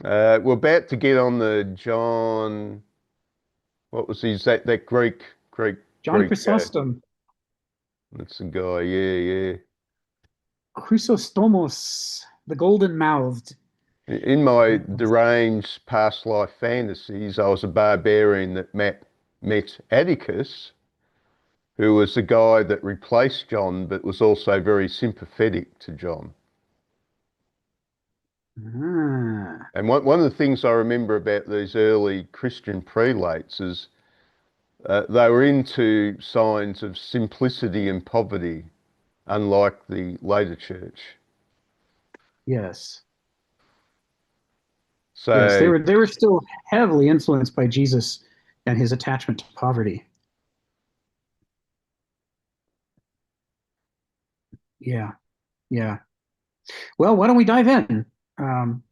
We're about to get on the John. What was his that Greek John Greek? Chrysostom, That's the guy. Yeah, Chrysostomos, the golden-mouthed. yeah. In my deranged past life fantasies, I was a barbarian that met Atticus, who was the guy that replaced John, but was also very sympathetic to John. Ah, And one of the things I remember about these early Christian prelates is they were into signs of simplicity and poverty, unlike the later church. yes. Yes, they So, were still heavily influenced by Jesus and his attachment to poverty. Yeah, yeah. Well, why don't we dive in? Um,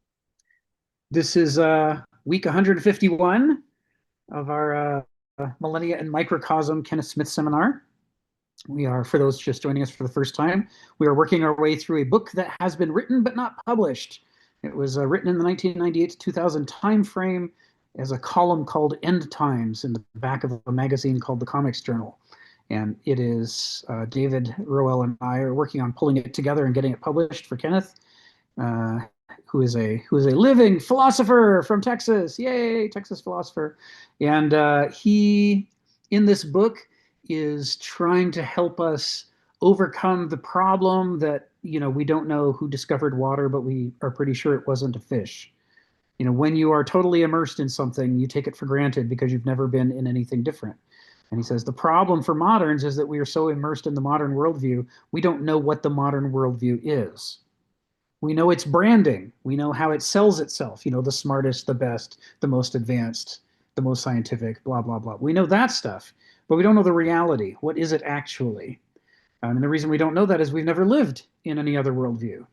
this is week 151 of our Millennia and Microcosm Kenneth Smith seminar. We are, for those just joining us for the first time, we are working our way through a book that has been written but not published. It was written in the 1998 to 2000 time frame as a column called End Times in the back of a magazine called the Comics Journal. And it is David, Roel, and I are working on pulling it together and getting it published for Kenneth, uh, who is a living philosopher from Texas. Yay, Texas philosopher! And he, in this book, is trying to help us overcome the problem that we don't know who discovered water, but we are pretty sure it wasn't a fish. When you are totally immersed in something, you take it for granted because you've never been in anything different. And he says the problem for moderns is that we are so immersed in the modern worldview, we don't know what the modern worldview is. We know its branding. We know how it sells itself, the smartest, the best, the most advanced, the most scientific, blah, blah, blah. We know that stuff, but we don't know the reality. What is it actually? And the reason we don't know that is we've never lived in any other worldview.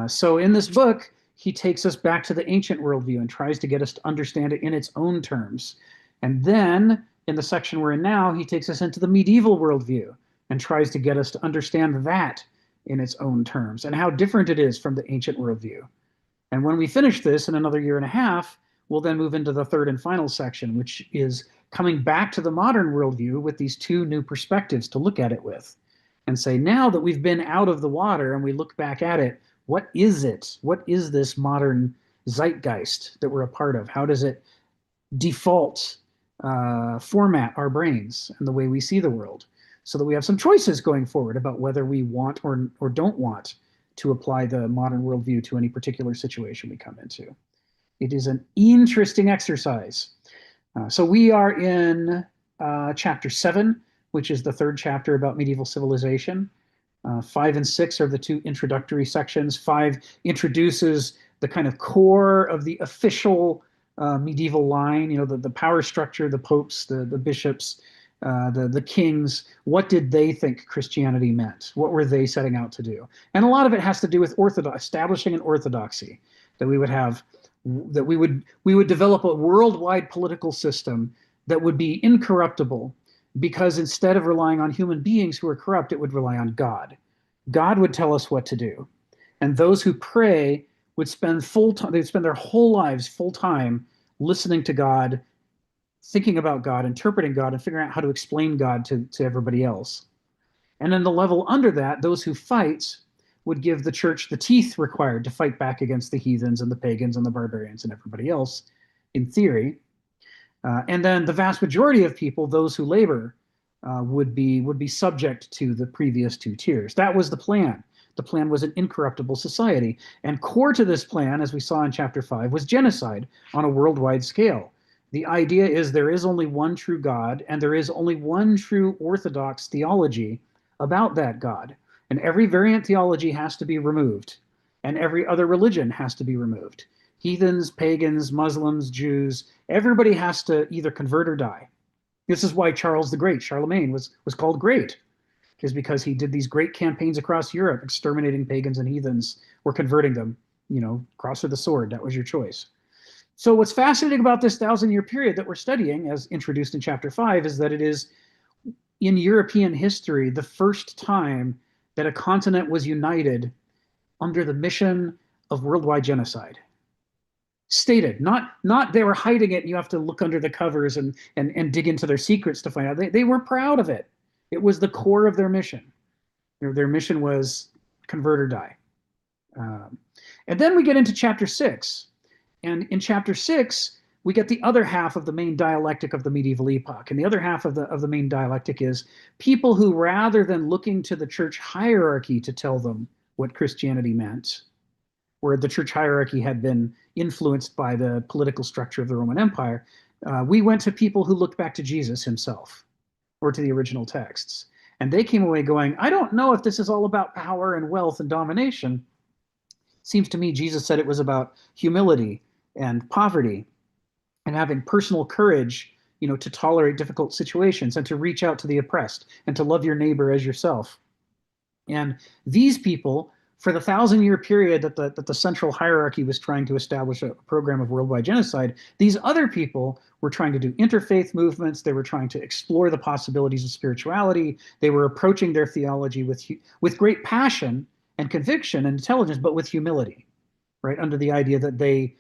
So in this book, he takes us back to the ancient worldview and tries to get us to understand it in its own terms. And then in the section we're in now, he takes us into the medieval worldview and tries to get us to understand that in its own terms and how different it is from the ancient worldview. And when we finish this in another year and a half, we'll then move into the third and final section, which is coming back to the modern worldview with these two new perspectives to look at it with and say, now that we've been out of the water and we look back at it, what is it? What is this modern zeitgeist that we're a part of? How does it default format our brains and the way we see the world so that we have some choices going forward about whether we want or don't want to apply the modern worldview to any particular situation we come into. It is an interesting exercise. So we are in chapter 7, which is the third chapter about medieval civilization. 5 and 6 are the two introductory sections. 5 introduces the kind of core of the official medieval line, the power structure, the popes, the bishops, the kings. What did they think Christianity meant? What were they setting out to do? And a lot of it has to do with establishing an orthodoxy that we would have, that we would develop a worldwide political system that would be incorruptible, because instead of relying on human beings who are corrupt, it would rely on God. God would tell us what to do. And those who pray would spend full time, they'd spend their whole lives full time listening to God, thinking about God, interpreting God, and figuring out how to explain God to everybody else. And then the level under that, those who fight would give the church the teeth required to fight back against the heathens and the pagans and the barbarians and everybody else, in theory. And then the vast majority of people, those who labor, would be subject to the previous two tiers. That was the plan. The plan was an incorruptible society. And core to this plan, as we saw in chapter 5, was genocide on a worldwide scale. The idea is there is only one true God, and there is only one true orthodox theology about that God. And every variant theology has to be removed, and every other religion has to be removed. Heathens, pagans, Muslims, Jews, everybody has to either convert or die. This is why Charles the Great, Charlemagne, was called great, is because he did these great campaigns across Europe, exterminating pagans and heathens or converting them, cross or the sword. That was your choice. So what's fascinating about this 1,000-year period that we're studying, as introduced in chapter 5, is that it is in European history the first time that a continent was united under the mission of worldwide genocide. Stated, not they were hiding it and you have to look under the covers and dig into their secrets to find out. They were proud of it. It was the core of their mission. Their mission was convert or die. Um, and then we get into chapter 6. And in chapter 6, we get the other half of the main dialectic of the medieval epoch. And the other half of the main dialectic is people who, rather than looking to the church hierarchy to tell them what Christianity meant, where the church hierarchy had been influenced by the political structure of the Roman Empire, we went to people who looked back to Jesus himself or to the original texts. And they came away going, I don't know if this is all about power and wealth and domination. Seems to me Jesus said it was about humility and poverty and having personal courage, to tolerate difficult situations and to reach out to the oppressed and to love your neighbor as yourself. And these people, for the 1,000-year period that the central hierarchy was trying to establish a program of worldwide genocide, these other people were trying to do interfaith movements. They were trying to explore the possibilities of spirituality. They were approaching their theology with great passion and conviction and intelligence, but with humility, right? Under the idea that they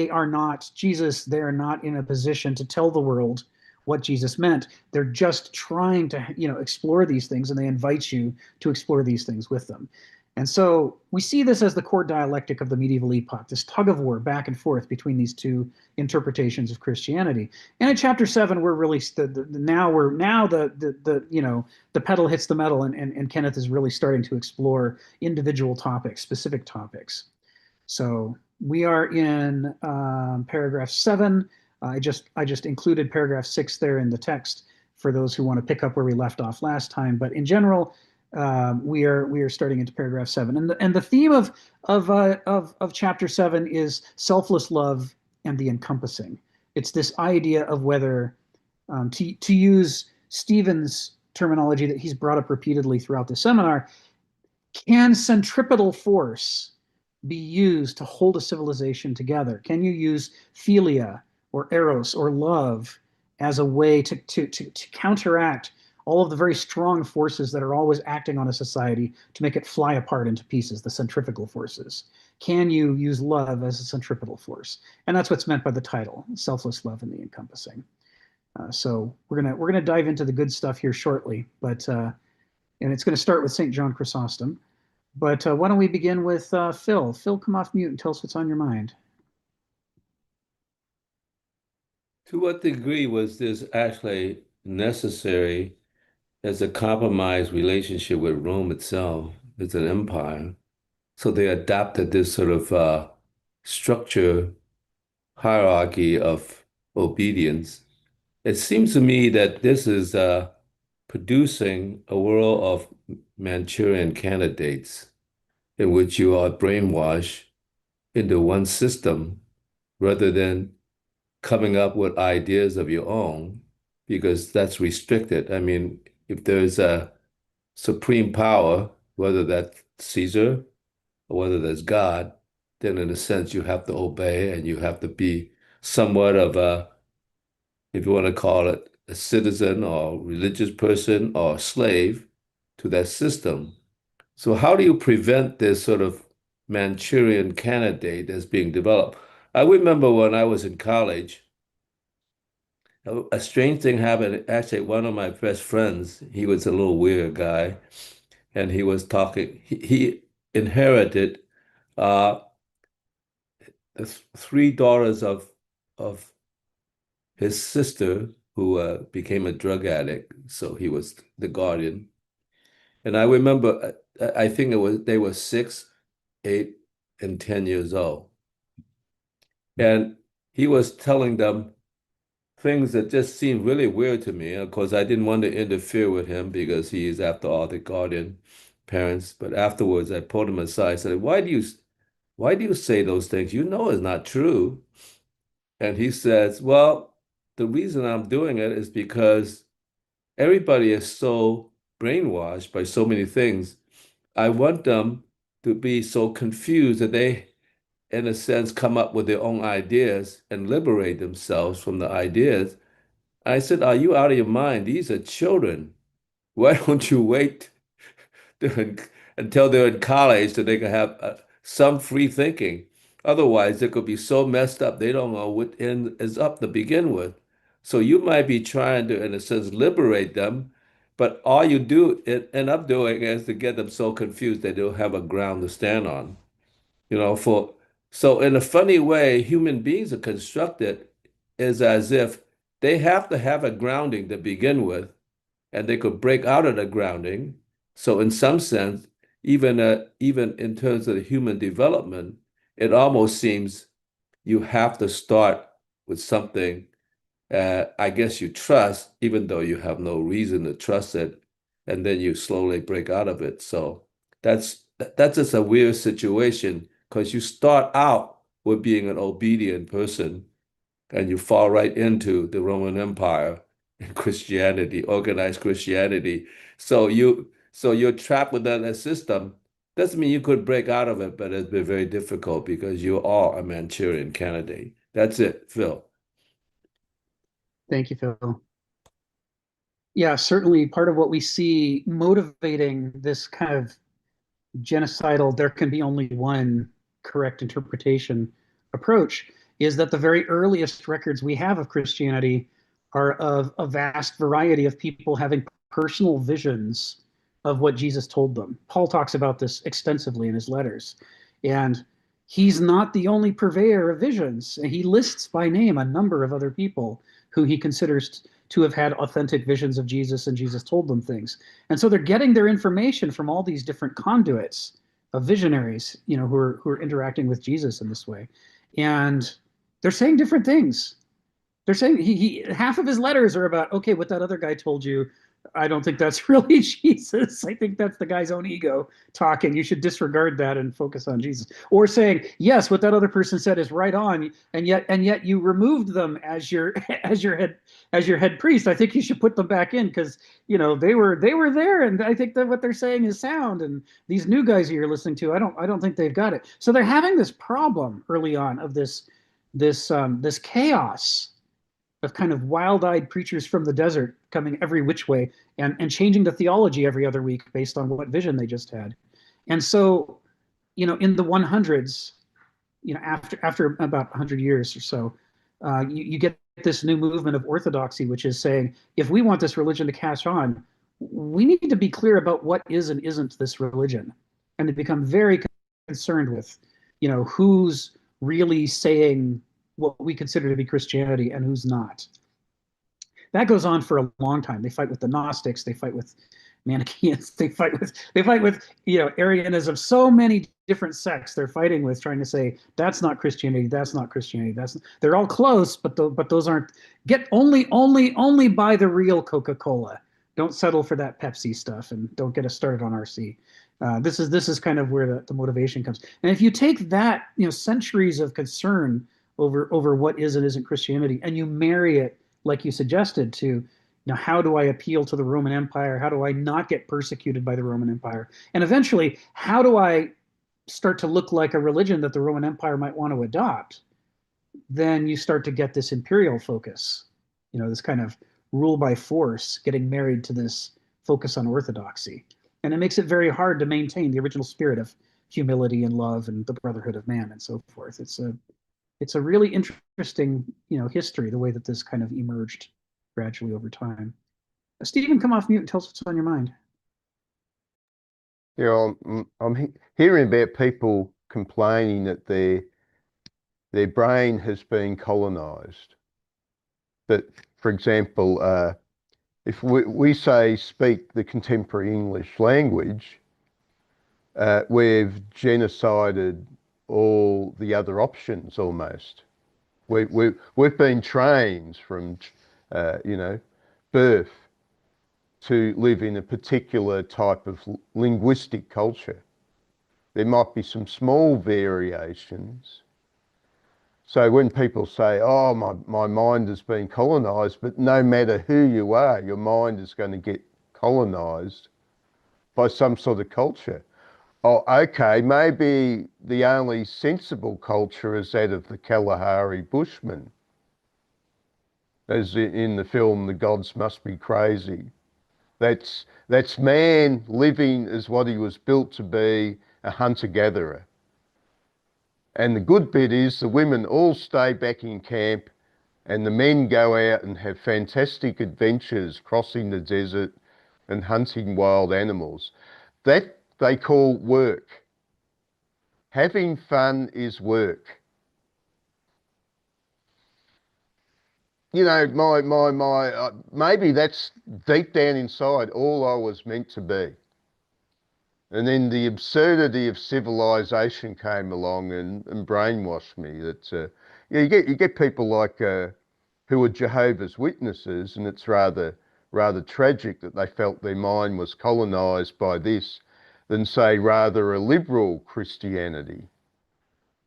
are not Jesus. They are not in a position to tell the world what Jesus meant. They're just trying to, explore these things, and they invite you to explore these things with them. And so we see this as the core dialectic of the medieval epoch, this tug of war back and forth between these two interpretations of Christianity. And in chapter 7, we're really now the pedal hits the metal, and Kenneth is really starting to explore individual topics, specific topics. So we are in paragraph 7. I just included paragraph 6 there in the text for those who want to pick up where we left off last time. But in general, we are starting into paragraph 7, and the theme of chapter 7 is selfless love and the encompassing. It's this idea of whether to use Stephen's terminology that he's brought up repeatedly throughout the seminar, can centripetal force be used to hold a civilization together? Can you use philia or eros or love as a way to counteract all of the very strong forces that are always acting on a society to make it fly apart into pieces, the centrifugal forces? Can you use love as a centripetal force? And that's what's meant by the title, Selfless Love and the Encompassing. So we're gonna dive into the good stuff here shortly, but and it's going to start with St. John Chrysostom. But why don't we begin with Phil? Phil, come off mute and tell us what's on your mind. To what degree was this actually necessary as a compromise relationship with Rome itself as an empire? So they adopted this sort of structure, hierarchy of obedience. It seems to me that this is producing a world of Manchurian candidates in which you are brainwashed into one system rather than coming up with ideas of your own, because that's restricted. I mean, if there's a supreme power, whether that's Caesar or whether that's God, then in a sense you have to obey and you have to be somewhat of a, if you want to call it, a citizen or religious person or slave to that system. So how do you prevent this sort of Manchurian candidate that's being developed? I remember when I was in college, a strange thing happened. Actually, one of my best friends, he was a little weird guy, and he was talking. He inherited uh, three daughters of his sister, who became a drug addict. So he was the guardian. And I remember, I think they were 6, 8, and 10 years old, and he was telling them things that just seemed really weird to me. Of course, I didn't want to interfere with him because he is, after all, the guardian parents. But afterwards, I pulled him aside and said, why do you say those things? You know it's not true. And he says, well, the reason I'm doing it is because everybody is so brainwashed by so many things. I want them to be so confused that they, in a sense, come up with their own ideas and liberate themselves from the ideas. I said, are you out of your mind? These are children. Why don't you wait until they're in college so they can have some free thinking? Otherwise, it could be so messed up they don't know what end is up to begin with. So you might be trying to, in a sense, liberate them, but all you do end up doing is to get them so confused they don't have a ground to stand on. You know, for so in a funny way, human beings are constructed is as if they have to have a grounding to begin with, and they could break out of the grounding. So in some sense, even in terms of the human development, it almost seems you have to start with something I guess you trust, even though you have no reason to trust it, and then you slowly break out of it. So that's just a weird situation because you start out with being an obedient person and you fall right into the Roman Empire and Christianity, organized Christianity. So you're trapped within a system. Doesn't mean you could break out of it, but it's been very difficult because you are a Manchurian candidate. That's it, Phil. Thank you, Phil. Yeah, certainly part of what we see motivating this kind of genocidal, there can be only one correct interpretation approach is that the very earliest records we have of Christianity are of a vast variety of people having personal visions of what Jesus told them. Paul talks about this extensively in his letters. And he's not the only purveyor of visions. He lists by name a number of other people who he considers to have had authentic visions of Jesus and Jesus told them things. And so they're getting their information from all these different conduits of visionaries, who are interacting with Jesus in this way. And they're saying different things. They're saying he half of his letters are about, okay, what that other guy told you, I don't think that's really Jesus. I think that's the guy's own ego talking. You should disregard that and focus on Jesus. Or saying, yes, what that other person said is right on, and yet you removed them as your as your head priest. I think you should put them back in because they were there, and I think that what they're saying is sound. And these new guys who you're listening to, I don't think they've got it. So they're having this problem early on of this chaos of kind of wild-eyed preachers from the desert coming every which way and changing the theology every other week based on what vision they just had. And so, in the 100s, after about 100 years or so, you get this new movement of orthodoxy, which is saying, if we want this religion to catch on, we need to be clear about what is and isn't this religion. And they become very concerned with, who's really saying what we consider to be Christianity and who's not. That goes on for a long time. They fight with the Gnostics, they fight with Manichaeans, they fight with Arianism. So many different sects they're fighting with, trying to say that's not Christianity, that's not Christianity. They're all close, but those aren't. Get only buy the real Coca-Cola. Don't settle for that Pepsi stuff, and don't get us started on RC. This is kind of where the motivation comes. And if you take that, centuries of concern over what is and isn't Christianity, and you marry it, like you suggested, to how do I appeal to the Roman Empire? How do I not get persecuted by the Roman Empire? And eventually, how do I start to look like a religion that the Roman Empire might want to adopt? Then you start to get this imperial focus, this kind of rule by force, getting married to this focus on orthodoxy. And it makes it very hard to maintain the original spirit of humility and love and the brotherhood of man and so forth. It's a really interesting, history, the way that this kind of emerged gradually over time. Stephen, come off mute and tell us what's on your mind. I'm hearing about people complaining that their brain has been colonized. That, for example, if we say speak the contemporary English language, we've genocided all the other options almost. We've been trained from, birth to live in a particular type of linguistic culture. There might be some small variations. So when people say, oh, my mind has been colonized, but no matter who you are, your mind is going to get colonized by some sort of culture. Oh, okay, maybe the only sensible culture is that of the Kalahari Bushmen, as in the film The Gods Must Be Crazy. That's man living as what he was built to be, a hunter-gatherer. And the good bit is the women all stay back in camp and the men go out and have fantastic adventures crossing the desert and hunting wild animals. That they call work. Having fun is work. You know, maybe that's deep down inside all I was meant to be. And then the absurdity of civilization came along and brainwashed me. That yeah, you get people like who are Jehovah's Witnesses, and it's rather tragic that they felt their mind was colonized by this, than say rather a liberal Christianity,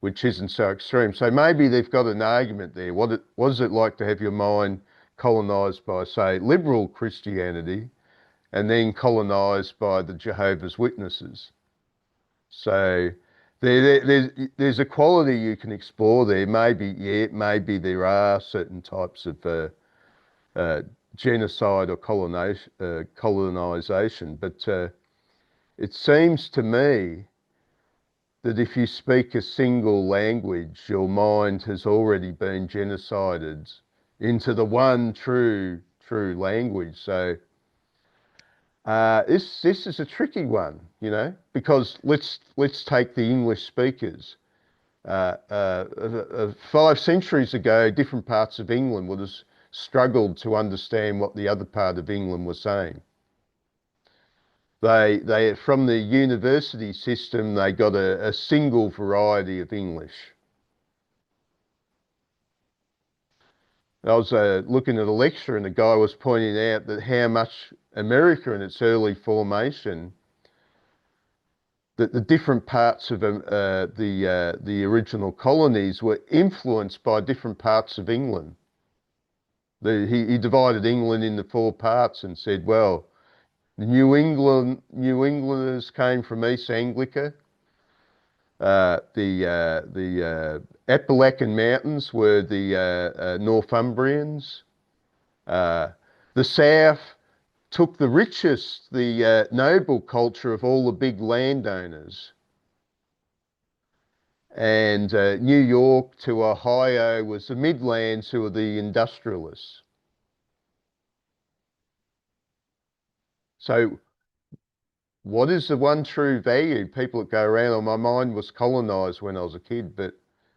which isn't so extreme. So maybe they've got an argument there. What is it like to have your mind colonized by, say, liberal Christianity, and then colonized by the Jehovah's Witnesses? So there's a quality you can explore there. Maybe there are certain types of uh, genocide or colonization, but it seems to me that if you speak a single language, your mind has already been genocided into the one true language. So this is a tricky one, you know, because let's take the English speakers. 5 centuries ago, different parts of England would have struggled to understand what the other part of England was saying. They from the university system, they got a single variety of English. I was looking at a lecture and the guy was pointing out that how much America in its early formation, that the different parts of the original colonies were influenced by different parts of England. He divided England into 4 parts and said, well, the New Englanders came from East Anglica. The Appalachian Mountains were the Northumbrians. The South took the richest, the noble culture of all the big landowners. And New York to Ohio was the Midlands, who were the industrialists. So what is the one true value? People that go around, oh, my mind was colonised when I was a kid, but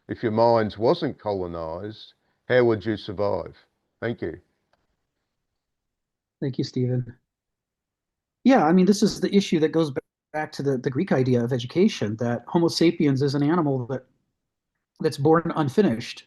if your mind wasn't colonised, how would you survive? Thank you. Thank you, Stephen. Yeah, I mean, this is the issue that goes back to the Greek idea of education, that Homo sapiens is an animal that's born unfinished.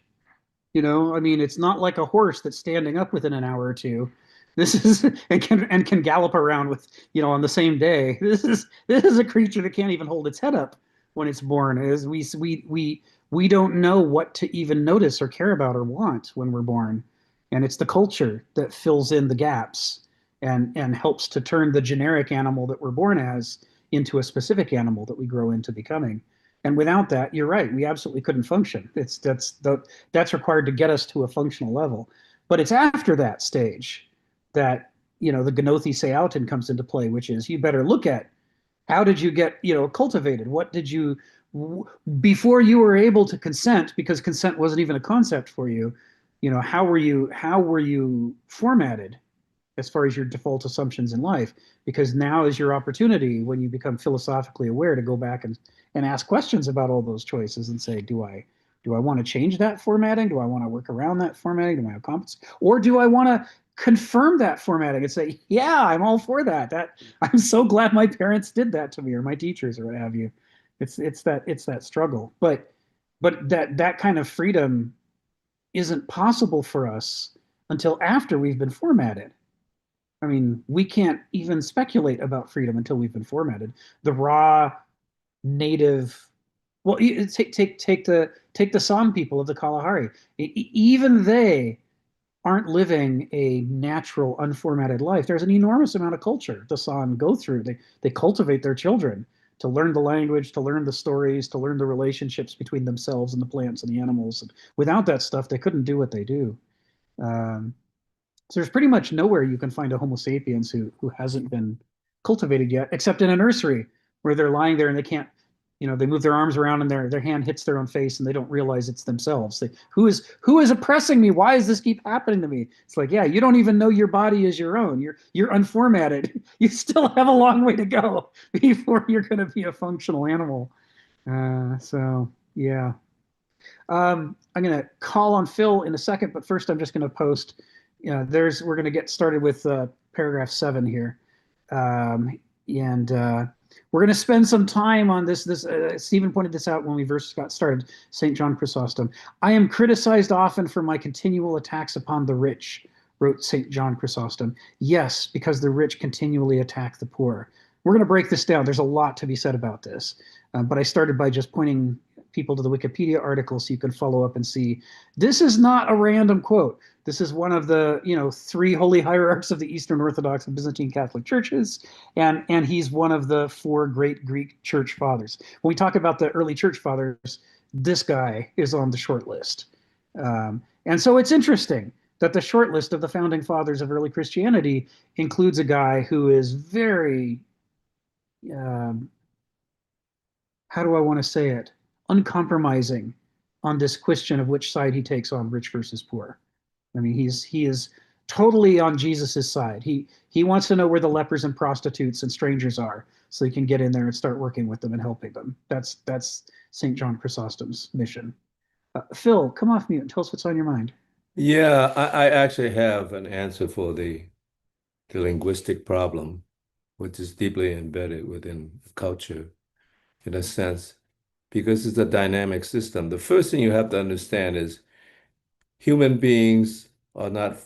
You know, I mean, it's not like a horse that's standing up within an hour or two. This is and can gallop around with, you know, on the same day. This is a creature that can't even hold its head up when it's born. Is we don't know what to even notice or care about or want when we're born. And it's the culture that fills in the gaps and helps to turn the generic animal that we're born as into a specific animal that we grow into becoming. And without that, you're right, we absolutely couldn't function. That's required to get us to a functional level. But it's after that stage that, you know, the Gnothi Seauton comes into play, which is you better look at how did you get, you know, cultivated? What did you before you were able to consent, because consent wasn't even a concept for you, you know, how were you formatted as far as your default assumptions in life? Because now is your opportunity, when you become philosophically aware, to go back and ask questions about all those choices and say, do I want to change that formatting? Do I want to work around that formatting? Do I have competence? Or do I want to confirm that formatting and say, yeah, I'm all for that. I'm so glad my parents did that to me, or my teachers, or what have you. It's that struggle. But that kind of freedom isn't possible for us until after we've been formatted. I mean, we can't even speculate about freedom until we've been formatted. The raw native, well, take the San people of the Kalahari. Even they aren't living a natural, unformatted life. There's an enormous amount of culture the San go through. They cultivate their children to learn the language, to learn the stories, to learn the relationships between themselves and the plants and the animals. And without that stuff, they couldn't do what they do. Um, so there's pretty much nowhere you can find a Homo sapiens who hasn't been cultivated yet, except in a nursery where they're lying there and they can't. they move their arms around and their hand hits their own face and they don't realize it's themselves. Who is oppressing me? Why does this keep happening to me? It's like, yeah, you don't even know your body is your own. You're unformatted. You still have a long way to go before you're going to be a functional animal. So yeah. I'm going to call on Phil in a second, but first I'm just going to post. We're going to get started with paragraph 7 here, and we're going to spend some time on this. Stephen pointed this out when we first got started. St. John Chrysostom. I am criticized often for my continual attacks upon the rich, wrote St. John Chrysostom. Yes, because the rich continually attack the poor. We're going to break this down. There's a lot to be said about this, but I started by just pointing people to the Wikipedia article so you can follow up and see. This is not a random quote. This is one of the 3 holy hierarchs of the Eastern Orthodox and Byzantine Catholic churches, and he's one of the 4 great Greek church fathers. When we talk about the early church fathers, this guy is on the short list. And so it's interesting that the short list of the founding fathers of early Christianity includes a guy who is very, how do I want to say it, uncompromising on this question of which side he takes on, rich versus poor. I mean, he is totally on Jesus's side. He wants to know where the lepers and prostitutes and strangers are, so he can get in there and start working with them and helping them. That's St. John Chrysostom's mission. Phil, come off mute and tell us what's on your mind. Yeah, I actually have an answer for the linguistic problem, which is deeply embedded within culture in a sense, because it's a dynamic system. The first thing you have to understand is human beings are not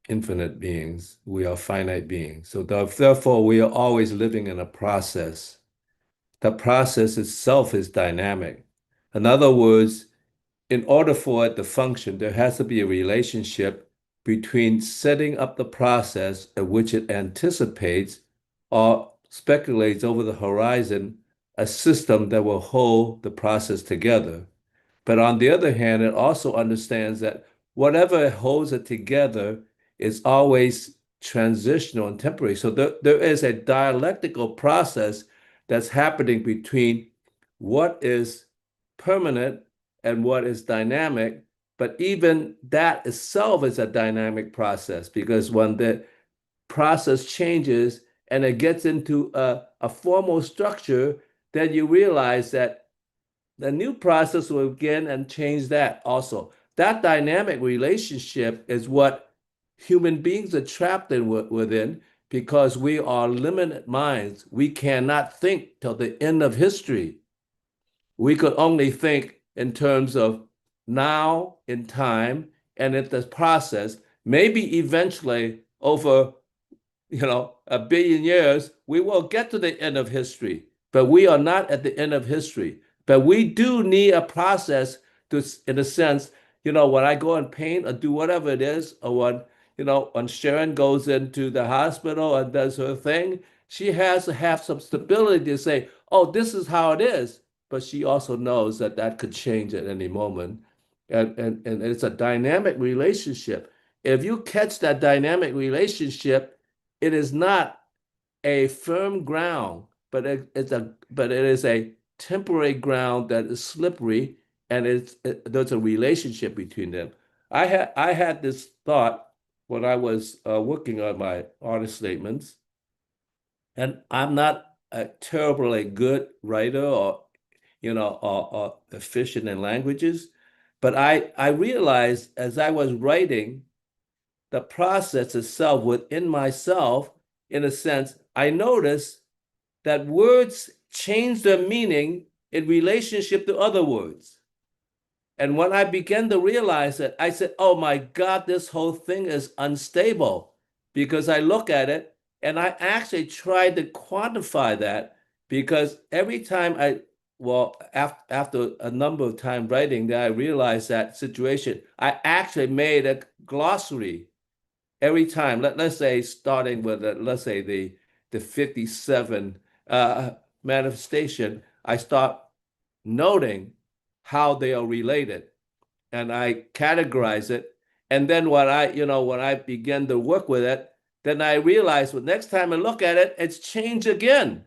infinite beings. We are finite beings. So therefore, we are always living in a process. The process itself is dynamic. In other words, in order for it to function, there has to be a relationship between setting up the process at which it anticipates or speculates over the horizon a system that will hold the process together. But on the other hand, it also understands that whatever holds it together is always transitional and temporary. So there is a dialectical process that's happening between what is permanent and what is dynamic. But even that itself is a dynamic process, because when the process changes and it gets into a formal structure, then you realize that the new process will begin and change that also. That dynamic relationship is what human beings are trapped within, because we are limited minds. We cannot think till the end of history. We could only think in terms of now in time and in the process. Maybe eventually over a billion years, we will get to the end of history, but we are not at the end of history. But we do need a process to, in a sense, when I go and paint or do whatever it is, or when Sharon goes into the hospital and does her thing, she has to have some stability to say, oh, this is how it is. But she also knows that that could change at any moment. And it's a dynamic relationship. If you catch that dynamic relationship, it is not a firm ground, but it is a temporary ground that is slippery, and there's a relationship between them. I had this thought when I was working on my artist statements, and I'm not a terribly good writer or efficient in languages, but I realized as I was writing the process itself within myself, in a sense, I noticed that words change their meaning in relationship to other words. And when I began to realize that, I said, oh my God, this whole thing is unstable, because I look at it and I actually tried to quantify that, because every time after a number of time writing, that I realized that situation, I actually made a glossary every time. Let's say starting with let's say the 57 manifestation, I start noting how they are related, and I categorize it. And then when I begin to work with it, then I realize, well, next time I look at it, it's changed again.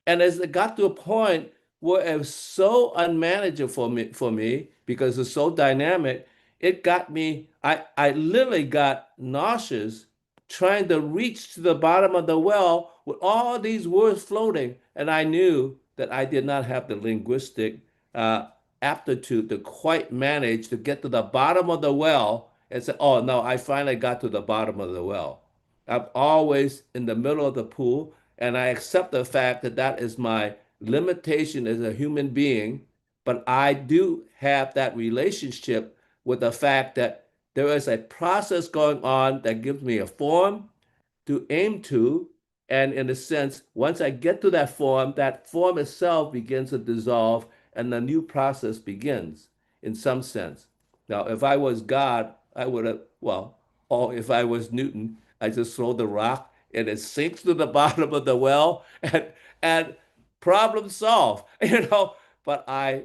And as it got to a point were so unmanageable for me because it's so dynamic. It got me, I literally got nauseous trying to reach to the bottom of the well with all these words floating. And I knew that I did not have the linguistic uh, aptitude to quite manage to get to the bottom of the well and say, oh no, I finally got to the bottom of the well. I'm always in the middle of the pool, and I accept the fact that that is my limitation as a human being. But I do have that relationship with the fact that there is a process going on that gives me a form to aim to. And in a sense, once I get to that form itself begins to dissolve and the new process begins in some sense. Now, if I was God, I would have, well, or if I was Newton, I just throw the rock and it sinks to the bottom of the well and problem solved, you know. But I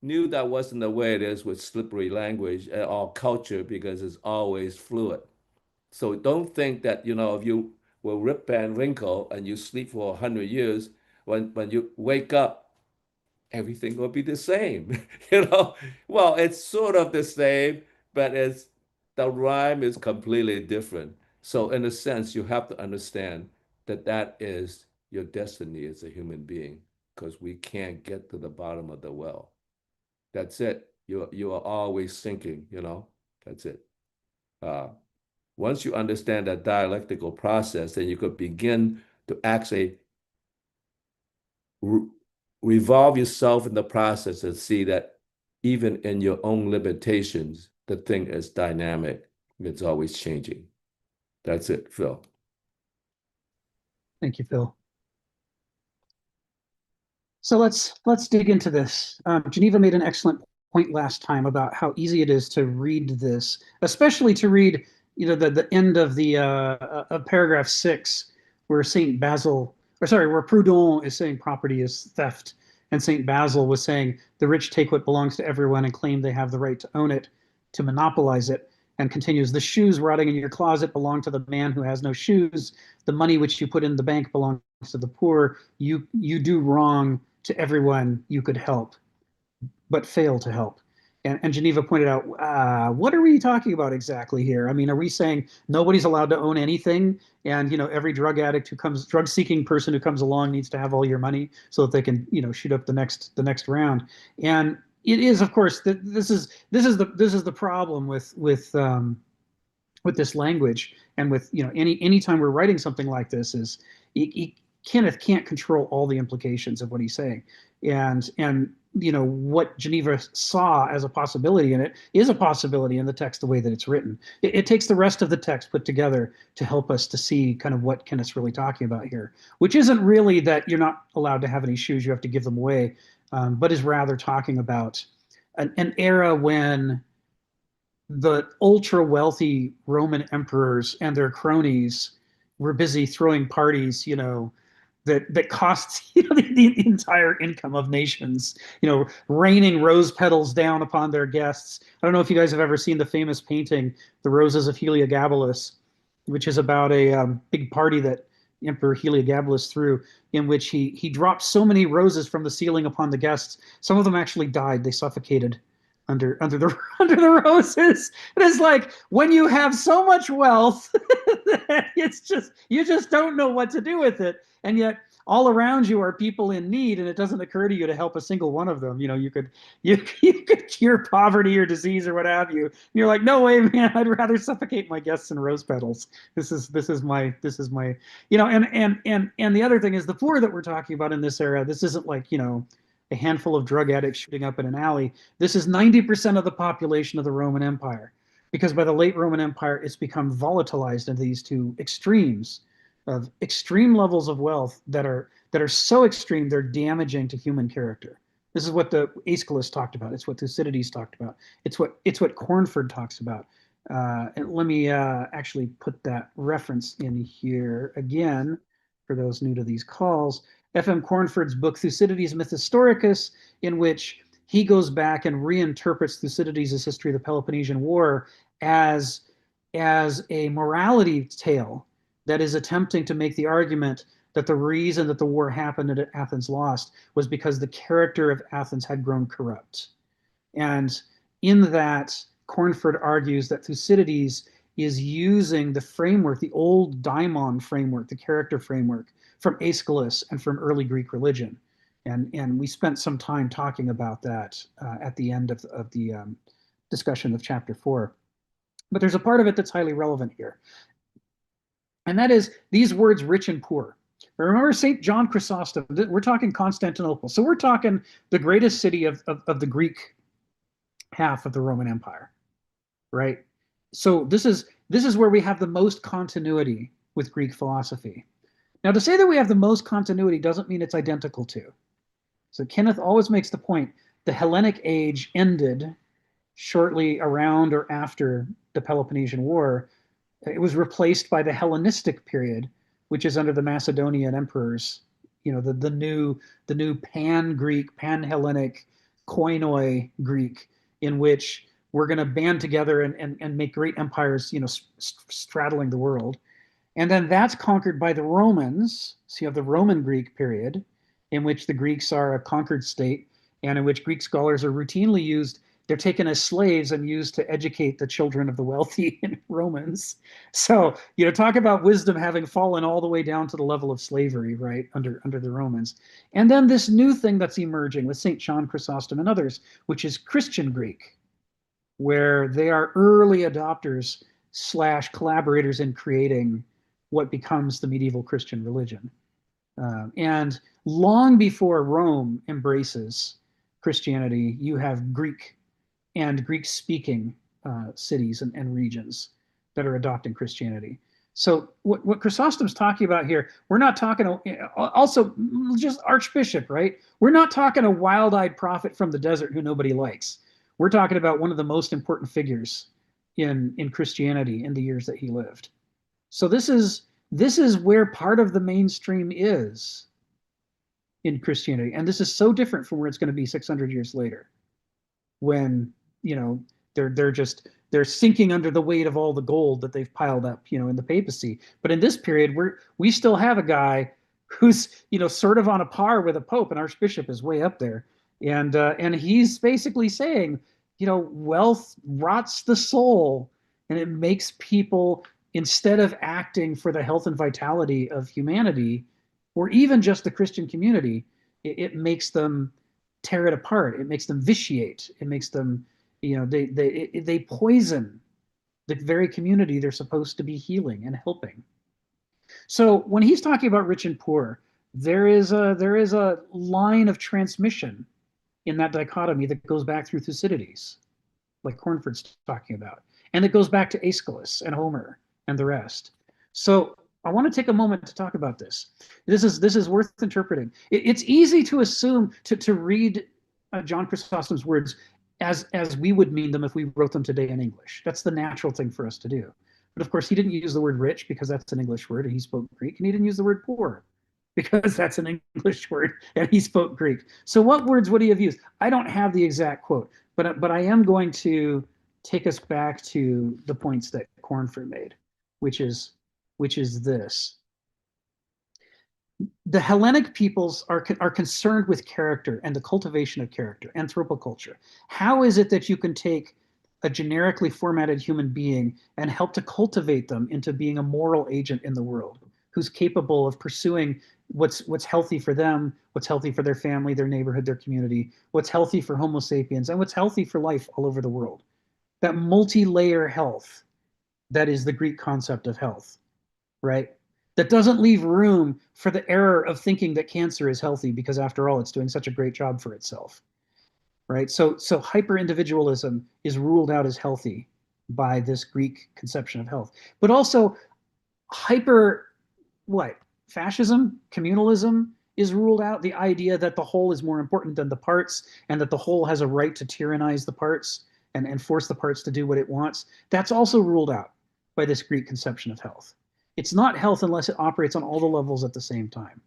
knew that wasn't the way it is with slippery language or culture because it's always fluid. So don't think that, you know, if you will rip and wrinkle and you sleep for 100 years, when you wake up, everything will be the same. You know, well, it's sort of the same, but it's the rhyme is completely different. So in a sense, you have to understand that that is your destiny as a human being, because we can't get to the bottom of the well. That's it. You are always sinking, you know. That's it. Uh, Once you understand that dialectical process, then you could begin to actually re revolve yourself in the process and see that even in your own limitations, the thing is dynamic. It's always changing. That's it, Phil. Thank you, Phil. So let's dig into this. Geneva made an excellent point last time about how easy it is to read this, especially to read, you know, the end of the of paragraph 6, where Saint Basil, or sorry, where Proudhon is saying property is theft, and Saint Basil was saying the rich take what belongs to everyone and claim they have the right to own it, to monopolize it, and continues, the shoes rotting in your closet belong to the man who has no shoes. The money which you put in the bank belongs to the poor. You do wrong to everyone you could help, but fail to help. And Geneva pointed out, what are we talking about exactly here? I mean, are we saying nobody's allowed to own anything? And, you know, every drug addict who comes, drug seeking person who comes along needs to have all your money so that they can, you know, shoot up the next round. And it is, of course, this is the problem with this language and with, you know, anytime we're writing something like this is Kenneth can't control all the implications of what he's saying, and you know what Geneva saw as a possibility in it is a possibility in the text the way that it's written. It takes the rest of the text put together to help us to see kind of what Kenneth's really talking about here, which isn't really that you're not allowed to have any shoes, you have to give them away, but is rather talking about an era when the ultra wealthy Roman emperors and their cronies were busy throwing parties, you know, that costs, you know, the entire income of nations, you know, raining rose petals down upon their guests. I don't know if you guys have ever seen the famous painting, The Roses of Heliogabalus, which is about a big party that Emperor Heliogabalus threw, in which he dropped so many roses from the ceiling upon the guests. Some of them actually died; they suffocated under the under the roses. And it's like when you have so much wealth, it's just you just don't know what to do with it, and yet all around you are people in need, and it doesn't occur to you to help a single one of them. You know, you could cure poverty or disease or what have you. And you're like, no way, man! I'd rather suffocate my guests in rose petals. This is my you know. And the other thing is the poor that we're talking about in this era. This isn't like, you know, a handful of drug addicts shooting up in an alley. This is 90% of the population of the Roman Empire, because by the late Roman Empire, it's become volatilized into these two extremes of extreme levels of wealth that are so extreme they're damaging to human character. This is what the Aeschylus talked about. It's what Thucydides talked about. It's what Cornford talks about. And let me actually put that reference in here again for those new to these calls. F.M. Cornford's book Thucydides Mythhistoricus, in which he goes back and reinterprets Thucydides' history of the Peloponnesian War as a morality tale that is attempting to make the argument that the reason that the war happened and Athens lost was because the character of Athens had grown corrupt. And in that, Cornford argues that Thucydides is using the framework, the old daimon framework, the character framework from Aeschylus and from early Greek religion. And we spent some time talking about that at the end of the discussion of chapter 4. But there's a part of it that's highly relevant here. And that is these words, rich and poor. Remember St. John Chrysostom, we're talking Constantinople. So we're talking the greatest city of the Greek half of the Roman Empire, right? So this is where we have the most continuity with Greek philosophy. Now, to say that we have the most continuity doesn't mean it's identical to. So Kenneth always makes the point, the Hellenic age ended shortly around or after the Peloponnesian War. It was replaced by the Hellenistic period, which is under the Macedonian emperors, the new pan-Greek, pan-Hellenic, koinoi Greek, in which we're going to band together and make great empires, straddling the world. And then that's conquered by the Romans. So you have the Roman Greek period, in which the Greeks are a conquered state, and in which Greek scholars are routinely used. They're taken as slaves and used to educate the children of the wealthy Romans. So, talk about wisdom having fallen all the way down to the level of slavery, right, under the Romans. And then this new thing that's emerging with St. John Chrysostom and others, which is Christian Greek, where they are early adopters / collaborators in creating what becomes the medieval Christian religion. And long before Rome embraces Christianity, you have Greek and Greek-speaking cities and regions that are adopting Christianity. So what Chrysostom's talking about here, we're not talking, also just archbishop, right? We're not talking a wild-eyed prophet from the desert who nobody likes. We're talking about one of the most important figures in Christianity in the years that he lived. So this is where part of the mainstream is in Christianity. And this is so different from where it's going to be 600 years later, when, they're sinking under the weight of all the gold that they've piled up, in the papacy. But in this period, we still have a guy who's, sort of on a par with a pope. An archbishop is way up there. And he's basically saying, wealth rots the soul, and it makes people, instead of acting for the health and vitality of humanity, or even just the Christian community, it makes them tear it apart. It makes them vitiate. It makes them, they poison the very community they're supposed to be healing and helping. So when he's talking about rich and poor, there is a line of transmission in that dichotomy that goes back through Thucydides, like Cornford's talking about, and it goes back to Aeschylus and Homer and the rest. So I want to take a moment to talk about this. This is worth interpreting. It's easy to assume to read John Chrysostom's words as we would mean them if we wrote them today in English. That's the natural thing for us to do. But of course, he didn't use the word rich because that's an English word and he spoke Greek, and he didn't use the word poor because that's an English word and he spoke Greek. So what words would he have used? I don't have the exact quote, but I am going to take us back to the points that Cornford made, which is this. The Hellenic peoples are concerned with character and the cultivation of character, anthropoculture. How is it that you can take a generically formatted human being and help to cultivate them into being a moral agent in the world, who's capable of pursuing what's healthy for them, what's healthy for their family, their neighborhood, their community, what's healthy for Homo sapiens, and what's healthy for life all over the world? That multi-layer health, that is the Greek concept of health, right? That doesn't leave room for the error of thinking that cancer is healthy because, after all, it's doing such a great job for itself, right? So hyper-individualism is ruled out as healthy by this Greek conception of health. But also fascism, communalism is ruled out. The idea that the whole is more important than the parts, and that the whole has a right to tyrannize the parts and force the parts to do what it wants. That's also ruled out by this Greek conception of health. It's not health unless it operates on all the levels at the same time.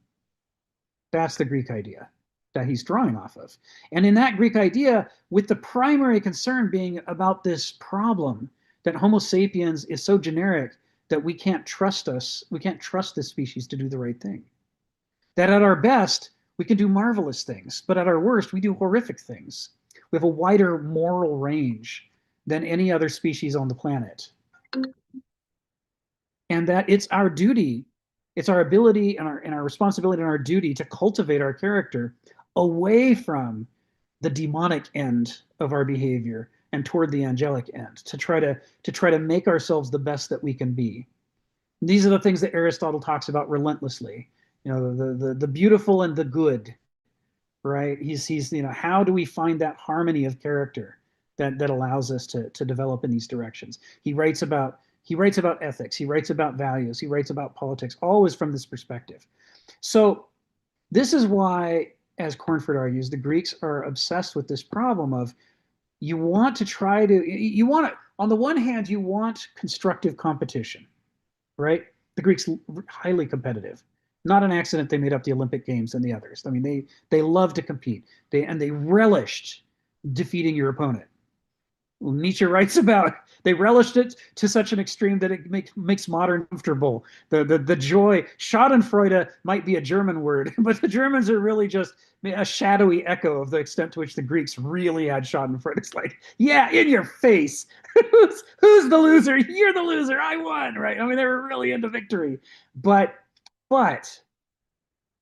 That's the Greek idea that he's drawing off of. And in that Greek idea, with the primary concern being about this problem that Homo sapiens is so generic that we can't trust this species to do the right thing. That at our best, we can do marvelous things, but at our worst, we do horrific things. We have a wider moral range than any other species on the planet. And that it's our duty, it's our ability and our responsibility and our duty to cultivate our character away from the demonic end of our behavior and toward the angelic end, to try to make ourselves the best that we can be. These are the things that Aristotle talks about relentlessly. The beautiful and the good, right? He's how do we find that harmony of character that allows us to develop in these directions? He writes about ethics, he writes about values, he writes about politics, always from this perspective. So this is why, as Cornford argues, the Greeks are obsessed with this problem of you want to, on the one hand, you want constructive competition, right? The Greeks highly competitive. Not an accident they made up the Olympic Games and the others. I mean, they love to compete. They relished defeating your opponent. Nietzsche writes about they relished it to such an extreme that it makes modern comfortable. The joy. Schadenfreude might be a German word, but the Germans are really just a shadowy echo of the extent to which the Greeks really had Schadenfreude. It's like, yeah, in your face. Who's the loser? You're the loser. I won, right? I mean, they were really into victory, but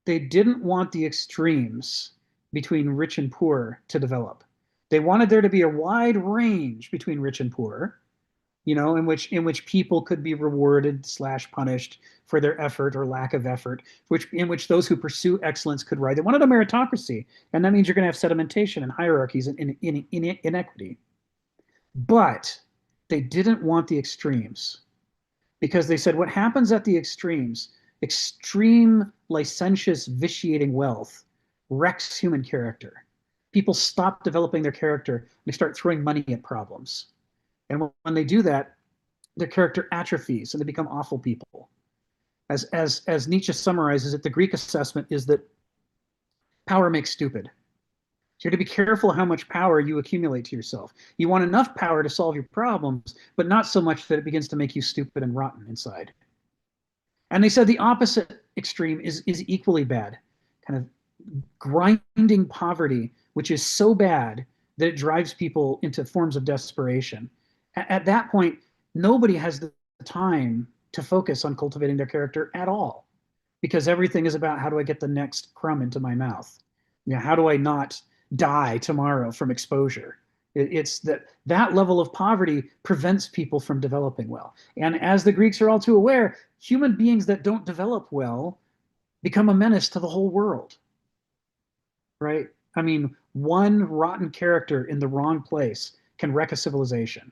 they didn't want the extremes between rich and poor to develop. They wanted there to be a wide range between rich and poor, in which people could be rewarded / punished for their effort or lack of effort, in which those who pursue excellence could rise. They wanted a meritocracy, and that means you're going to have sedimentation and hierarchies and inequity. But they didn't want the extremes, because they said what happens at the extremes, extreme licentious vitiating wealth, wrecks human character. People stop developing their character and they start throwing money at problems. And when they do that, their character atrophies and they become awful people. As Nietzsche summarizes it, the Greek assessment is that power makes stupid. So you have to be careful how much power you accumulate to yourself. You want enough power to solve your problems, but not so much that it begins to make you stupid and rotten inside. And they said the opposite extreme is equally bad, kind of grinding poverty, which is so bad that it drives people into forms of desperation. At that point, nobody has the time to focus on cultivating their character at all, because everything is about how do I get the next crumb into my mouth? How do I not die tomorrow from exposure? It's that level of poverty prevents people from developing well. And as the Greeks are all too aware, human beings that don't develop well become a menace to the whole world. Right? I mean, one rotten character in the wrong place can wreck a civilization.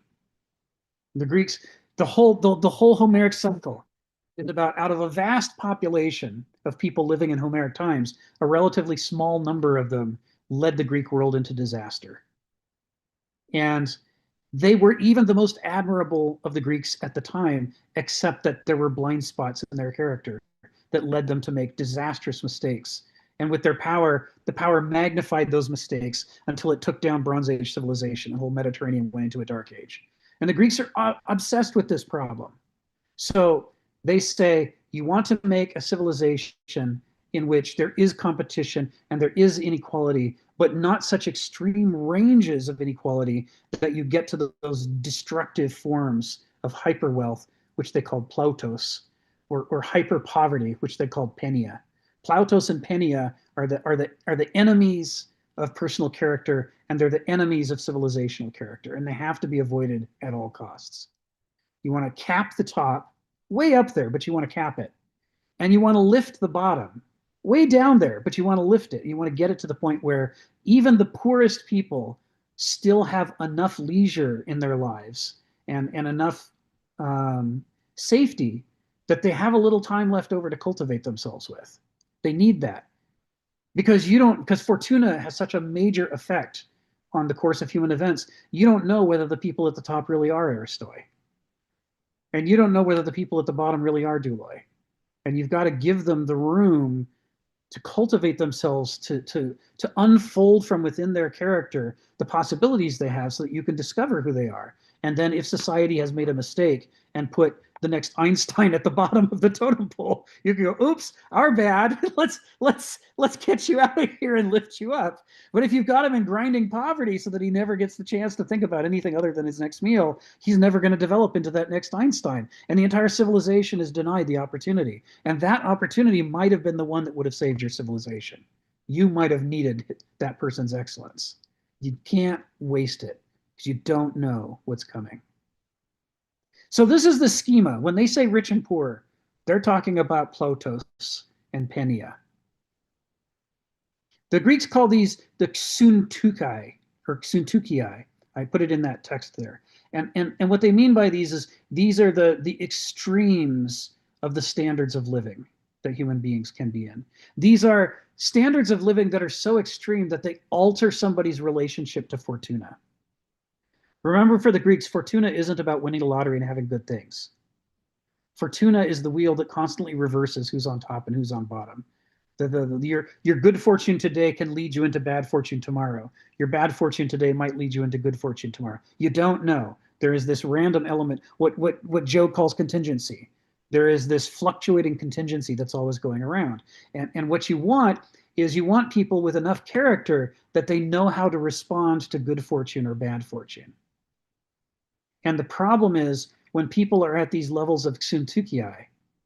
The Greeks, the whole Homeric cycle is about, out of a vast population of people living in Homeric times, a relatively small number of them led the Greek world into disaster. And they were even the most admirable of the Greeks at the time, except that there were blind spots in their character that led them to make disastrous mistakes. And with their power, the power magnified those mistakes until it took down Bronze Age civilization. The whole Mediterranean went into a dark age. And the Greeks are obsessed with this problem. So they say, you want to make a civilization in which there is competition and there is inequality, but not such extreme ranges of inequality that you get to those destructive forms of hyper wealth, which they called plautos, or hyper poverty, which they called penia. Plautos and penia are the enemies of personal character, and they're the enemies of civilizational character, and they have to be avoided at all costs. You want to cap the top way up there, but you want to cap it. And you want to lift the bottom way down there, but you want to lift it. You want to get it to the point where even the poorest people still have enough leisure in their lives and enough safety that they have a little time left over to cultivate themselves with. They need that. Because Fortuna has such a major effect on the course of human events. You don't know whether the people at the top really are Aristoi. And you don't know whether the people at the bottom really are Douloi. And you've got to give them the room to cultivate themselves, to unfold from within their character the possibilities they have so that you can discover who they are. And then if society has made a mistake and put the next Einstein at the bottom of the totem pole. You can go, oops, our bad. let's get you out of here and lift you up. But if you've got him in grinding poverty so that he never gets the chance to think about anything other than his next meal, he's never going to develop into that next Einstein. And the entire civilization is denied the opportunity. And that opportunity might have been the one that would have saved your civilization. You might have needed that person's excellence. You can't waste it because you don't know what's coming. So this is the schema. When they say rich and poor, they're talking about Plotos and Penia. The Greeks call these the xuntukai or xuntukiai. I put it in that text there. And what they mean by these is these are the extremes of the standards of living that human beings can be in. These are standards of living that are so extreme that they alter somebody's relationship to fortuna. Remember, for the Greeks, fortuna isn't about winning the lottery and having good things. Fortuna is the wheel that constantly reverses who's on top and who's on bottom. Your good fortune today can lead you into bad fortune tomorrow. Your bad fortune today might lead you into good fortune tomorrow. You don't know. There is this random element, what Joe calls contingency. There is this fluctuating contingency that's always going around. And what you want is you want people with enough character that they know how to respond to good fortune or bad fortune. And the problem is when people are at these levels of xuntukiai,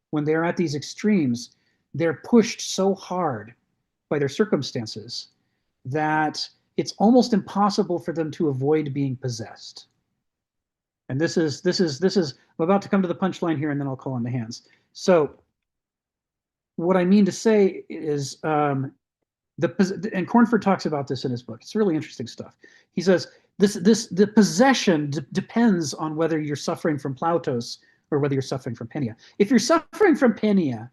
when they're at these extremes, they're pushed so hard by their circumstances that it's almost impossible for them to avoid being possessed. And this is I'm about to come to the punchline here, and then I'll call on the hands. So what I mean to say is, and Cornford talks about this in his book. It's really interesting stuff. He says, the possession depends on whether you're suffering from Plautos or whether you're suffering from Penia. If you're suffering from Penia,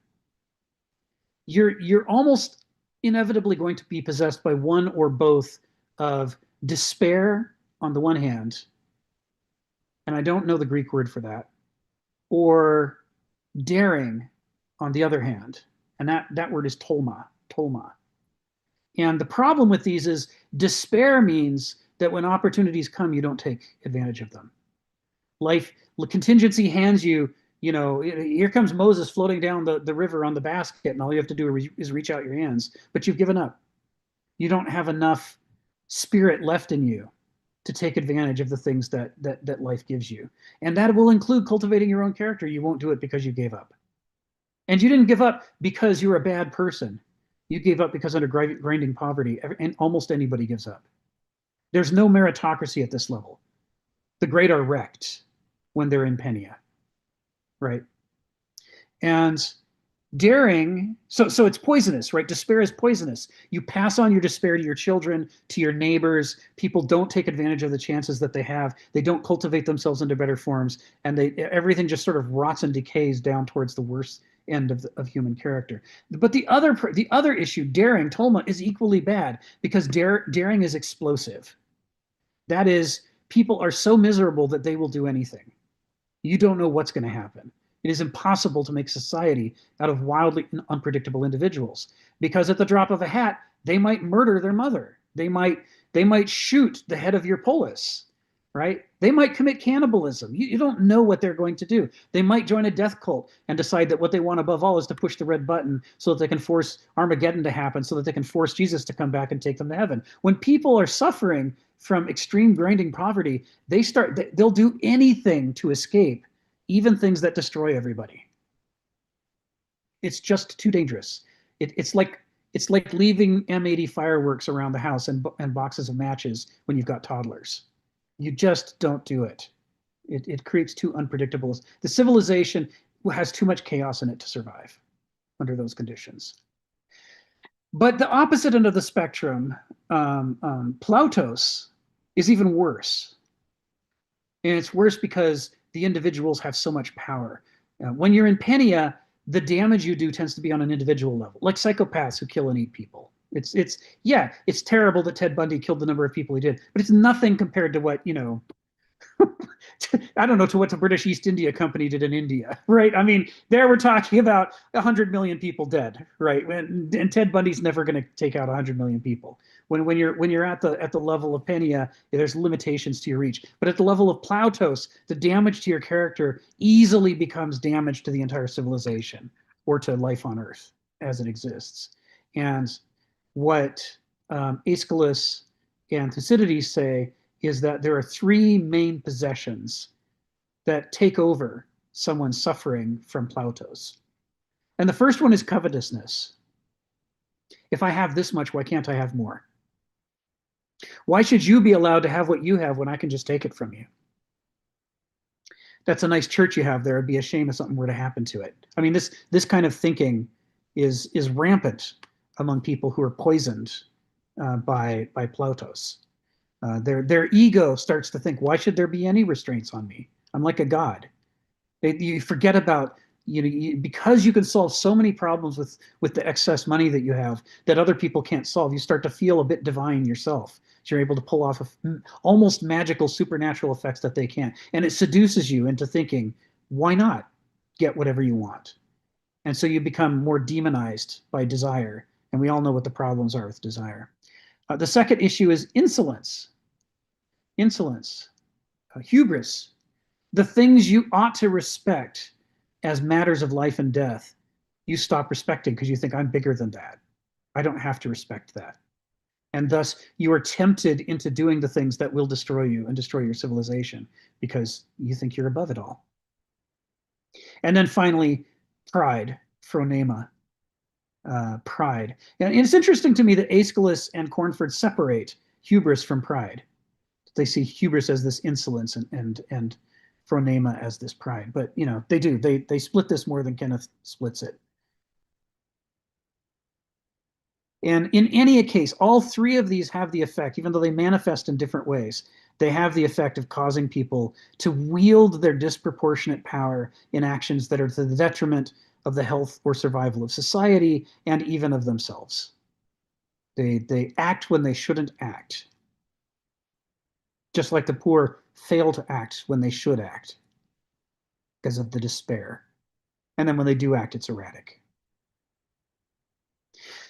you're almost inevitably going to be possessed by one or both of despair on the one hand, and I don't know the Greek word for that, or daring on the other hand, and that word is tolma. And the problem with these is despair means that when opportunities come, you don't take advantage of them. Life contingency hands you, here comes Moses floating down the river on the basket, and all you have to do is reach out your hands, but you've given up. You don't have enough spirit left in you to take advantage of the things that life gives you. And that will include cultivating your own character. You won't do it because you gave up. And you didn't give up because you're a bad person. You gave up because under grinding poverty, and almost anybody gives up. There's no meritocracy at this level. The great are wrecked when they're in Penia, right? And daring, so it's poisonous, right? Despair is poisonous. You pass on your despair to your children, to your neighbors. People don't take advantage of the chances that they have. They don't cultivate themselves into better forms, and everything just sort of rots and decays down towards the worst end of human character. But the other issue, daring, Tolma, is equally bad because daring is explosive. That is, people are so miserable that they will do anything. You don't know what's going to happen. It is impossible to make society out of wildly unpredictable individuals because at the drop of a hat, they might murder their mother. They might shoot the head of your polis, right? They might commit cannibalism. You don't know what they're going to do. They might join a death cult and decide that what they want above all is to push the red button so that they can force Armageddon to happen, so that they can force Jesus to come back and take them to heaven. When people are suffering from extreme grinding poverty, they'll do anything to escape, even things that destroy everybody. It's just too dangerous. It's like leaving M80 fireworks around the house and boxes of matches when you've got toddlers. You just don't do it. It creates too unpredictable. The civilization has too much chaos in it to survive under those conditions. But the opposite end of the spectrum, Plautos, is even worse. And it's worse because the individuals have so much power. When you're in Penia, the damage you do tends to be on an individual level, like psychopaths who kill and eat people. It's terrible that Ted Bundy killed the number of people he did, but it's nothing compared to what, to I don't know to what the British East India Company did in India, right? I mean, there we're talking about 100 million people dead, right? And Ted Bundy's never going to take out 100 million people. When you're at the level of Penia, there's limitations to your reach. But at the level of Plautos, the damage to your character easily becomes damage to the entire civilization or to life on Earth as it exists. And what Aeschylus and Thucydides say is that there are three main possessions that take over someone suffering from Plautos. And the first one is covetousness. If I have this much, why can't I have more? Why should you be allowed to have what you have when I can just take it from you? That's a nice church you have there. It'd be a shame if something were to happen to it. I mean, this kind of thinking is rampant among people who are poisoned by Plautos. Their ego starts to think, why should there be any restraints on me? I'm like a god. You forget about, because you can solve so many problems with the excess money that you have that other people can't solve. You start to feel a bit divine yourself. So you're able to pull off almost magical supernatural effects that they can't. And it seduces you into thinking, why not get whatever you want? And so you become more demonized by desire. And we all know what the problems are with desire. The second issue is insolence. Insolence, hubris, the things you ought to respect as matters of life and death, you stop respecting because you think, I'm bigger than that. I don't have to respect that. And thus you are tempted into doing the things that will destroy you and destroy your civilization because you think you're above it all. And then finally, pride, phronema, pride. And it's interesting to me that Aeschylus and Cornford separate hubris from pride. They see hubris as this insolence and phronema as this pride. But they do. They split this more than Kenneth splits it. And in any case, all three of these have the effect, even though they manifest in different ways, they have the effect of causing people to wield their disproportionate power in actions that are to the detriment of the health or survival of society and even of themselves. They act when they shouldn't act. Just like the poor fail to act when they should act because of the despair. And then when they do act, it's erratic.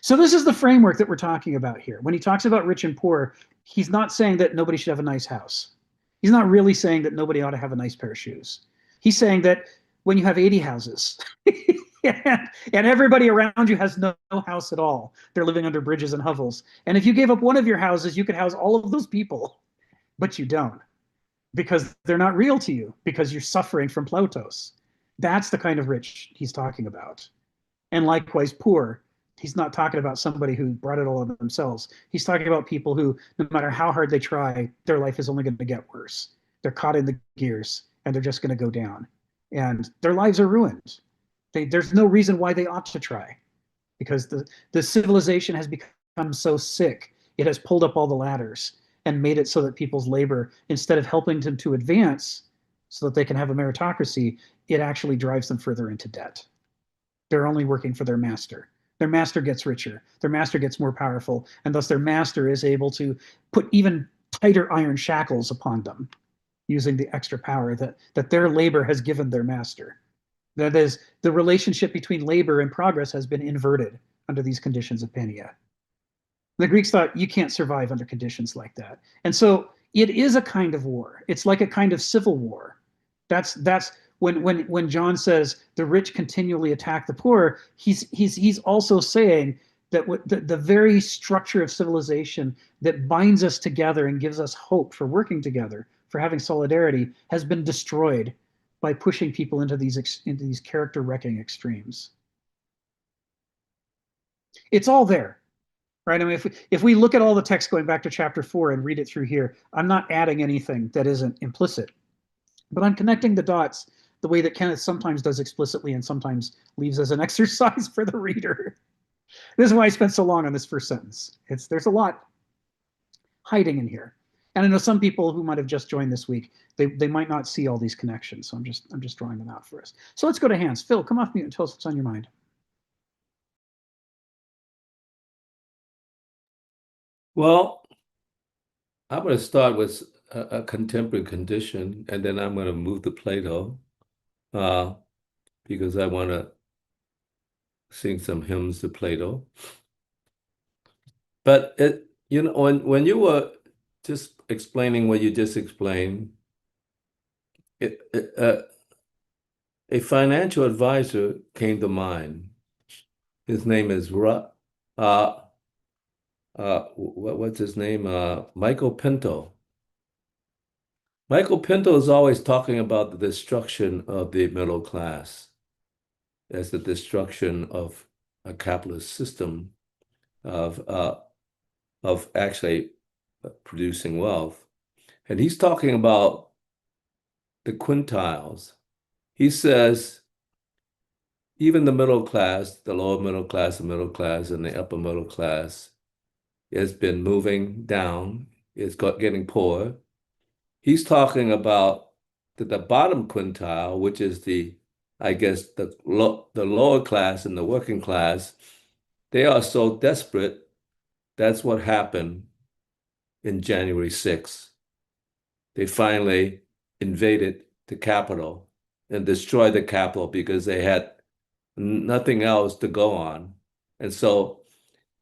So this is the framework that we're talking about here. When he talks about rich and poor, he's not saying that nobody should have a nice house. He's not really saying that nobody ought to have a nice pair of shoes. He's saying that when you have 80 houses and everybody around you has no house at all, they're living under bridges and hovels. And if you gave up one of your houses, you could house all of those people, but you don't because they're not real to you because you're suffering from Plautos. That's the kind of rich he's talking about. And likewise, poor. He's not talking about somebody who brought it all on themselves. He's talking about people who, no matter how hard they try, their life is only going to get worse. They're caught in the gears and they're just going to go down. And their lives are ruined. There's no reason why they ought to try because the civilization has become so sick. It has pulled up all the ladders and made it so that people's labor, instead of helping them to advance so that they can have a meritocracy, it actually drives them further into debt. They're only working for their master. Their master gets richer, their master gets more powerful, and thus their master is able to put even tighter iron shackles upon them using the extra power that their labor has given their master. That is, the relationship between labor and progress has been inverted under these conditions of Penia. The Greeks thought you can't survive under conditions like that. And so it is a kind of war. It's like a kind of civil war. That's when John says the rich continually attack the poor, he's also saying that the very structure of civilization that binds us together and gives us hope for working together, for having solidarity, has been destroyed by pushing people into these character wrecking extremes. It's all there. Right? I mean, if we look at all the text going back to chapter 4 and read it through here, I'm not adding anything that isn't implicit, but I'm connecting the dots the way that Kenneth sometimes does explicitly and sometimes leaves as an exercise for the reader. This is why I spent so long on this first sentence. There's a lot hiding in here. And I know some people who might have just joined this week, they might not see all these connections. So I'm just drawing them out for us. So let's go to Hans. Phil, come off mute and tell us what's on your mind. Well, I'm going to start with a contemporary condition, and then I'm going to move to Plato uh, because I want to sing some hymns to Plato. But when you were just explaining what you just explained, it, it, uh, a financial advisor came to mind. His name is what's his name? Michael Pinto. Michael Pinto is always talking about the destruction of the middle class as the destruction of a capitalist system of actually producing wealth. And he's talking about the quintiles. He says even the middle class, the lower middle class, the middle class, and the upper middle class has been moving down. It's getting poorer. He's talking about the bottom quintile, which is I guess, the lower class and the working class. They are so desperate. That's what happened in January 6th. They finally invaded the Capitol and destroyed the Capitol because they had nothing else to go on. And so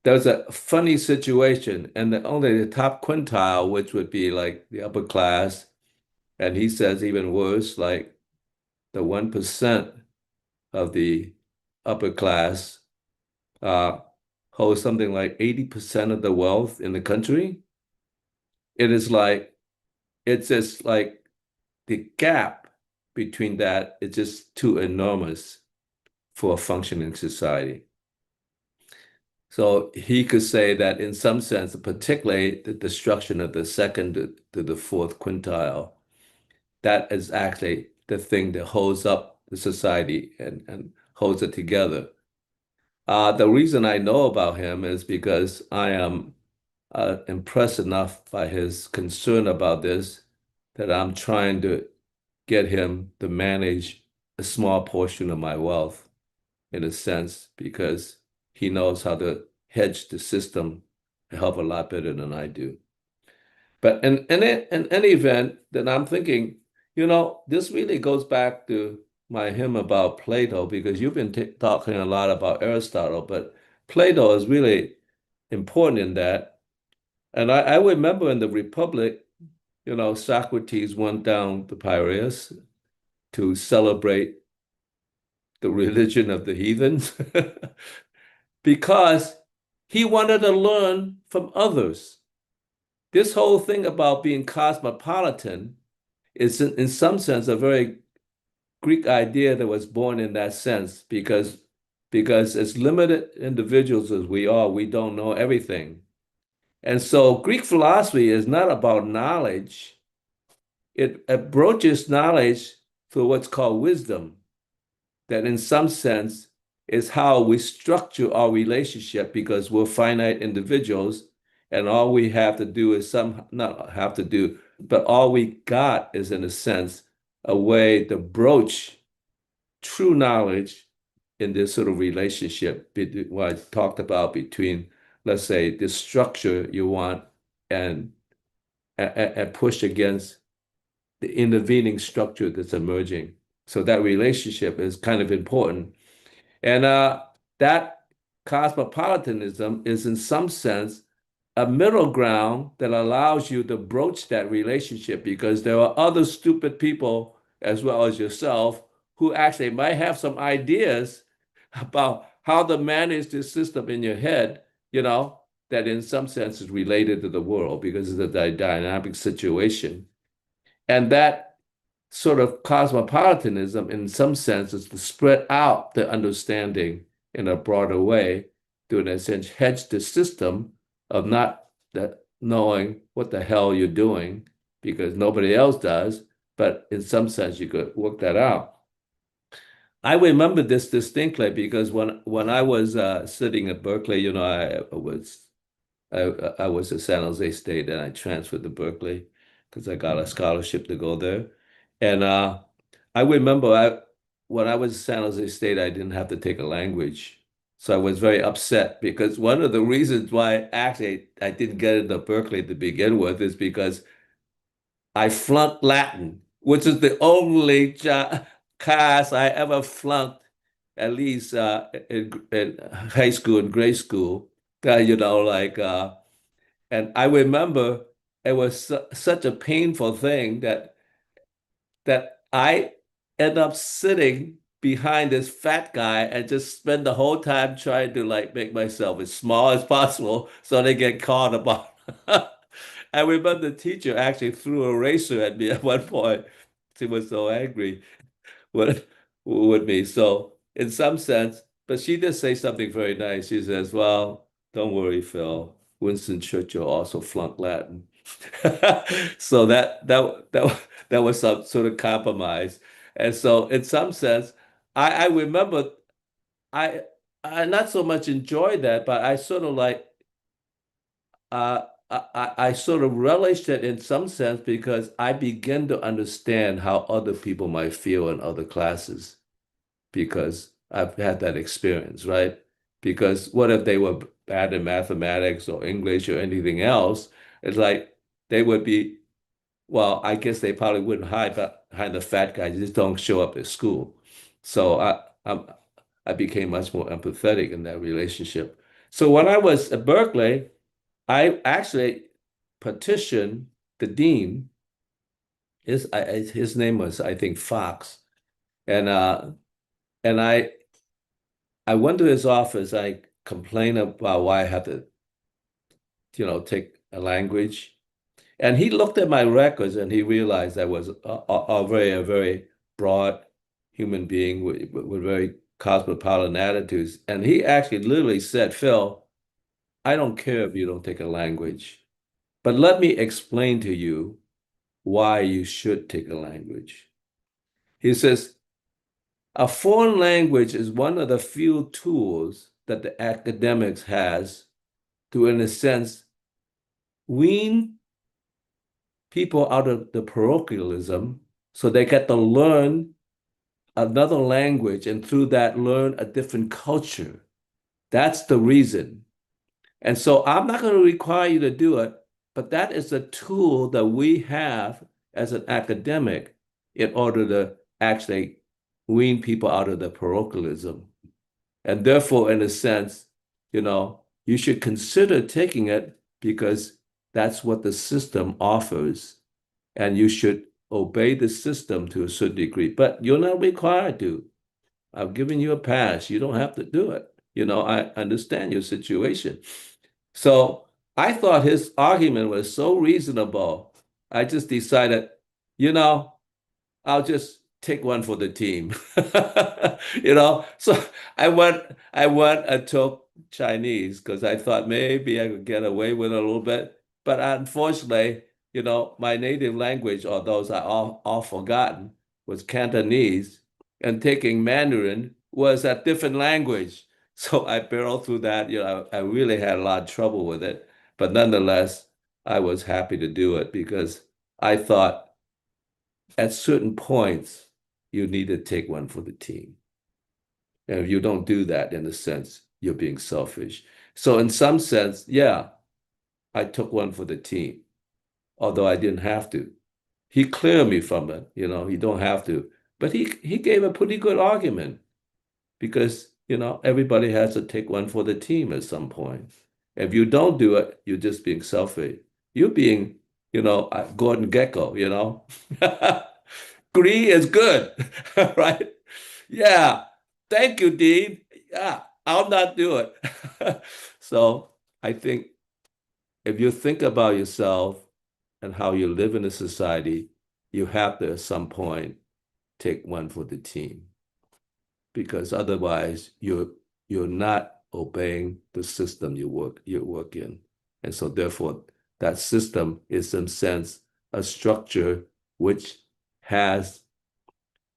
there's a funny situation, and only the top quintile, which would be like the upper class, and he says even worse, like the 1% of the upper class uh, holds something like 80% of the wealth in the country. It is like, it's just like the gap between that is just too enormous for a functioning society. So he could say that in some sense, particularly the destruction of the second to the fourth quintile, that is actually the thing that holds up the society and holds it together. The reason I know about him is because I am impressed enough by his concern about this that I'm trying to get him to manage a small portion of my wealth in a sense, because he knows how to hedge the system a hell of a lot better than I do. But in any event, then I'm thinking, this really goes back to my hymn about Plato, because you've been talking a lot about Aristotle, but Plato is really important in that. And I remember in the Republic, Socrates went down to Piraeus to celebrate the religion of the heathens because he wanted to learn from others. This whole thing about being cosmopolitan is, in some sense, a very Greek idea that was born in that sense because as limited individuals as we are, we don't know everything. And so Greek philosophy is not about knowledge. It approaches knowledge through what's called wisdom, that in some sense is how we structure our relationship because we're finite individuals and all we have to do is not have to do, but all we got is, in a sense, a way to broach true knowledge in this sort of relationship, what I talked about between, let's say, the structure you want and push against the intervening structure that's emerging. So that relationship is kind of important. And that cosmopolitanism is, in some sense, a middle ground that allows you to broach that relationship because there are other stupid people as well as yourself who actually might have some ideas about how to manage this system in your head, that in some sense is related to the world because it's a dynamic situation. And that sort of cosmopolitanism, in some sense, is to spread out the understanding in a broader way to, in a sense, hedge the system of not knowing what the hell you're doing because nobody else does. But in some sense, you could work that out. I remember this distinctly because when I was sitting at Berkeley, I was at San Jose State and I transferred to Berkeley because I got a scholarship to go there. And I remember when I was at San Jose State, I didn't have to take a language. So I was very upset because one of the reasons why actually I didn't get into Berkeley to begin with is because I flunked Latin, which is the only class I ever flunked, at least in high school and grade school. And I remember it was such a painful thing that I end up sitting behind this fat guy and just spend the whole time trying to like make myself as small as possible so they get caught about. I remember the teacher actually threw a eraser at me at one point. She was so angry with, with me. So in some sense, but she did say something very nice. She says, "Well, don't worry, Phil. Winston Churchill also flunked Latin." So that was some sort of compromise. And so in some sense, I remember I I not so much enjoyed that, but I sort of like I sort of relished it in some sense because I begin to understand how other people might feel in other classes because I've had that experience, right? Because what if they were bad in mathematics or English or anything else? It's like they would be, well, I guess they probably wouldn't hide behind the fat guy, just don't show up at school. So I became much more empathetic in that relationship. So when I was at Berkeley, I actually petitioned the dean. His name was, I think, Fox, and and I went to his office. I complained about why I had to, take a language, and he looked at my records and he realized I was a very broad human being with very cosmopolitan attitudes, and he actually literally said, "Phil, I don't care if you don't take a language, but let me explain to you why you should take a language." He says, a foreign language is one of the few tools that the academics has to, in a sense, wean people out of the parochialism so they get to learn another language and through that learn a different culture. That's the reason. And so I'm not going to require you to do it, but that is a tool that we have as an academic in order to actually wean people out of the parochialism. And therefore, in a sense, you should consider taking it because that's what the system offers. And you should obey the system to a certain degree, but you're not required to. I've given you a pass. You don't have to do it. I understand your situation. So I thought his argument was so reasonable. I just decided, you know, I'll just take one for the team. So I went and took Chinese because I thought maybe I could get away with it a little bit. But unfortunately, my native language, or those I all forgotten, was Cantonese, and taking Mandarin was a different language. So I barreled through that. I really had a lot of trouble with it. But nonetheless, I was happy to do it because I thought at certain points, you need to take one for the team. And if you don't do that, in a sense, you're being selfish. So in some sense, yeah, I took one for the team, although I didn't have to. He cleared me from it, you don't have to. But he gave a pretty good argument because, everybody has to take one for the team at some point. If you don't do it, you're just being selfish. You're being, Gordon Gecko. Agree is good, right? Yeah. Thank you, Dean. Yeah, I'll not do it. So I think if you think about yourself and how you live in a society, you have to at some point take one for the team because otherwise you're not obeying the system you work in. And so therefore that system is in a sense a structure which has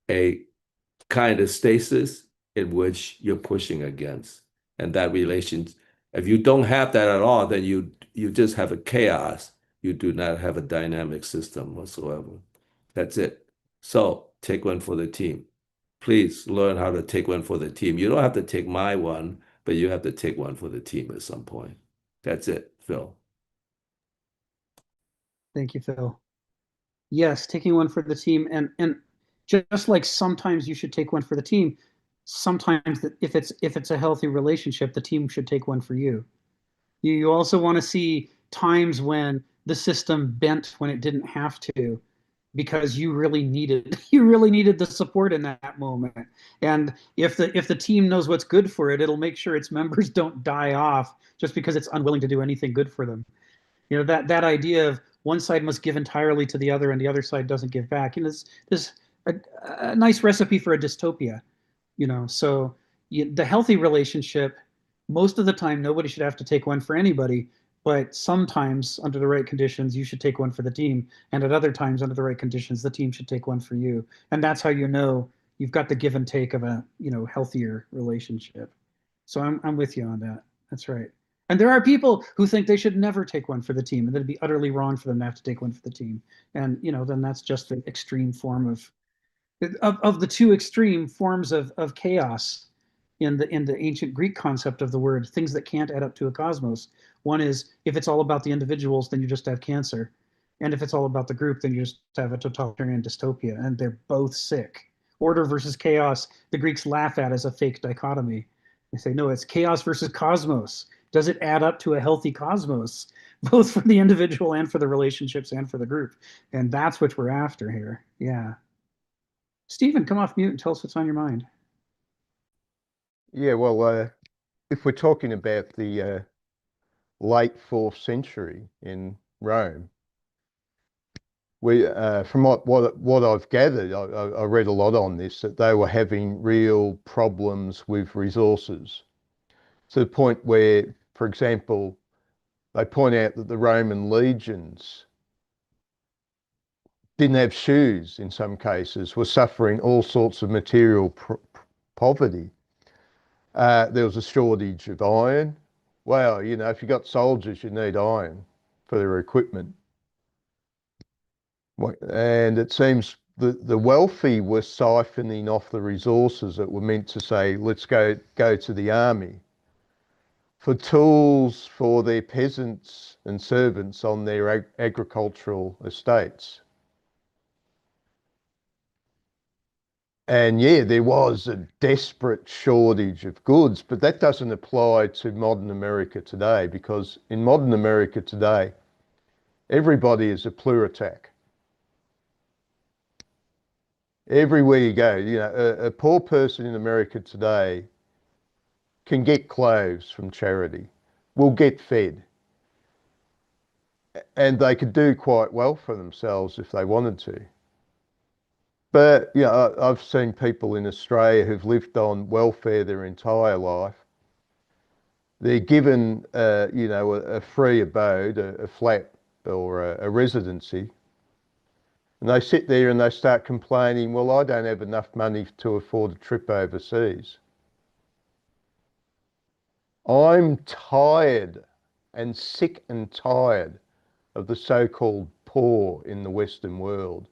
a kind of stasis in which you're pushing against. And that relation, if you don't have that at all, then you just have a chaos. You do not have a dynamic system whatsoever. That's it. So take one for the team. Please learn how to take one for the team. You don't have to take my one, but you have to take one for the team at some point. That's it, Phil. Thank you, Phil. Yes, taking one for the team, and just like sometimes you should take one for the team, sometimes that if it's a healthy relationship, the team should take one for you. You also want to see times when the system bent when it didn't have to, because you really needed the support in that moment. And if the team knows what's good for it, it'll make sure its members don't die off just because it's unwilling to do anything good for them. That idea of one side must give entirely to the other and the other side doesn't give back. This a, a nice recipe for a dystopia. So the healthy relationship, most of the time nobody should have to take one for anybody, but sometimes under the right conditions you should take one for the team, and at other times under the right conditions the team should take one for you. And that's how you've got the give and take of a healthier relationship. So I'm with you on that. That's right. And there are people who think they should never take one for the team, and that it'd be utterly wrong for them to have to take one for the team. And then that's just the extreme form of the two extreme forms of chaos in the ancient Greek concept of the word, things that can't add up to a cosmos. One is, if it's all about the individuals, then you just have cancer. And if it's all about the group, then you just have a totalitarian dystopia. And they're both sick. Order versus chaos, the Greeks laugh at as a fake dichotomy. They say, no, it's chaos versus cosmos. Does it add up to a healthy cosmos, both for the individual and for the relationships and for the group? And that's what we're after here. Yeah. Stephen, come off mute and tell us what's on your mind. Yeah, well, if we're talking about the late 4th century in Rome, we from what I've gathered, I read a lot on this, that they were having real problems with resources, to the point where, for example, they point out that the Roman legions didn't have shoes in some cases, were suffering all sorts of material poverty. There was a shortage of iron. Well, if you've got soldiers, you need iron for their equipment. And it seems the wealthy were siphoning off the resources that were meant to say, let's go to the army, for tools for their peasants and servants on their agricultural estates. And yeah, there was a desperate shortage of goods, but that doesn't apply to modern America today, because in modern America today, everybody is a pluritac. Everywhere you go, a poor person in America today can get clothes from charity, will get fed, and they could do quite well for themselves if they wanted to. But I've seen people in Australia who've lived on welfare their entire life. They're given, a free abode, a flat or a residency, and they sit there and they start complaining, well, I don't have enough money to afford a trip overseas. I'm tired and sick and tired of the so-called poor in the Western world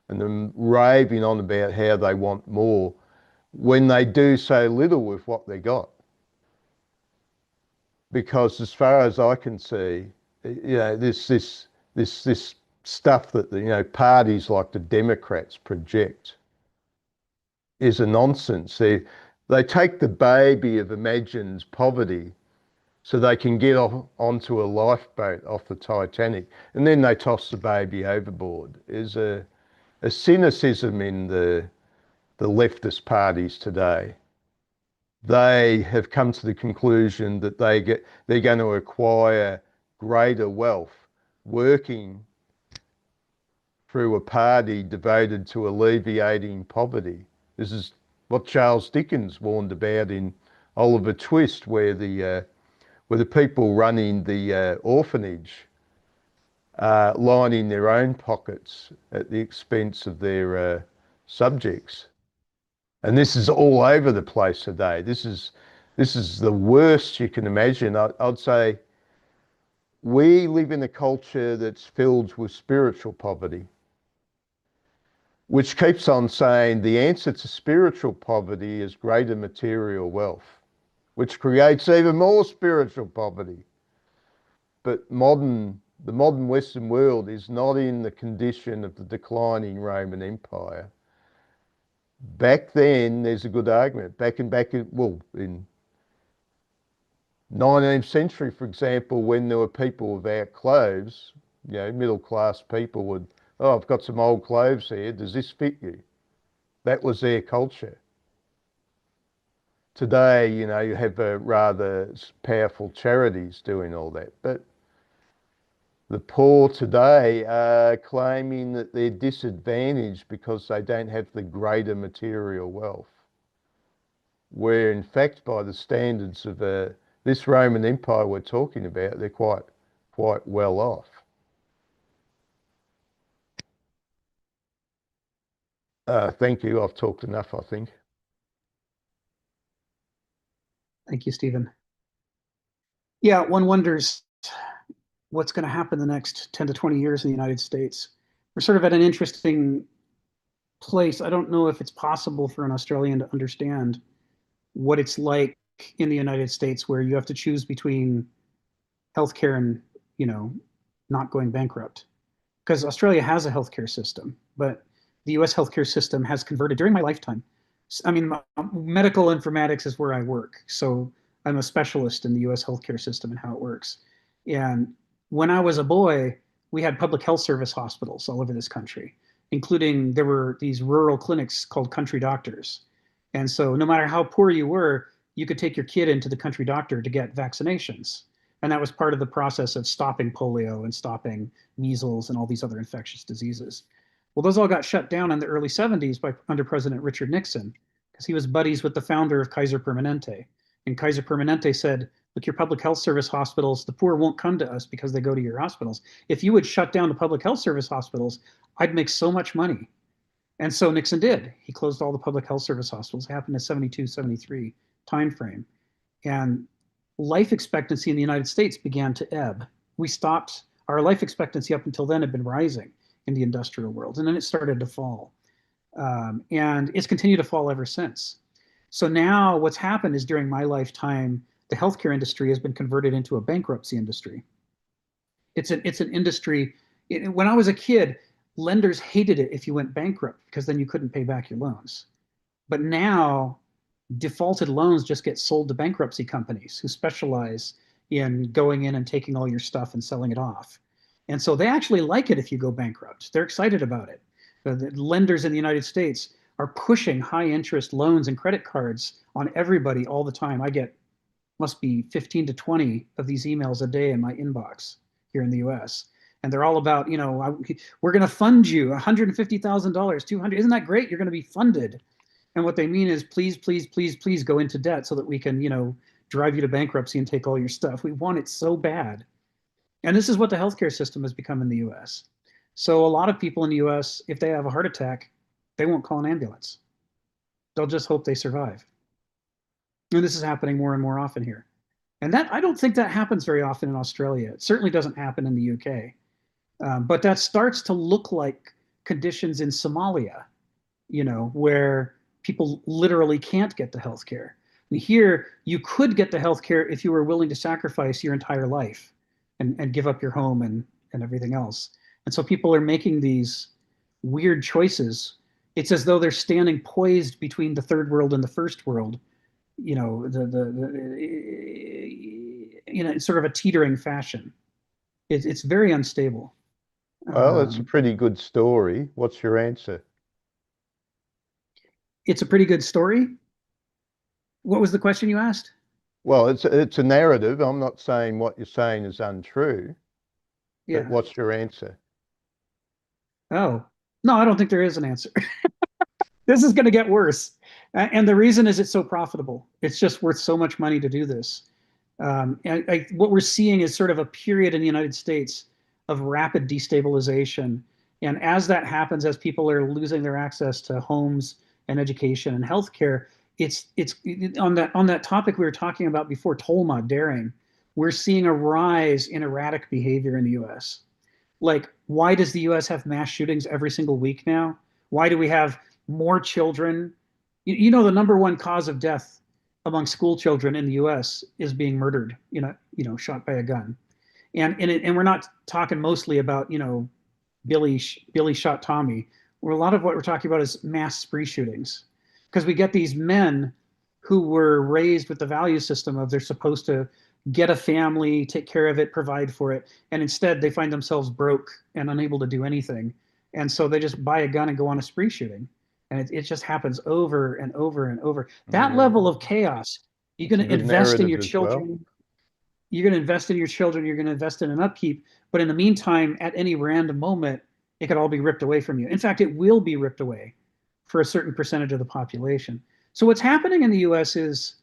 and them raving on about how they want more when they do so little with what they got. Because as far as I can see, this stuff that parties like the Democrats project is a nonsense. They take the baby of imagined poverty so they can get onto a lifeboat off the Titanic, and then they toss the baby overboard. There's a cynicism in the leftist parties today. They have come to the conclusion that they're going to acquire greater wealth working through a party devoted to alleviating poverty. This is what Charles Dickens warned about in Oliver Twist, where the people running the orphanage are lining their own pockets at the expense of their subjects. And this is all over the place today. This is the worst you can imagine. I'd say we live in a culture that's filled with spiritual poverty, which keeps on saying the answer to spiritual poverty is greater material wealth, which creates even more spiritual poverty. But modern the modern Western world is not in the condition of the declining Roman Empire. Back then, there's a good argument. In 19th century, for example, when there were people without clothes, middle class people would, oh, I've got some old clothes here. Does this fit you? That was their culture. Today, you have rather powerful charities doing all that. But the poor today are claiming that they're disadvantaged because they don't have the greater material wealth, where in fact, by the standards of this Roman Empire we're talking about, they're quite well off. Thank you. I've talked enough, I think. Thank you, Stephen. Yeah, one wonders what's going to happen the next 10 to 20 years in the United States. We're sort of at an interesting place. I don't know if it's possible for an Australian to understand what it's like in the United States, where you have to choose between healthcare and, not going bankrupt. Because Australia has a healthcare system, but the US healthcare system has converted during my lifetime. I mean, medical informatics is where I work. So I'm a specialist in the US healthcare system and how it works. And when I was a boy, we had public health service hospitals all over this country, including there were these rural clinics called country doctors. And so no matter how poor you were, you could take your kid into the country doctor to get vaccinations. And that was part of the process of stopping polio and stopping measles and all these other infectious diseases. Well, those all got shut down in the early 70s under President Richard Nixon, because he was buddies with the founder of Kaiser Permanente. And Kaiser Permanente said, look, your public health service hospitals, the poor won't come to us because they go to your hospitals. If you would shut down the public health service hospitals, I'd make so much money. And so Nixon did. He closed all the public health service hospitals. It happened in 72, 73 timeframe. And life expectancy in the United States began to ebb. We stopped, our life expectancy up until then had been rising in the industrial world, and then it started to fall. And it's continued to fall ever since. So now what's happened is during my lifetime, the healthcare industry has been converted into a bankruptcy industry. It's an industry, when I was a kid, lenders hated it if you went bankrupt because then you couldn't pay back your loans. But now defaulted loans just get sold to bankruptcy companies who specialize in going in and taking all your stuff and selling it off. And so they actually like it if you go bankrupt. They're excited about it. The lenders in the United States are pushing high interest loans and credit cards on everybody all the time. I get, must be 15 to 20 of these emails a day in my inbox here in the US. And they're all about, we're going to fund you $150,000, 200. Isn't that great? You're going to be funded. And what they mean is, please, please, please, please go into debt so that we can, drive you to bankruptcy and take all your stuff. We want it so bad. And this is what the healthcare system has become in the US. So a lot of people in the US, if they have a heart attack, they won't call an ambulance. They'll just hope they survive. And this is happening more and more often here. And that, I don't think that happens very often in Australia. It certainly doesn't happen in the UK. But that starts to look like conditions in Somalia, where people literally can't get the healthcare. And here, you could get the healthcare if you were willing to sacrifice your entire life and give up your home and everything else. And so people are making these weird choices. It's as though they're standing poised between the third world and the first world, in sort of a teetering fashion. It's very unstable. Well, it's a pretty good story. What's your answer? It's a pretty good story. What was the question you asked? Well, it's a narrative. I'm not saying what you're saying is untrue. Yeah. But what's your answer? Oh, no, I don't think there is an answer. This is going to get worse. And the reason is it's so profitable. It's just worth so much money to do this. What we're seeing is sort of a period in the United States of rapid destabilization. And as that happens, as people are losing their access to homes and education and healthcare, it's on that topic we were talking about before, Tolma, daring, we're seeing a rise in erratic behavior in the US. Like, why does the US have mass shootings every single week now? Why do we have more children? The number one cause of death among school children in the US is being murdered, shot by a gun. And we're not talking mostly about, Billy shot Tommy. Where a lot of what we're talking about is mass spree shootings, because we get these men who were raised with the value system of they're supposed to get a family, take care of it, provide for it, and instead they find themselves broke and unable to do anything, and so they just buy a gun and go on a spree shooting, and it just happens over and over and over. That Yeah. level of chaos. You're It's going a to good invest in narrative your as well. children. You're going to invest in your children. You're going to invest in an upkeep. But in the meantime, at any random moment, it could all be ripped away from you. In fact, it will be ripped away for a certain percentage of the population. So what's happening in the US is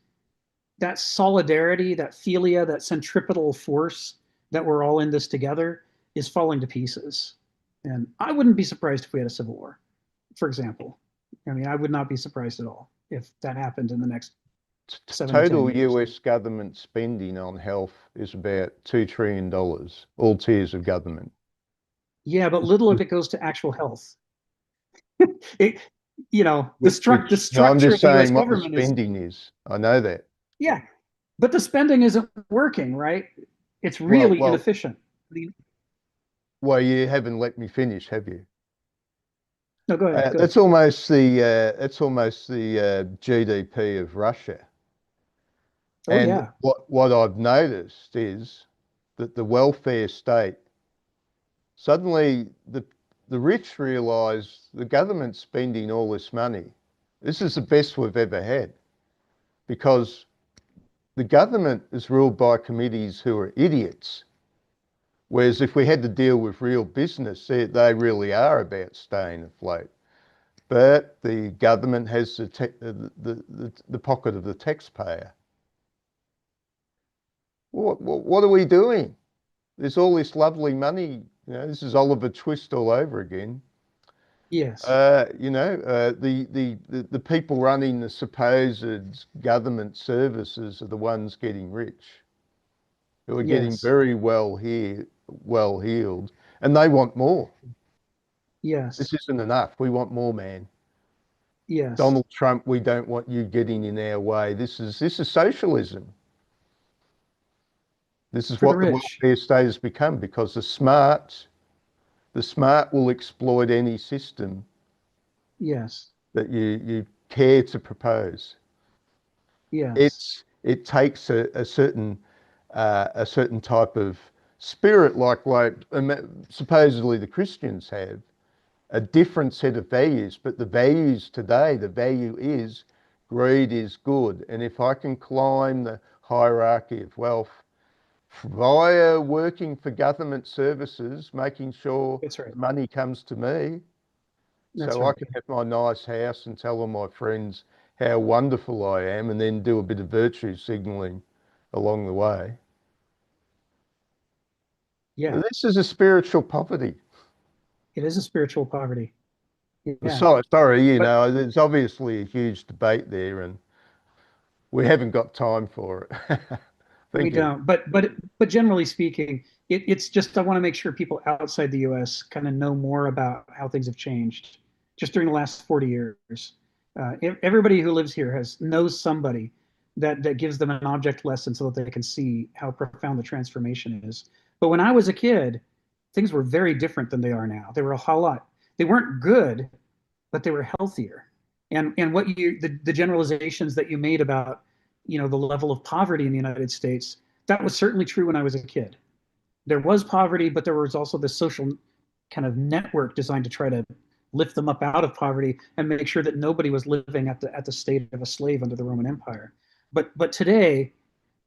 that solidarity, that philia, that centripetal force that we're all in this together is falling to pieces. And I wouldn't be surprised if we had a civil war, for example. I mean, I would not be surprised at all if that happened in the next 7 to 10 Total years. US government spending on health is about $2 trillion, all tiers of government. Yeah, but little of it goes to actual health. It, the Which I'm structure just of the U.S. saying what the government is, spending is. I know that. yeah, but the spending isn't working, right? It's Well, really well, inefficient. well, you haven't let me finish, have you? No, go ahead. Go ahead. That's almost the GDP of Russia. Oh And yeah. what I've noticed is that the welfare state, suddenly the rich realise the government's spending all this money. This is the best we've ever had because the government is ruled by committees who are idiots. Whereas if we had to deal with real business, they really are about staying afloat. But the government has the pocket of the taxpayer. What are we doing? There's all this lovely money. This is Oliver Twist all over again. Yes. The people running the supposed government services are the ones getting rich, who are getting Yes. very well heeled, and they want more. This Yes. isn't enough. We want more, man. Yes. Donald Trump, we don't want you getting in our way. This is socialism. This is For the what the rich. welfare state has become because the smart will exploit any system Yes. that you care to propose. Yes. It takes a certain type of spirit, like supposedly the Christians have a different set of values, but the values today, the value is greed is good, and if I can climb the hierarchy of wealth via working for government services, making sure That's right. money comes to me, That's so I right. can have my nice house and tell all my friends how wonderful I am, and then do a bit of virtue signaling along the way. Yeah. This is a spiritual poverty. It is a spiritual poverty. Yeah. Sorry, But there's obviously a huge debate there, and we haven't got time for it. we Thank you. don't. But generally speaking, it's just I want to make sure people outside the U.S. kind of know more about how things have changed just during the last 40 years. Everybody who lives here knows somebody that gives them an object lesson so that they can see how profound the transformation is. But when I was a kid, things were very different than they are now. They were a whole lot. They weren't good, but they were healthier. And what the generalizations that you made about the level of poverty in the United States, that was certainly true when I was a kid. There was poverty, but there was also this social kind of network designed to try to lift them up out of poverty and make sure that nobody was living at the state of a slave under the Roman Empire. But today,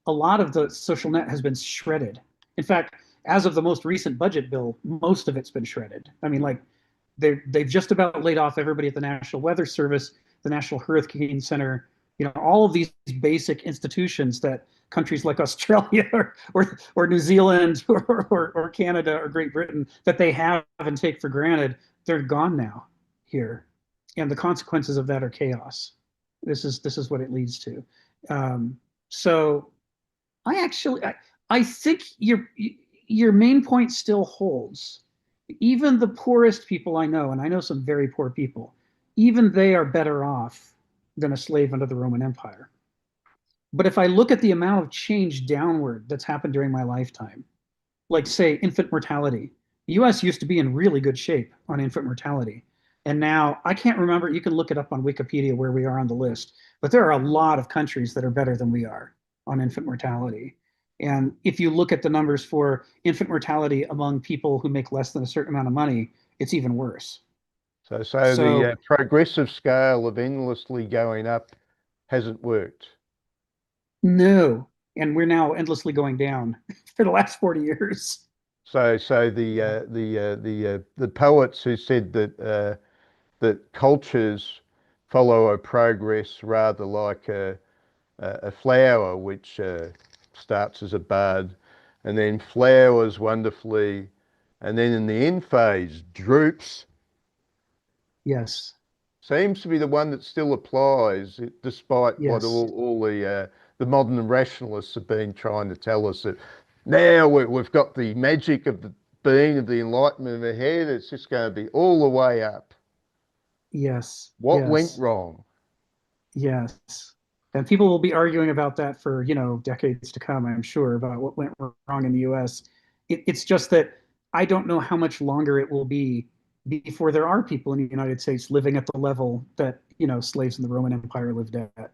a lot of the social net has been shredded. In fact, as of the most recent budget bill, most of it's been shredded. I mean, like they've just about laid off everybody at the National Weather Service, the National Hurricane Center, all of these basic institutions that countries like Australia or New Zealand or Canada or Great Britain that they have and take for granted, they're gone now here, and the consequences of that are chaos. This is what it leads to. So I think your main point still holds. Even the poorest people I know, and I know some very poor people, even they are better off than a slave under the Roman Empire. But if I look at the amount of change downward that's happened during my lifetime, like say infant mortality. The US used to be in really good shape on infant mortality. And now I can't remember, you can look it up on Wikipedia where we are on the list, but there are a lot of countries that are better than we are on infant mortality. And if you look at the numbers for infant mortality among people who make less than a certain amount of money, it's even worse. So the So, progressive scale of endlessly going up hasn't worked. no. And we're now endlessly going down for the last 40 years. So the poets who said that cultures follow a progress rather like a flower which starts as a bud and then flowers wonderfully and then in the end phase droops Yes. seems to be the one that still applies, despite what Yes. all the modern rationalists have been trying to tell us that now we've got the magic of the being of the enlightenment ahead. It's just going to be all the way up. Yes. What went Yes. wrong? Yes. And people will be arguing about that for, decades to come, I'm sure, about what went wrong in the US. It's just that I don't know how much longer it will be before there are people in the United States living at the level that, slaves in the Roman Empire lived at.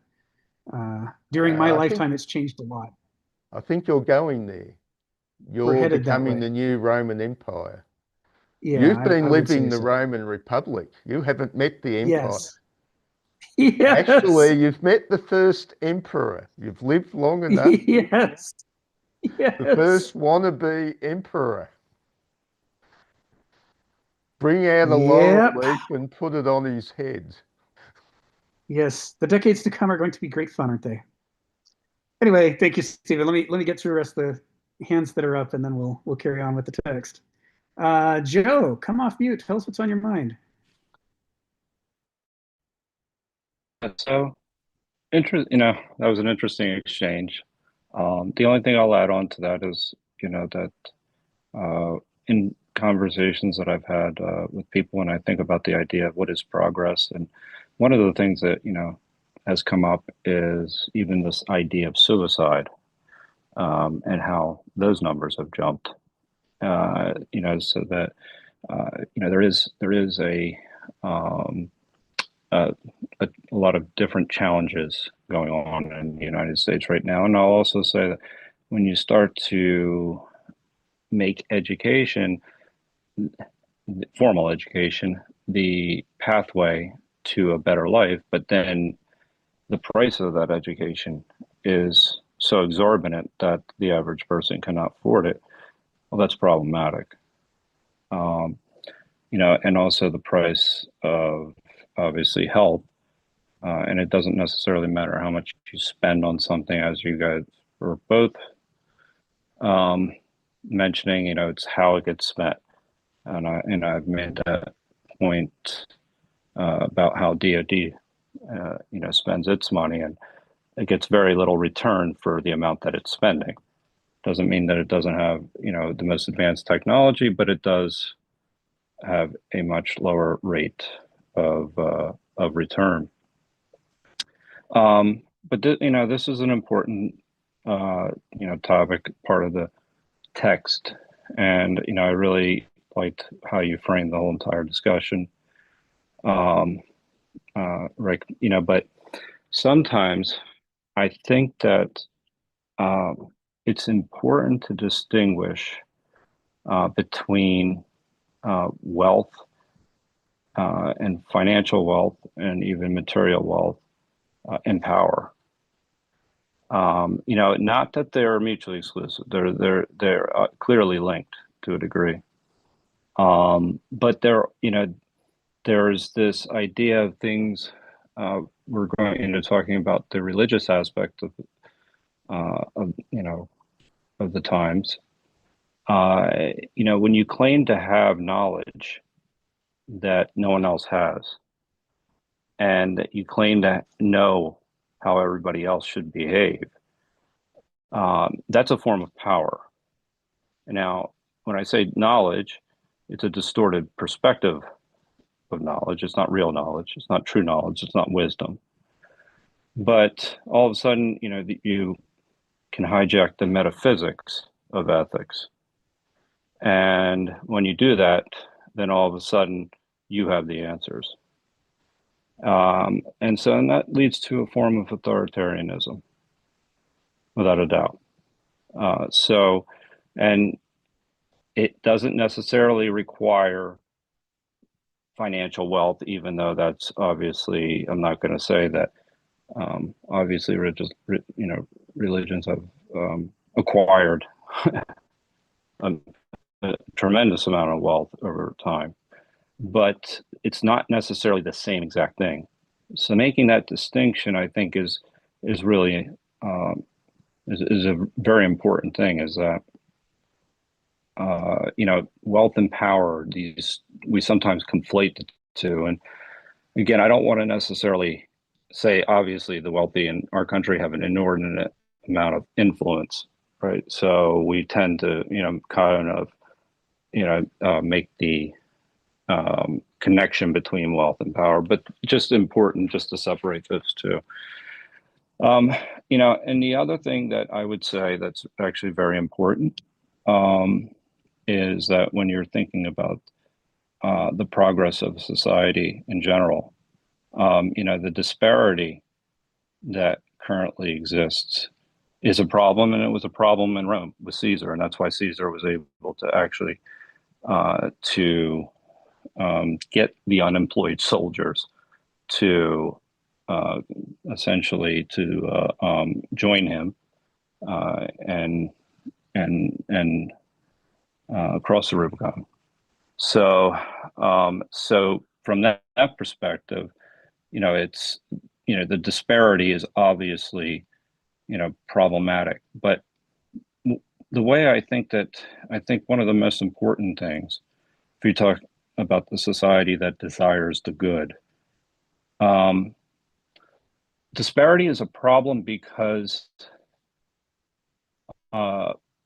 During my I think lifetime, it's changed a lot. I think you're going there. We're You're headed that becoming the way. new Roman Empire. Yeah, You've been I would living say the so. Roman Republic. You haven't met the empire. Yes. Yes. Actually, you've met the first emperor. You've lived long enough. Yes. The Yes. first wannabe emperor. Bring out a laurel Yep. leaf and put it on his head. Yes. The decades to come are going to be great fun, aren't they? Anyway, thank you, Stephen. Let me get through the rest of the hands that are up, and then we'll carry on with the text. Joe, come off mute. Tell us what's on your mind. So, that was an interesting exchange. The only thing I'll add on to that is, that in conversations that I've had with people, when I think about the idea of what is progress, and one of the things that, has come up is even this idea of suicide, and how those numbers have jumped. So that, there is um, a, a lot of different challenges going on in the United States right now. And I'll also say that when you start to make education, formal education, the pathway to a better life, but then the price of that education is so exorbitant that the average person cannot afford it, well, that's problematic. Um, and also the price of obviously health. And it doesn't necessarily matter how much you spend on something, as you guys were both um, mentioning. It's how it gets spent, and I've made that point about how DoD, spends its money, and it gets very little return for the amount that it's spending. Doesn't mean that it doesn't have, the most advanced technology, but it does have a much lower rate of return. But this is an important topic, part of the text, and I really liked how you framed the whole entire discussion. Right, but sometimes I think that it's important to distinguish between wealth and financial wealth and even material wealth and power. Not that they're mutually exclusive. They're clearly linked to a degree. But there's this idea of things. We're going into talking about the religious aspect of the times. When you claim to have knowledge that no one else has, and that you claim to know how everybody else should behave, that's a form of power. Now, when I say knowledge, it's a distorted perspective of knowledge. It's not real knowledge. It's not true knowledge. It's not wisdom. But all of a sudden, you can hijack the metaphysics of ethics. And when you do that, then all of a sudden you have the answers. And that leads to a form of authoritarianism, without a doubt. And it doesn't necessarily require financial wealth, even though that's obviously, I'm not going to say that, obviously, religions have acquired a tremendous amount of wealth over time, but it's not necessarily the same exact thing. So making that distinction, I think, is really is a very important thing. Is that wealth and power, we sometimes conflate the two. And again, I don't want to necessarily say, obviously, the wealthy in our country have an inordinate amount of influence, right? So we tend to, kind of, make the connection between wealth and power, but just important just to separate those two. And the other thing that I would say that's actually very important is that when you're thinking about the progress of society in general, the disparity that currently exists is a problem, and it was a problem in Rome with Caesar, and that's why Caesar was able to actually get the unemployed soldiers to essentially to join him and across the Rubicon. So from that perspective, it's the disparity is obviously problematic. But the way I think one of the most important things, if you talk about the society that desires the good, disparity is a problem because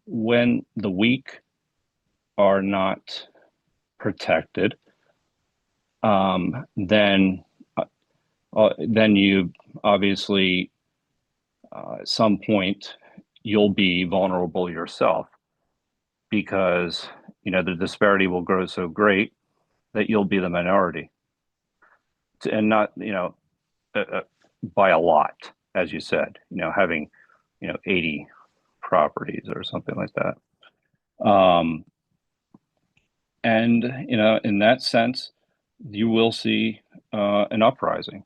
when the weak are not protected, then you obviously at some point you'll be vulnerable yourself, because the disparity will grow so great that you'll be the minority, and not by a lot, as you said, having 80 properties or something like that. And in that sense, you will see an uprising.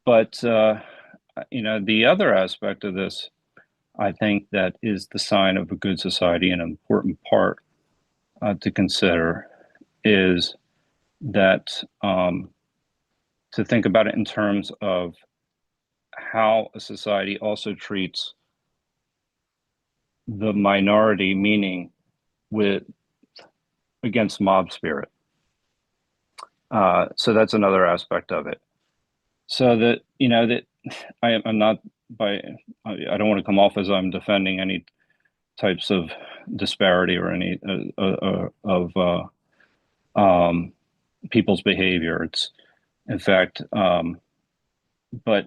But the other aspect of this, I think, that is the sign of a good society, and an important part to consider, is that to think about it in terms of how a society also treats the minority, meaning against mob spirit. So that's another aspect of it. So that that I'm not I don't want to come off as I'm defending any types of disparity or any of people's behavior. It's in fact, but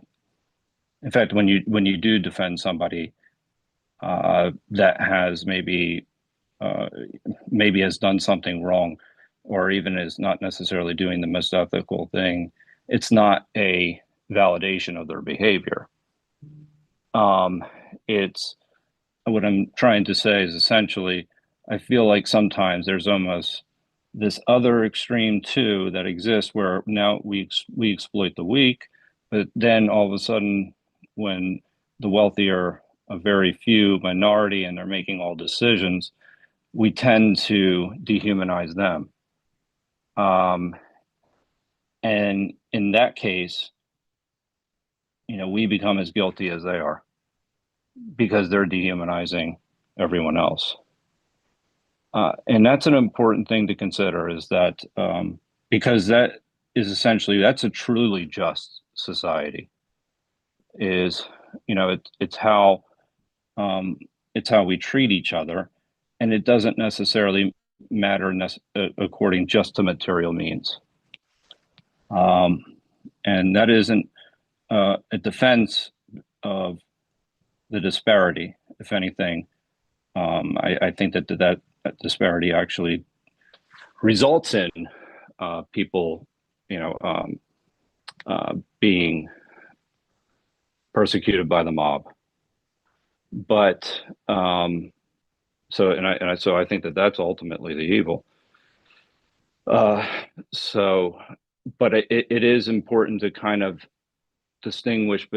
in fact, when you do defend somebody that has maybe has done something wrong, or even is not necessarily doing the most ethical thing, it's not a validation of their behavior. It's what I'm trying to say is, essentially, I feel like sometimes there's almost this other extreme too that exists, where now we exploit the weak, but then all of a sudden, when the wealthy are a very few minority and they're making all decisions, we tend to dehumanize them. And in that case, we become as guilty as they are, because they're dehumanizing everyone else. And that's an important thing to consider, is that because that is essentially, that's a truly just society. Is it's how we treat each other, and it doesn't necessarily matter according just to material means. And that isn't a defense of the disparity. If anything, I think that that disparity actually results in people, being persecuted by the mob. But so I think that that's ultimately the evil. But it is important to kind of distinguish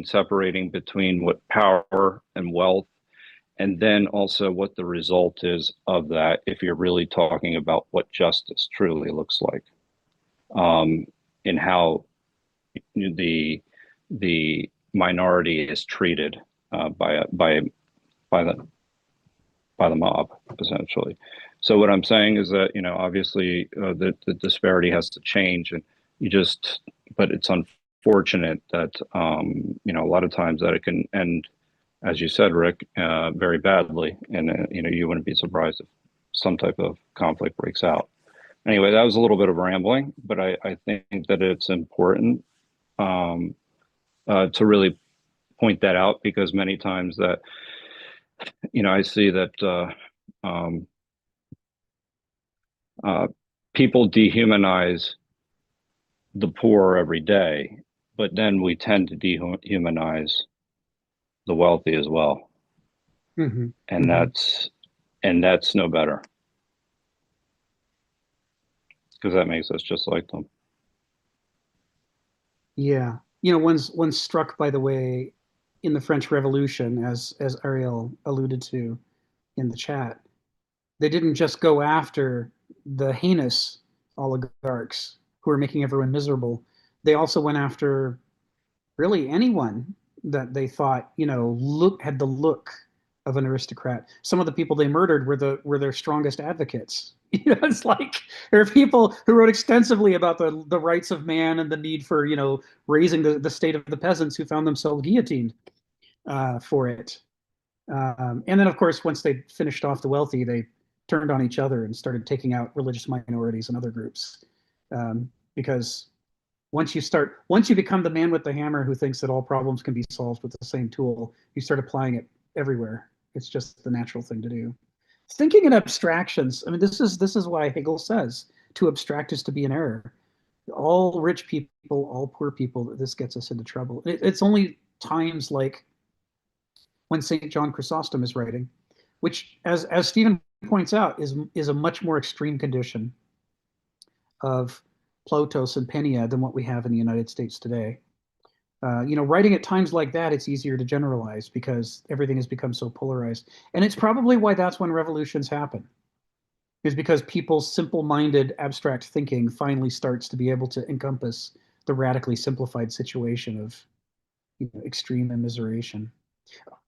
separating between what power and wealth, and then also what the result is of that, if you're really talking about what justice truly looks like, and how the minority is treated by the mob, essentially. So what I'm saying is that, obviously the disparity has to change, and but it's unfortunate that a lot of times that it can end, as you said, Rick, very badly, and you wouldn't be surprised if some type of conflict breaks out. Anyway, that was a little bit of rambling, but I think that it's important to really point that out, because many times that I see that people dehumanize the poor every day, but then we tend to dehumanize the wealthy as well. Mm-hmm. And that's no better, because that makes us just like them. Yeah. One's struck by the way in the French Revolution, as Ariel alluded to in the chat, they didn't just go after the heinous oligarchs who were making everyone miserable. They also went after really anyone that they thought, had the look of an aristocrat. Some of the people they murdered were their strongest advocates. It's like there are people who wrote extensively about the rights of man and the need for, raising the state of the peasants, who found themselves guillotined for it. And then, of course, once they finished off the wealthy, they turned on each other and started taking out religious minorities and other groups. Because once you become the man with the hammer who thinks that all problems can be solved with the same tool, you start applying it everywhere. It's just the natural thing to do. Thinking in abstractions, I mean, this is why Hegel says to abstract is to be in error. All rich people, all poor people, this gets us into trouble. It's only times like when St. John Chrysostom is writing, which, as Stephen points out, is a much more extreme condition of plotos and penia than what we have in the United States today. Writing at times like that, it's easier to generalize because everything has become so polarized. And it's probably why that's when revolutions happen, is because people's simple-minded abstract thinking finally starts to be able to encompass the radically simplified situation of extreme immiseration.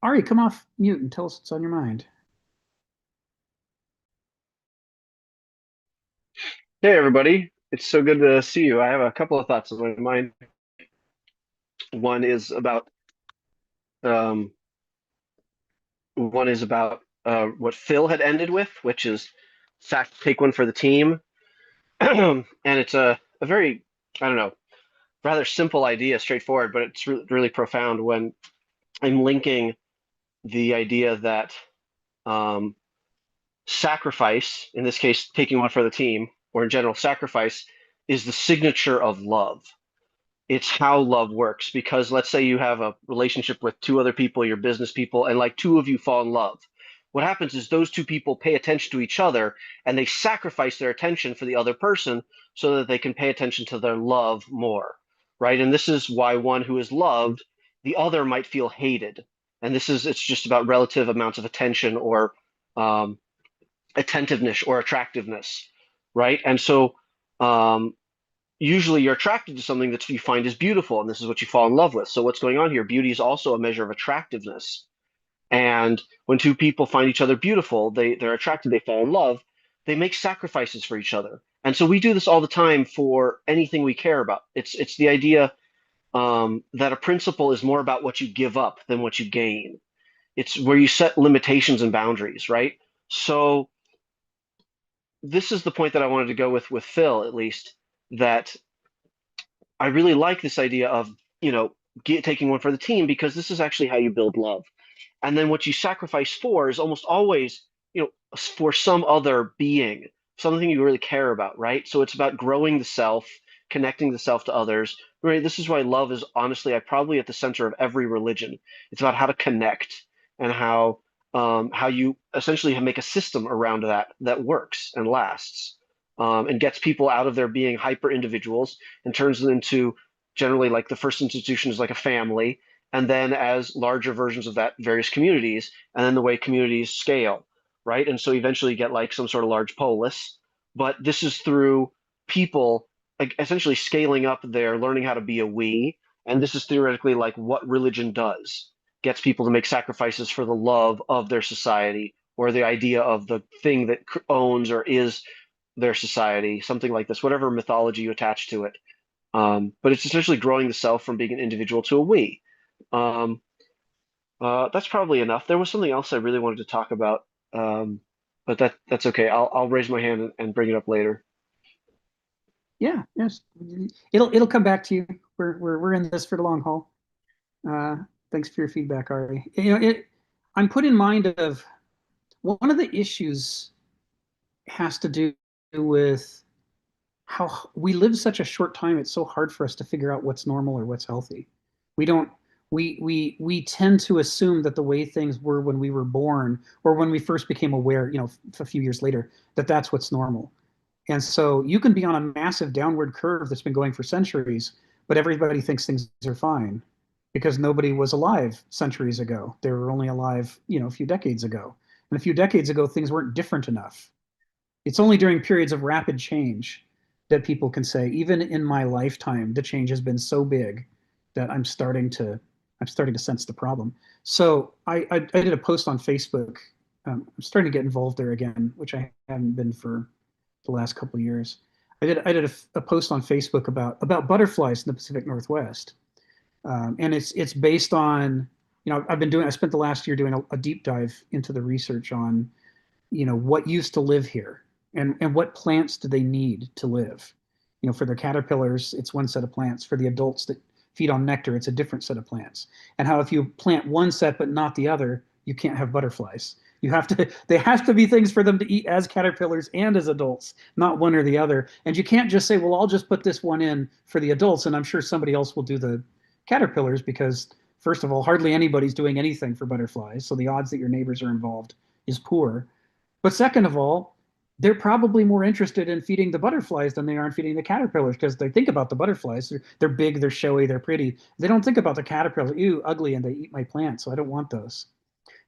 Ari, come off mute and tell us what's on your mind. Hey, everybody. It's so good to see you. I have a couple of thoughts on my mind. One is about what Phil had ended with, which is take one for the team. And it's a very, I don't know, rather simple idea, straightforward, but it's really profound when I'm linking the idea that sacrifice, in this case, taking one for the team, or in general, sacrifice, is the signature of love. It's how love works. Because let's say you have a relationship with two other people, your business people, and like two of you fall in love. What happens is those two people pay attention to each other, and they sacrifice their attention for the other person so that they can pay attention to their love more, right? And this is why one who is loved, the other might feel hated. And it's just about relative amounts of attention or attentiveness or attractiveness, right? And so usually you're attracted to something that you find is beautiful, and this is what you fall in love with. So what's going on here? Beauty is also a measure of attractiveness. And when two people find each other beautiful, they're attracted, they fall in love, they make sacrifices for each other. And so we do this all the time for anything we care about. It's the idea that a principle is more about what you give up than what you gain. It's where you set limitations and boundaries, right? So this is the point that I wanted to go with Phil, at least, that I really like this idea of, taking one for the team, because this is actually how you build love. And then what you sacrifice for is almost always, for some other being, something you really care about, right? So it's about growing the self, connecting the self to others, right? This is why love is honestly, I probably at the center of every religion. It's about how to connect and how you essentially make a system around that works and lasts, and gets people out of their being hyper individuals and turns them into generally like the first institution is like a family, and then as larger versions of that, various communities, and then the way communities scale, right? And so eventually you get like some sort of large polis. But this is through people like essentially scaling up their learning how to be a we. And this is theoretically like what religion does, gets people to make sacrifices for the love of their society or the idea of the thing that owns or is their society, something like this, whatever mythology you attach to it. But it's essentially growing the self from being an individual to a we. Um, that's probably enough. There was something else I really wanted to talk about, but that's okay. I'll raise my hand and bring it up later. Yeah, yes, it'll come back to you. We're in this for the long haul. Thanks for your feedback, Ari. I'm put in mind of one of the issues has to do with how we live such a short time. It's so hard for us to figure out what's normal or what's healthy. We don't. We tend to assume that the way things were when we were born or when we first became aware, a few years later, that that's what's normal. And so you can be on a massive downward curve that's been going for centuries, but everybody thinks things are fine because nobody was alive centuries ago. They were only alive, a few decades ago. And a few decades ago, things weren't different enough. It's only during periods of rapid change that people can say, even in my lifetime, the change has been so big that I'm starting to sense the problem. So I did a post on Facebook. I'm starting to get involved there again, which I haven't been for the last couple of years. I did a post on Facebook about butterflies in the Pacific Northwest, and it's based on I spent the last year doing a deep dive into the research on what used to live here and what plants do they need to live. For the caterpillars, it's one set of plants. For the adults that feed on nectar, it's a different set of plants. And how if you plant one set but not the other, you can't have butterflies. They have to be things for them to eat as caterpillars and as adults, not one or the other. And you can't just say, well, I'll just put this one in for the adults, and I'm sure somebody else will do the caterpillars, because first of all, hardly anybody's doing anything for butterflies. So the odds that your neighbors are involved is poor. But second of all, they're probably more interested in feeding the butterflies than they are in feeding the caterpillars, because they think about the butterflies. They're big, they're showy, they're pretty. They don't think about the caterpillar. Ew, ugly, and they eat my plants, so I don't want those.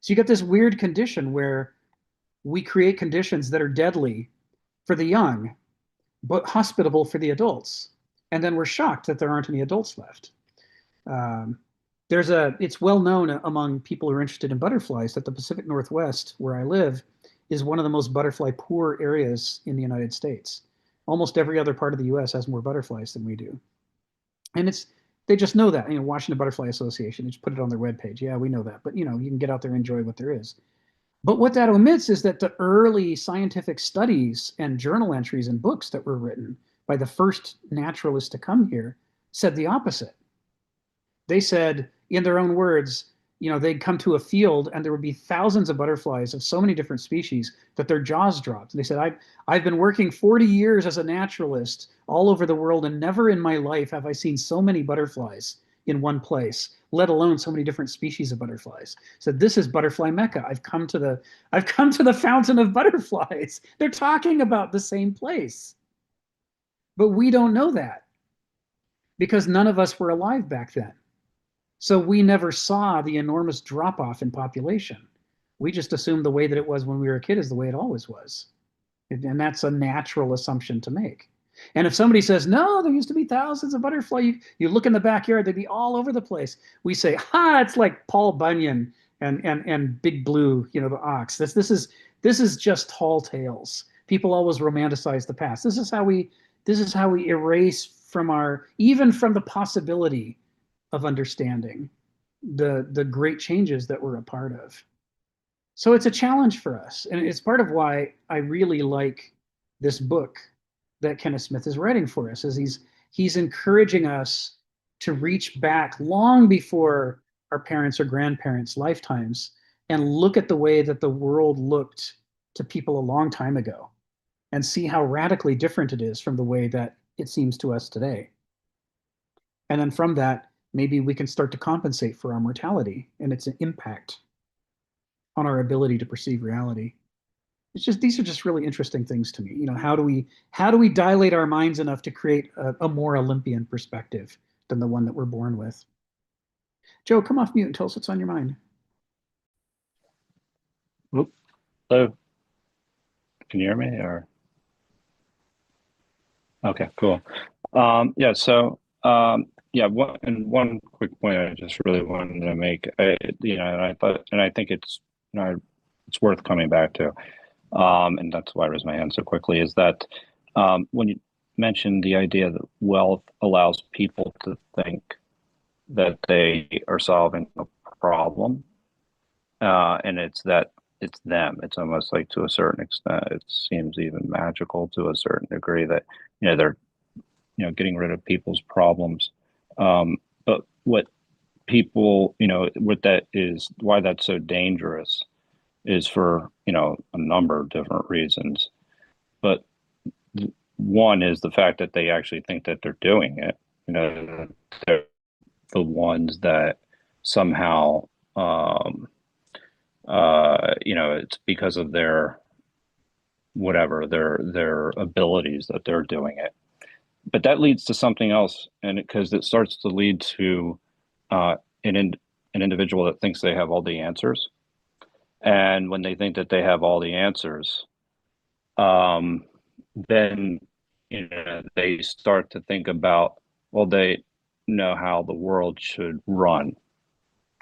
So you get this weird condition where we create conditions that are deadly for the young, but hospitable for the adults. And then we're shocked that there aren't any adults left. It's well known among people who are interested in butterflies that the Pacific Northwest, where I live, is one of the most butterfly poor areas in the United States. Almost every other part of the US has more butterflies than we do. And they just know that. Washington Butterfly Association, they just put it on their webpage. Yeah, we know that. But you can get out there and enjoy what there is. But what that omits is that the early scientific studies and journal entries and books that were written by the first naturalists to come here said the opposite. They said, in their own words, they'd come to a field and there would be thousands of butterflies of so many different species that their jaws dropped. And they said, I've been working 40 years as a naturalist all over the world, and never in my life have I seen so many butterflies in one place, let alone so many different species of butterflies. So this is butterfly Mecca. I've come to the fountain of butterflies. They're talking about the same place. But we don't know that because none of us were alive back then. So we never saw the enormous drop-off in population. We just assumed the way that it was when we were a kid is the way it always was. And that's a natural assumption to make. And if somebody says, no, there used to be thousands of butterflies, you look in the backyard, they'd be all over the place. We say, it's like Paul Bunyan and Big Blue, the ox. This is just tall tales. People always romanticize the past. This is how we erase even from the possibility of understanding the great changes that we're a part of. So it's a challenge for us. And it's part of why I really like this book that Kenneth Smith is writing for us, is he's encouraging us to reach back long before our parents' or grandparents' lifetimes and look at the way that the world looked to people a long time ago and see how radically different it is from the way that it seems to us today. And then from that, maybe we can start to compensate for our mortality and its impact on our ability to perceive reality. It's just, these are just really interesting things to me. You know, how do we dilate our minds enough to create a more Olympian perspective than the one that we're born with? Joe, come off mute and tell us what's on your mind. Whoop. Hello. Can you hear me? Or okay, cool. Yeah. So yeah. One quick point I just really wanted to make. And I thought, and I think it's it's worth coming back to. And that's why I raised my hand so quickly. Is that when you mentioned the idea that wealth allows people to think that they are solving a problem, and it's them. It's almost like, to a certain extent, it seems even magical to a certain degree, that they're getting rid of people's problems. But what people, what that is, why that's so dangerous, is for a number of different reasons. But one is the fact that they actually think that they're doing it. They're the ones that somehow it's because of their whatever their abilities that they're doing it. But that leads to something else, and because it starts to lead to an individual that thinks they have all the answers. And when they think that they have all the answers, then they start to think about, well, they know how the world should run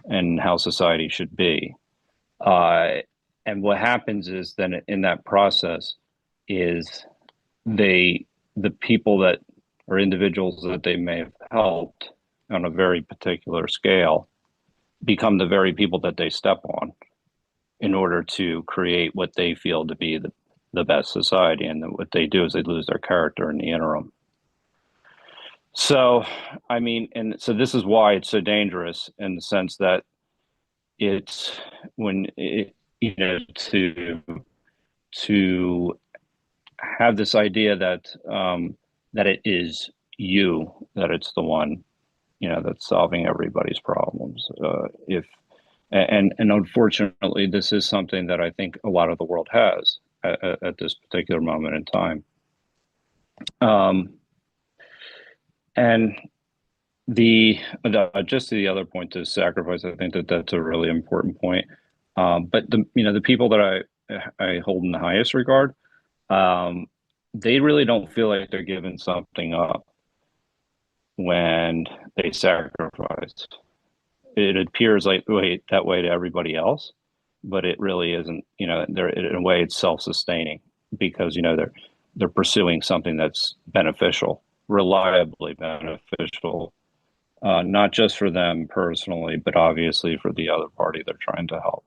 and how society should be. And what happens is then in that process is the people that or individuals that they may have helped on a very particular scale become the very people that they step on in order to create what they feel to be the best society. And what they do is they lose their character in the interim. So, I mean, and so this is why it's so dangerous, in the sense that it's when to have this idea that that it is you, that it's the one that's solving everybody's problems. And unfortunately, this is something that I think a lot of the world has at this particular moment in time. And just to the other point, to sacrifice, I think that that's a really important point. But the people that I hold in the highest regard, they really don't feel like they're giving something up when they sacrifice. It appears like that way to everybody else, but it really isn't. They're, in a way, it's self-sustaining, because they're pursuing something that's beneficial, reliably beneficial, not just for them personally, but obviously for the other party they're trying to help.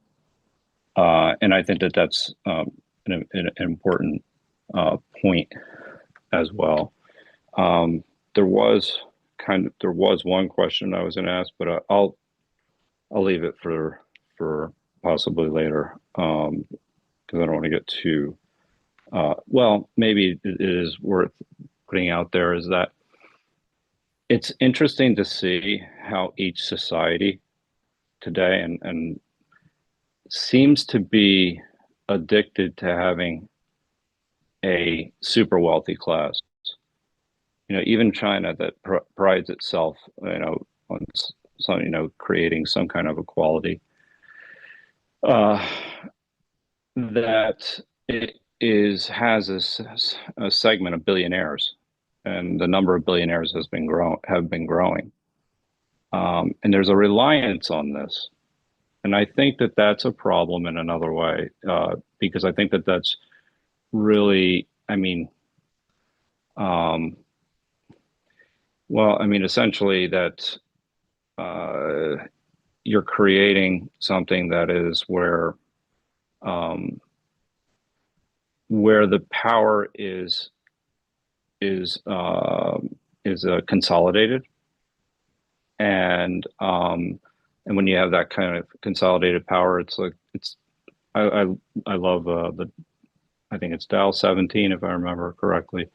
And I think that that's an important point as well. There was one question I was going to ask, but I'll leave it for possibly later, because I don't want to get too. Well, maybe it is worth putting out there, is that it's interesting to see how each society today and seems to be addicted to having a super wealthy class. Even China, that prides itself, on some, creating some kind of equality, that it has a segment of billionaires, and the number of billionaires have been growing, and there's a reliance on this. And I think that that's a problem in another way, because I think that that's really, essentially that you're creating something that is where the power is consolidated, and when you have that kind of consolidated power, it's like I love I think it's Tao 17, if I remember correctly,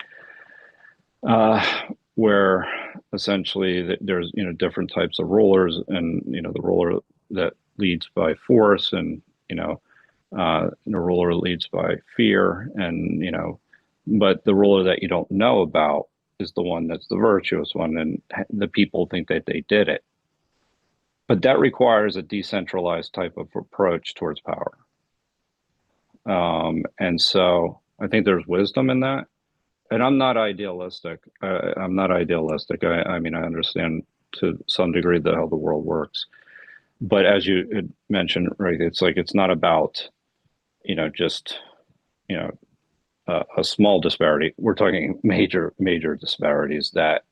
where essentially there's, different types of rulers, and, the ruler that leads by force, and, the ruler leads by fear, and, but the ruler that you don't know about is the one that's the virtuous one, and the people think that they did it. But that requires a decentralized type of approach towards power. And so I think there's wisdom in that. And I'm not idealistic. I'm not idealistic. I mean, I understand to some degree how the world works. But as you had mentioned, right, it's like it's not about, just, a small disparity. We're talking major disparities that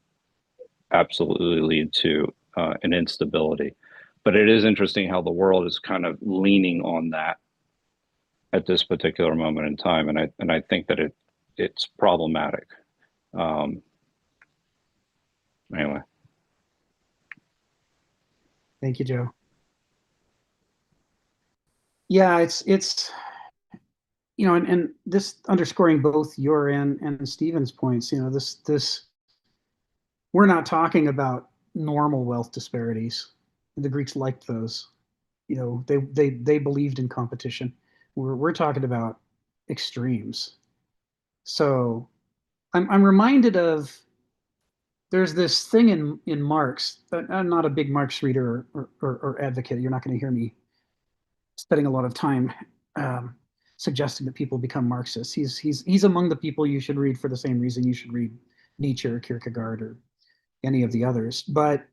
absolutely lead to an instability. But it is interesting how the world is kind of leaning on that at this particular moment in time, and I think that it's problematic. Anyway. Thank you, Joe. Yeah, it's and this underscoring both your and Stephen's points. This we're not talking about normal wealth disparities. The Greeks liked those. They believed in competition. We're talking about extremes. So I'm reminded of, there's this thing in Marx. I'm not a big Marx reader or advocate. You're not going to hear me spending a lot of time suggesting that people become Marxists. He's among the people you should read for the same reason you should read Nietzsche or Kierkegaard or any of the others. But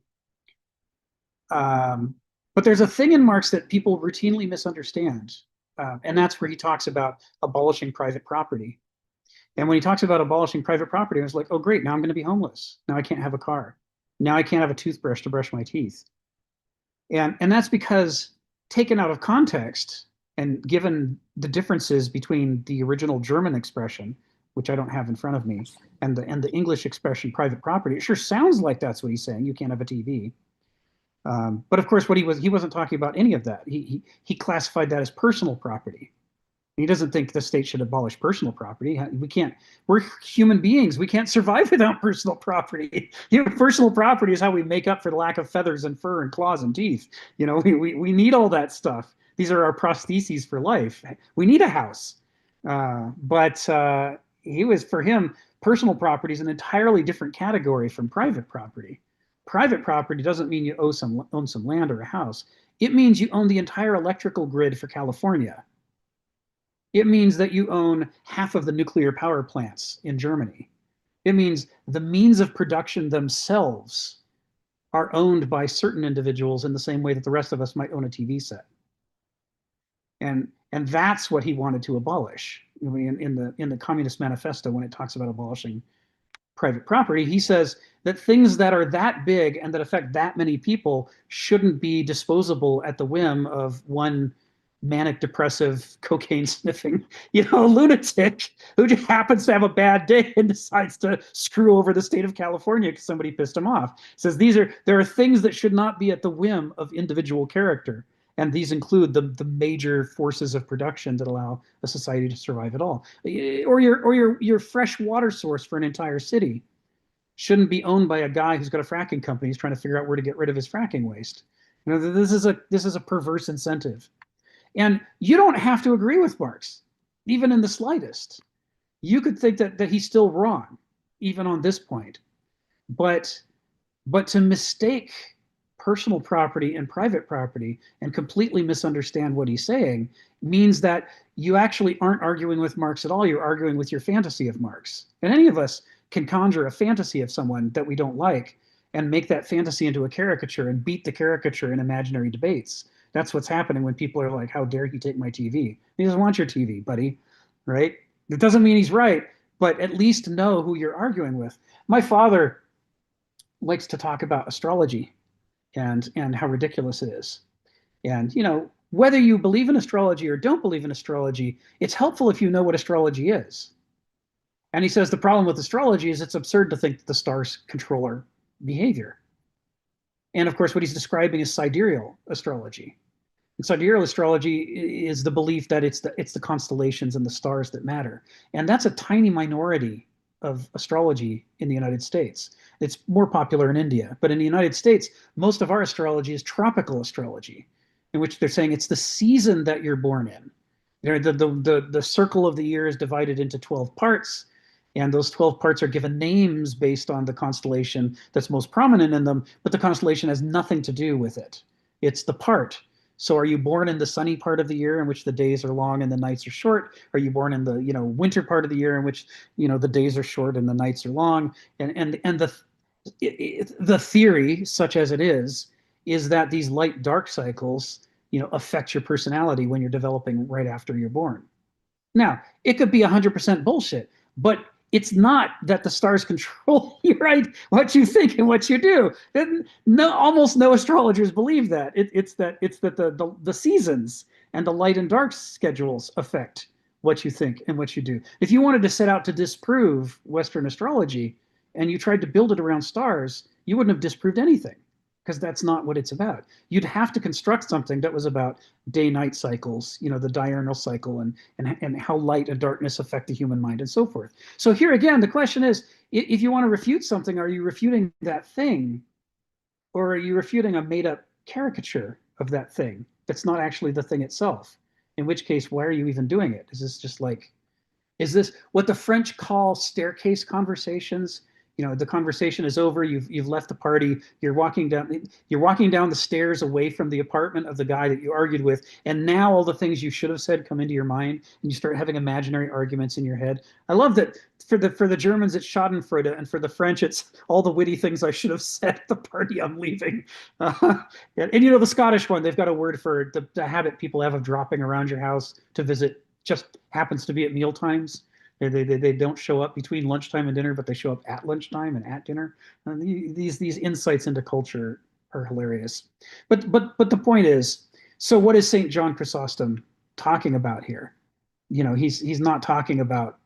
there's a thing in Marx that people routinely misunderstand, and that's where he talks about abolishing private property. And when he talks about abolishing private property, I was like, oh, great, now I'm going to be homeless. Now I can't have a car. Now I can't have a toothbrush to brush my teeth. And that's because, taken out of context and given the differences between the original German expression, which I don't have in front of me, and the English expression private property, it sure sounds like that's what he's saying. You can't have a TV. But of course, he wasn't talking about any of that. He classified that as personal property. He doesn't think the state should abolish personal property. We're human beings. We can't survive without personal property. Personal property is how we make up for the lack of feathers and fur and claws and teeth. We need all that stuff. These are our prostheses for life. We need a house. But for him, personal property is an entirely different category from private property. Private property doesn't mean you own some land or a house. It means you own the entire electrical grid for California. It means that you own half of the nuclear power plants in Germany. It means the means of production themselves are owned by certain individuals in the same way that the rest of us might own a TV set. And that's what he wanted to abolish. In the Communist Manifesto, when it talks about abolishing private property, he says that things that are that big and that affect that many people shouldn't be disposable at the whim of one manic depressive cocaine sniffing lunatic who just happens to have a bad day and decides to screw over the state of California because somebody pissed him off. Says there are things that should not be at the whim of individual character, and these include the major forces of production that allow a society to survive at all. Or your fresh water source for an entire city shouldn't be owned by a guy who's got a fracking company who's trying to figure out where to get rid of his fracking waste. This is a perverse incentive. And you don't have to agree with Marx, even in the slightest. You could think that he's still wrong, even on this point. But to mistake personal property and private property and completely misunderstand what he's saying means that you actually aren't arguing with Marx at all. You're arguing with your fantasy of Marx. And any of us can conjure a fantasy of someone that we don't like and make that fantasy into a caricature and beat the caricature in imaginary debates. That's what's happening when people are like, how dare he take my TV? He doesn't want your TV, buddy, right? It doesn't mean he's right, but at least know who you're arguing with. My father likes to talk about astrology and how ridiculous it is. And, whether you believe in astrology or don't believe in astrology, it's helpful if you know what astrology is. And he says the problem with astrology is it's absurd to think that the stars control our behavior. And of course, what he's describing is sidereal astrology. Sidereal astrology is the belief that it's the constellations and the stars that matter, and that's a tiny minority of astrology in the United States. It's more popular in India, but in the United States, most of our astrology is tropical astrology, in which they're saying it's the season that you're born in. The circle of the year is divided into 12 parts, and those 12 parts are given names based on the constellation that's most prominent in them, but the constellation has nothing to do with it. It's the part. So are you born in the sunny part of the year in which the days are long and the nights are short? Are you born in the, winter part of the year in which, the days are short and the nights are long? And the theory, such as it is that these light dark cycles, affect your personality when you're developing right after you're born. Now, it could be 100% bullshit, but it's not that the stars control right what you think and what you do. No, almost no astrologers believe that. It's that the seasons and the light and dark schedules affect what you think and what you do. If you wanted to set out to disprove Western astrology and you tried to build it around stars, you wouldn't have disproved anything, because that's not what it's about. You'd have to construct something that was about day-night cycles, the diurnal cycle, and how light and darkness affect the human mind and so forth. So here again, the question is, if you want to refute something, are you refuting that thing, or are you refuting a made-up caricature of that thing that's not actually the thing itself? In which case, why are you even doing it? Is this what the French call staircase conversations? The conversation is over. You've left the party. You're walking down the stairs away from the apartment of the guy that you argued with, and now all the things you should have said come into your mind, and you start having imaginary arguments in your head. I love that for the Germans it's Schadenfreude, and for the French it's all the witty things I should have said at the party I'm leaving. And the Scottish one, they've got a word for the habit people have of dropping around your house to visit. Just happens to be at meal times. They don't show up between lunchtime and dinner, but they show up at lunchtime and at dinner. And these insights into culture are hilarious. But the point is, so what is St. John Chrysostom talking about here? He's not talking about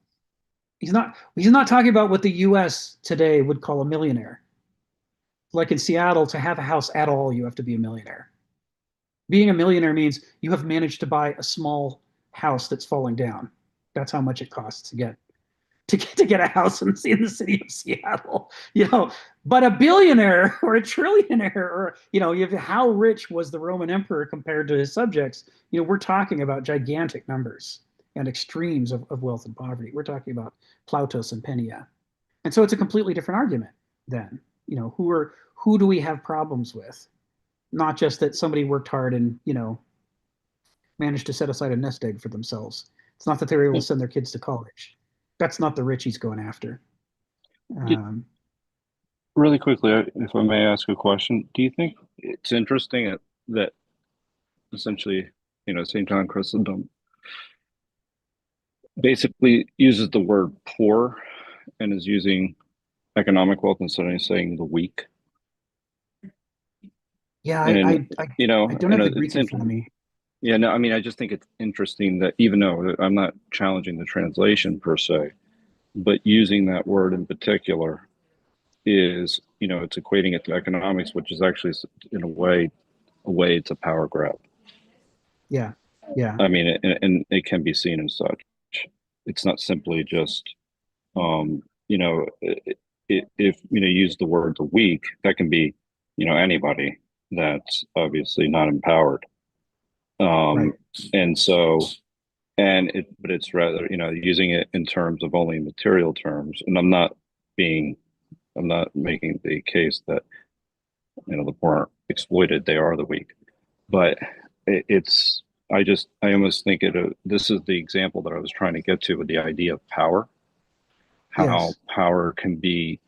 what the U.S. today would call a millionaire. Like in Seattle, to have a house at all, you have to be a millionaire. Being a millionaire means you have managed to buy a small house that's falling down. That's how much it costs to get a house in the city of Seattle. But a billionaire or a trillionaire, or how rich was the Roman emperor compared to his subjects? We're talking about gigantic numbers and extremes of wealth and poverty. We're talking about Plautus and Penia. And so it's a completely different argument then. Who do we have problems with? Not just that somebody worked hard and, managed to set aside a nest egg for themselves. It's not that they were able to send their kids to college. That's not the rich he's going after. Really quickly, if I may ask a question, do you think it's interesting that essentially, St. John Chrysostom basically uses the word poor and is using economic wealth instead of saying the weak? Yeah, And, I don't have the Greek in front of me. Yeah, no, I mean, I just think it's interesting that even though I'm not challenging the translation per se, but using that word in particular is, it's equating it to economics, which is actually, in a way, it's a power grab. Yeah, yeah. I mean, and it can be seen as such. It's not simply just, if use the word the weak, that can be, anybody that's obviously not empowered. Right. And so, but it's rather, using it in terms of only material terms. And I'm not making the case that, the poor aren't exploited, they are the weak. But I almost think this is the example that I was trying to get to with the idea of power, how power can be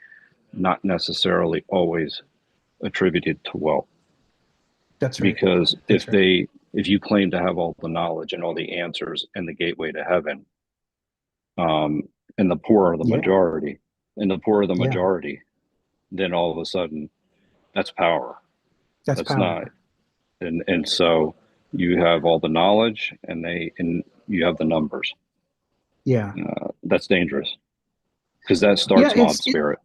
not necessarily always attributed to wealth. That's right. Because if you claim to have all the knowledge and all the answers and the gateway to heaven, and the poor are the majority, then all of a sudden that's power. That's power. not. And so you have all the knowledge and you have the numbers. Yeah. That's dangerous, because that starts mob spirit.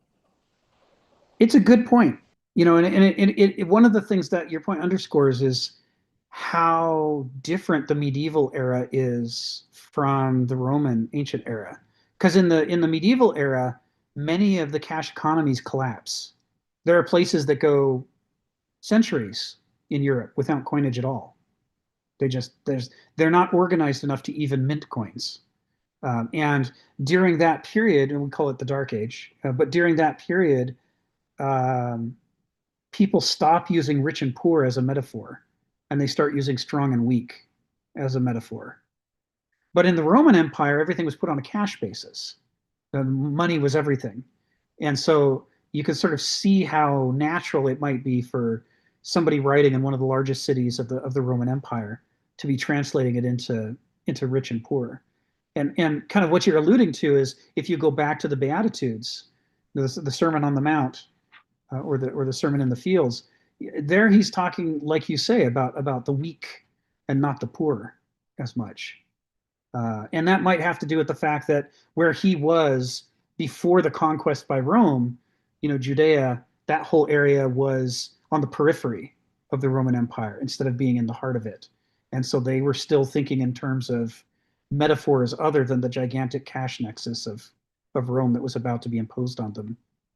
It's a good point. And one of the things that your point underscores is how different the medieval era is from the Roman ancient era. Because in the medieval era, many of the cash economies collapse. There are places that go centuries in Europe without coinage at all. They're not organized enough to even mint coins. And during that period, and we call it the Dark Age, but during that period, um, people stop using rich and poor as a metaphor, and they start using strong and weak as a metaphor. But in the Roman Empire, everything was put on a cash basis. The money was everything. And so you could sort of see how natural it might be for somebody writing in one of the largest cities of the Roman Empire to be translating it into rich and poor. And kind of what you're alluding to is if you go back to the Beatitudes, the Sermon on the Mount, or the Sermon in the Fields, there he's talking, like you say, about the weak and not the poor as much. And that might have to do with the fact that where he was before the conquest by Rome, Judea, that whole area was on the periphery of the Roman Empire instead of being in the heart of it. And so they were still thinking in terms of metaphors other than the gigantic cash nexus of Rome that was about to be imposed on them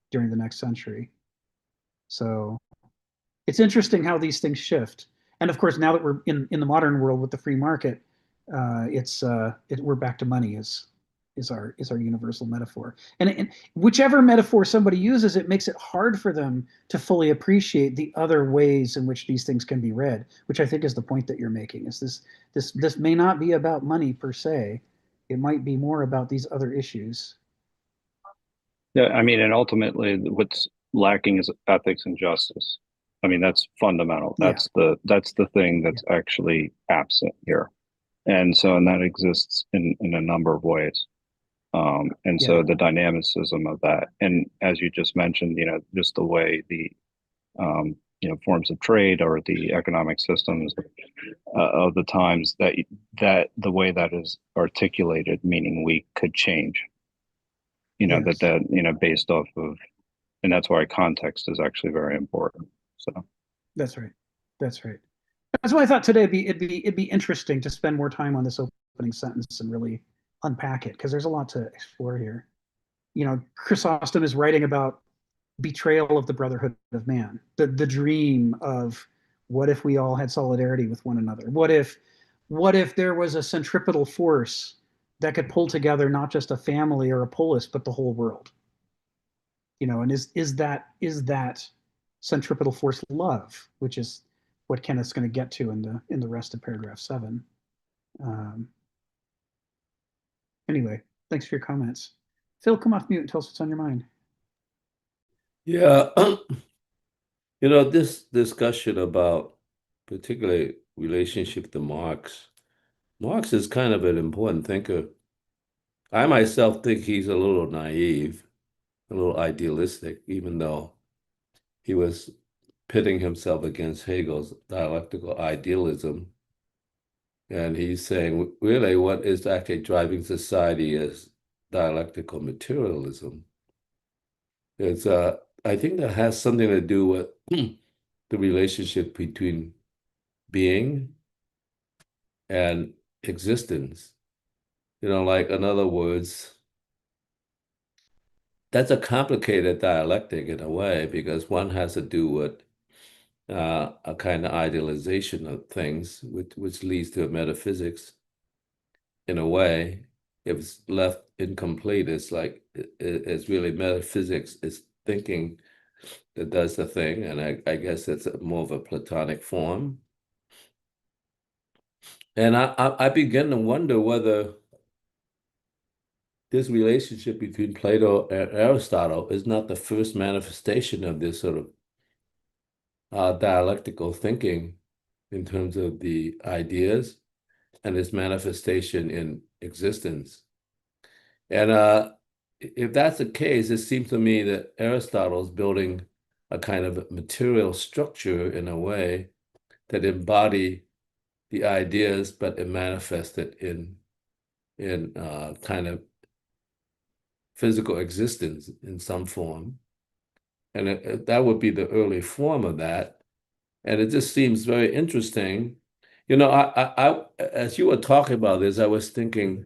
during the next century. So it's interesting how these things shift. And of course, now that we're in the modern world with the free market, we're back to money is our universal metaphor. And whichever metaphor somebody uses, it makes it hard for them to fully appreciate the other ways in which these things can be read, which I think is the point that you're making. Is this may not be about money per se. It might be more about these other issues. Yeah, I mean, and ultimately, what's lacking is ethics and justice. I mean, that's fundamental. Yeah. That's the thing that's actually absent here, and that exists in a number of ways. And so Yeah. the dynamicism of that, and as you just mentioned, just the way the forms of trade or the economic systems of the times that the way that is articulated, meaning we could change. Yes. That based off of, and that's why context is actually very important. So That's right. That's right. That's why I thought today it'd be interesting to spend more time on this opening sentence and really unpack it because there's a lot to explore here. Chrysostom is writing about betrayal of the brotherhood of man, the dream of what if we all had solidarity with one another? What if there was a centripetal force that could pull together not just a family or a polis, but the whole world? And is that centripetal force love, which is what Kenneth's going to get to in the rest of paragraph 7. Anyway, thanks for your comments. Phil, come off mute and tell us what's on your mind. Yeah, this discussion about particularly relationship to Marx. Marx is kind of an important thinker. I myself think he's a little naive, a little idealistic, even though he was pitting himself against Hegel's dialectical idealism. And he's saying, really, what is actually driving society is dialectical materialism. It's, I think that has something to do with the relationship between being and existence. Like, in other words, that's a complicated dialectic in a way because one has to do with a kind of idealization of things, which leads to a metaphysics in a way. If it's left incomplete, it's like it's really metaphysics, it's thinking that does the thing, and I guess it's more of a Platonic form. And I begin to wonder whether this relationship between Plato and Aristotle is not the first manifestation of this sort of dialectical thinking in terms of the ideas and its manifestation in existence. And if that's the case, it seems to me that Aristotle is building a kind of material structure in a way that embody the ideas, but it manifested in kind of physical existence in some form. And that would be the early form of that. And it just seems very interesting As you were talking about this, I was thinking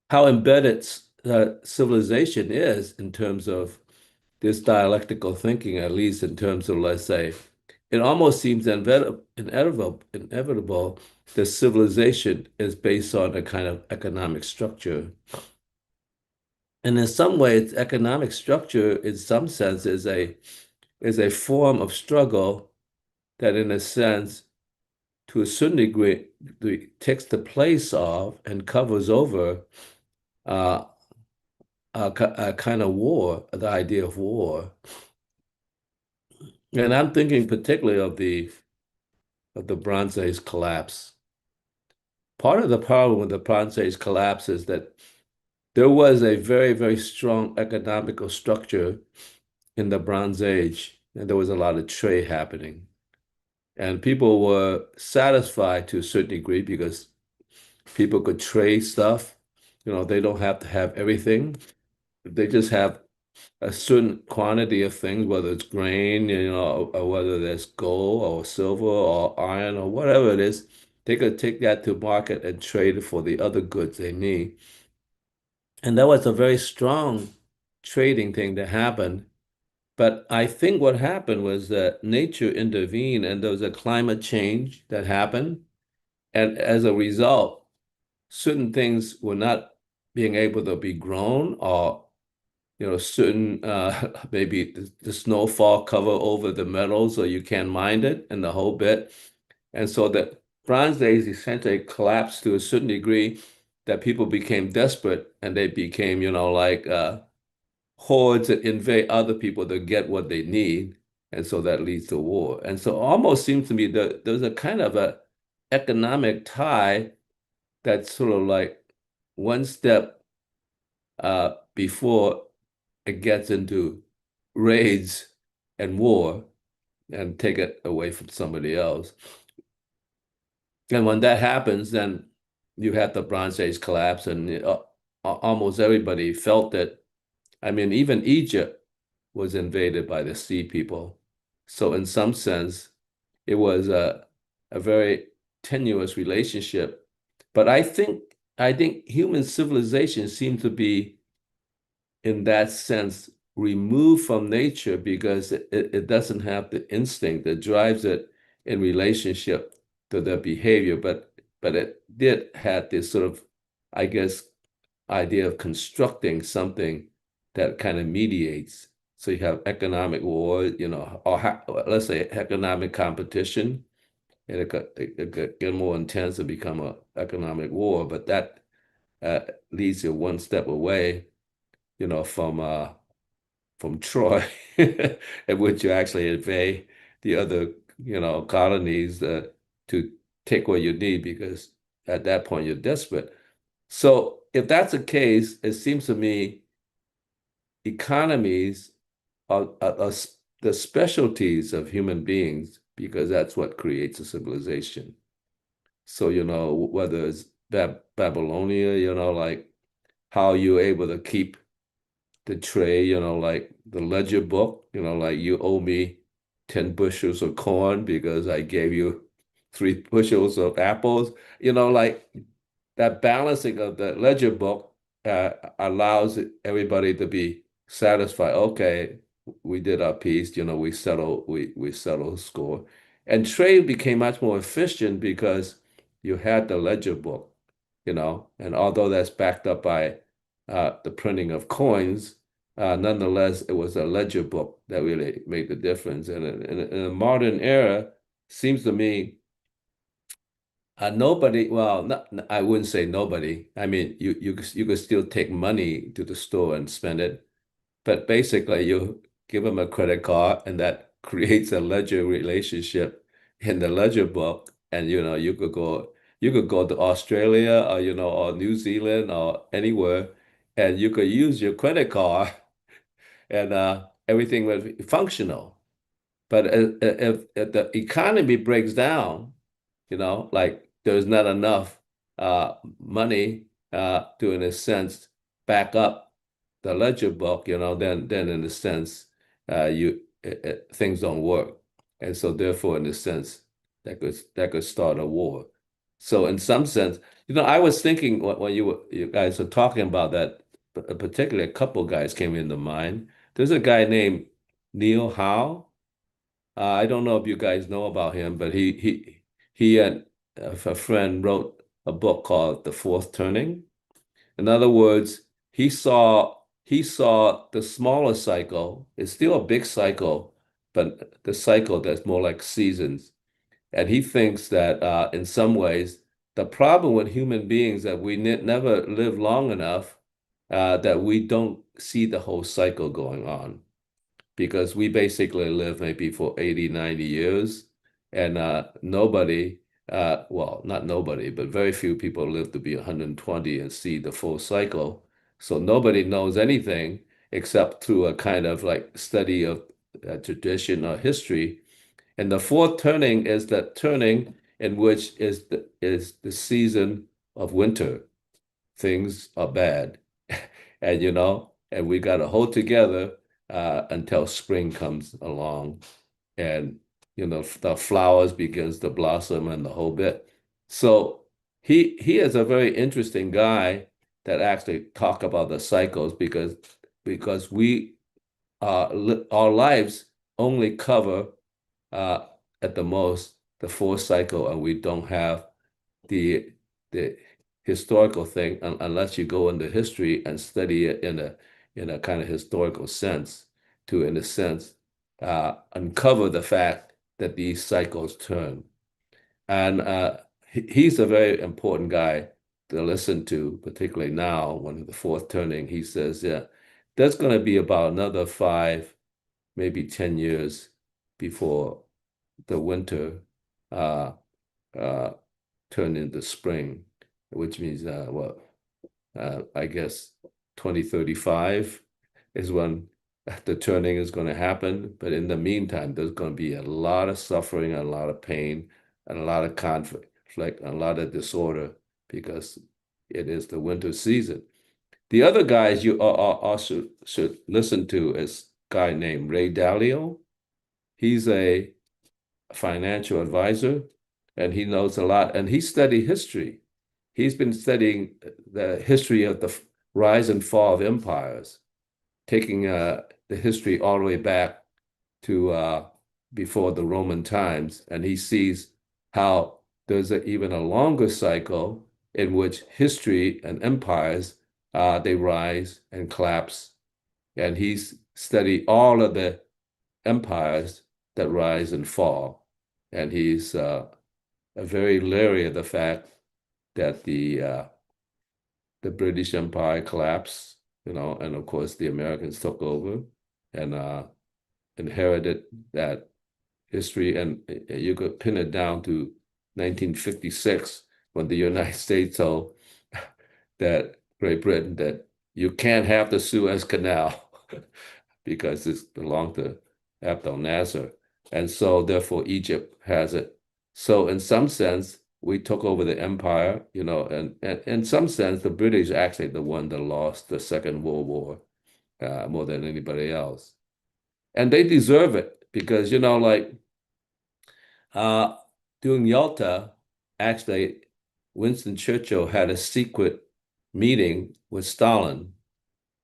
how embedded civilization is in terms of this dialectical thinking, at least in terms of, let's say, it almost seems inevitable that civilization is based on a kind of economic structure. And in some ways, economic structure, in some sense, is a form of struggle that, in a sense, to a certain degree, takes the place of and covers over uh, a kind of war, the idea of war. And I'm thinking particularly of the Bronze Age collapse. Part of the problem with the Bronze Age collapse is that there was a very, very strong economical structure in the Bronze Age, and there was a lot of trade happening. And people were satisfied to a certain degree because people could trade stuff. They don't have to have everything. They just have a certain quantity of things, whether it's grain, or whether there's gold or silver or iron or whatever it is, they could take that to market and trade it for the other goods they need. And that was a very strong trading thing that happened. But I think what happened was that nature intervened and there was a climate change that happened. And as a result, certain things were not being able to be grown, or certain maybe the snowfall cover over the metals, or you can't mine it and the whole bit. And so the Bronze Age essentially collapsed to a certain degree that people became desperate and they became, like hordes that invade other people to get what they need. And so that leads to war. And so it almost seems to me that there's a kind of a economic tie that's sort of like one step before it gets into raids and war and take it away from somebody else. And when that happens, then you have the Bronze Age collapse, and almost everybody felt it. I mean, even Egypt was invaded by the sea people. So in some sense, it was a very tenuous relationship. But I think human civilization seems to be, in that sense, removed from nature because it doesn't have the instinct that drives it in relationship to their behavior, but it did have this sort of, I guess, idea of constructing something that kind of mediates. So you have economic war, or let's say economic competition, and it could get more intense and become an economic war, but that leads you one step away, from Troy, in which you actually invade the other, colonies to take what you need because at that point you're desperate. So if that's the case, it seems to me economies are the specialties of human beings because that's what creates a civilization. So, whether it's Babylonia, like how you're able to keep the tray, like the ledger book, like you owe me 10 bushels of corn because I gave you 3 bushels of apples, like that balancing of the ledger book allows everybody to be satisfied. Okay, we did our piece, we settled score. And trade became much more efficient because you had the ledger book, and although that's backed up by the printing of coins, nonetheless, it was a ledger book that really made the difference. And in a modern era, seems to me nobody, well, not, I wouldn't say nobody. I mean, you could still take money to the store and spend it, but basically you give them a credit card, and that creates a ledger relationship in the ledger book, and you could go to Australia, or or New Zealand or anywhere, and you could use your credit card, and everything will be functional. But if the economy breaks down, like there's not enough money to, in a sense, back up the ledger book, then in a sense, things don't work. And so therefore, in a sense, that could start a war. So in some sense, I was thinking when you guys were talking about that, particularly a couple guys came into mind. There's a guy named Neil Howe. I don't know if you guys know about him, but he and a friend wrote a book called The Fourth Turning. In other words, he saw the smaller cycle. It's still a big cycle, but the cycle that's more like seasons. And he thinks that in some ways, the problem with human beings that we never live long enough that we don't see the whole cycle going on, because we basically live maybe for 80, 90 years, and nobody, well, not nobody, but very few people live to be 120 and see the full cycle. So nobody knows anything except through a kind of like study of tradition or history. And the fourth turning is that turning in which is the season of winter. Things are bad. And we got to hold together until spring comes along, and the flowers begins to blossom and the whole bit. So he is a very interesting guy that actually talk about the cycles, because our lives only cover uh, at the most the fourth cycle, and we don't have the historical thing unless you go into history and study it in a kind of historical sense, to, in a sense, uncover the fact that these cycles turn. And he's a very important guy to listen to, particularly now when the fourth turning. He says, yeah, there's going to be about another 5, maybe 10 years before the winter uh, uh, turn into spring, which means I guess 2035 is when the turning is going to happen. But in the meantime, there's going to be a lot of suffering, a lot of pain, and a lot of conflict, like a lot of disorder, because it is the winter season. The other guys you also should listen to is a guy named Ray Dalio. He's a financial advisor, and he knows a lot, and he studied history. He's been studying the history of the rise and fall of empires, taking the history all the way back to before the Roman times, and he sees how there's even a longer cycle in which history and empires they rise and collapse, and he's studied all of the empires that rise and fall, and he's very leery of the fact that the British Empire collapsed, and of course the Americans took over and inherited that history. And you could pin it down to 1956, when the United States told that Great Britain that you can't have the Suez Canal because it belonged to Abdel Nasser. And so therefore Egypt has it. So in some sense, we took over the empire, and in some sense, the British actually the one that lost the Second World War more than anybody else. And they deserve it because, like during Yalta, actually, Winston Churchill had a secret meeting with Stalin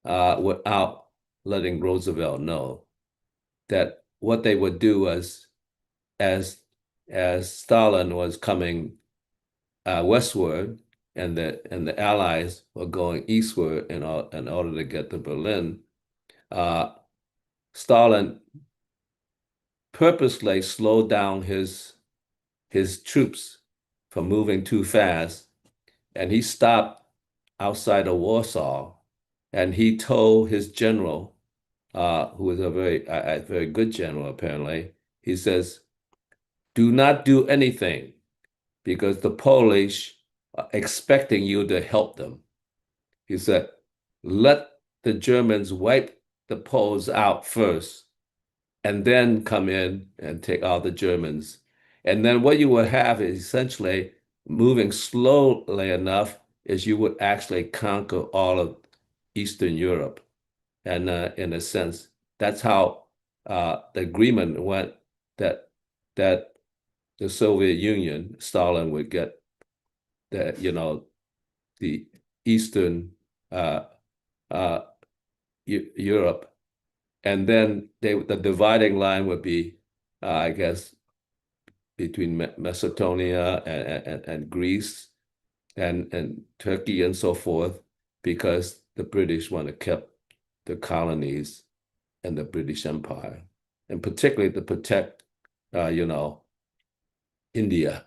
without letting Roosevelt know, that what they would do was, as Stalin was coming westward, and the Allies were going eastward in order to get to Berlin, Stalin purposely slowed down his troops from moving too fast, and he stopped outside of Warsaw, and he told his general, who was a very good general apparently, he says, "Do not do anything, because the Polish are expecting you to help them." He said, "Let the Germans wipe the Poles out first, and then come in and take out the Germans. And then what you will have is essentially, moving slowly enough, is you would actually conquer all of Eastern Europe." And in a sense, that's how the agreement went, that the Soviet Union, Stalin would get the, the Eastern Europe, and then the dividing line would be, I guess, between Macedonia and Greece and Turkey and so forth, because the British want to keep the colonies and the British Empire, and particularly to protect, India,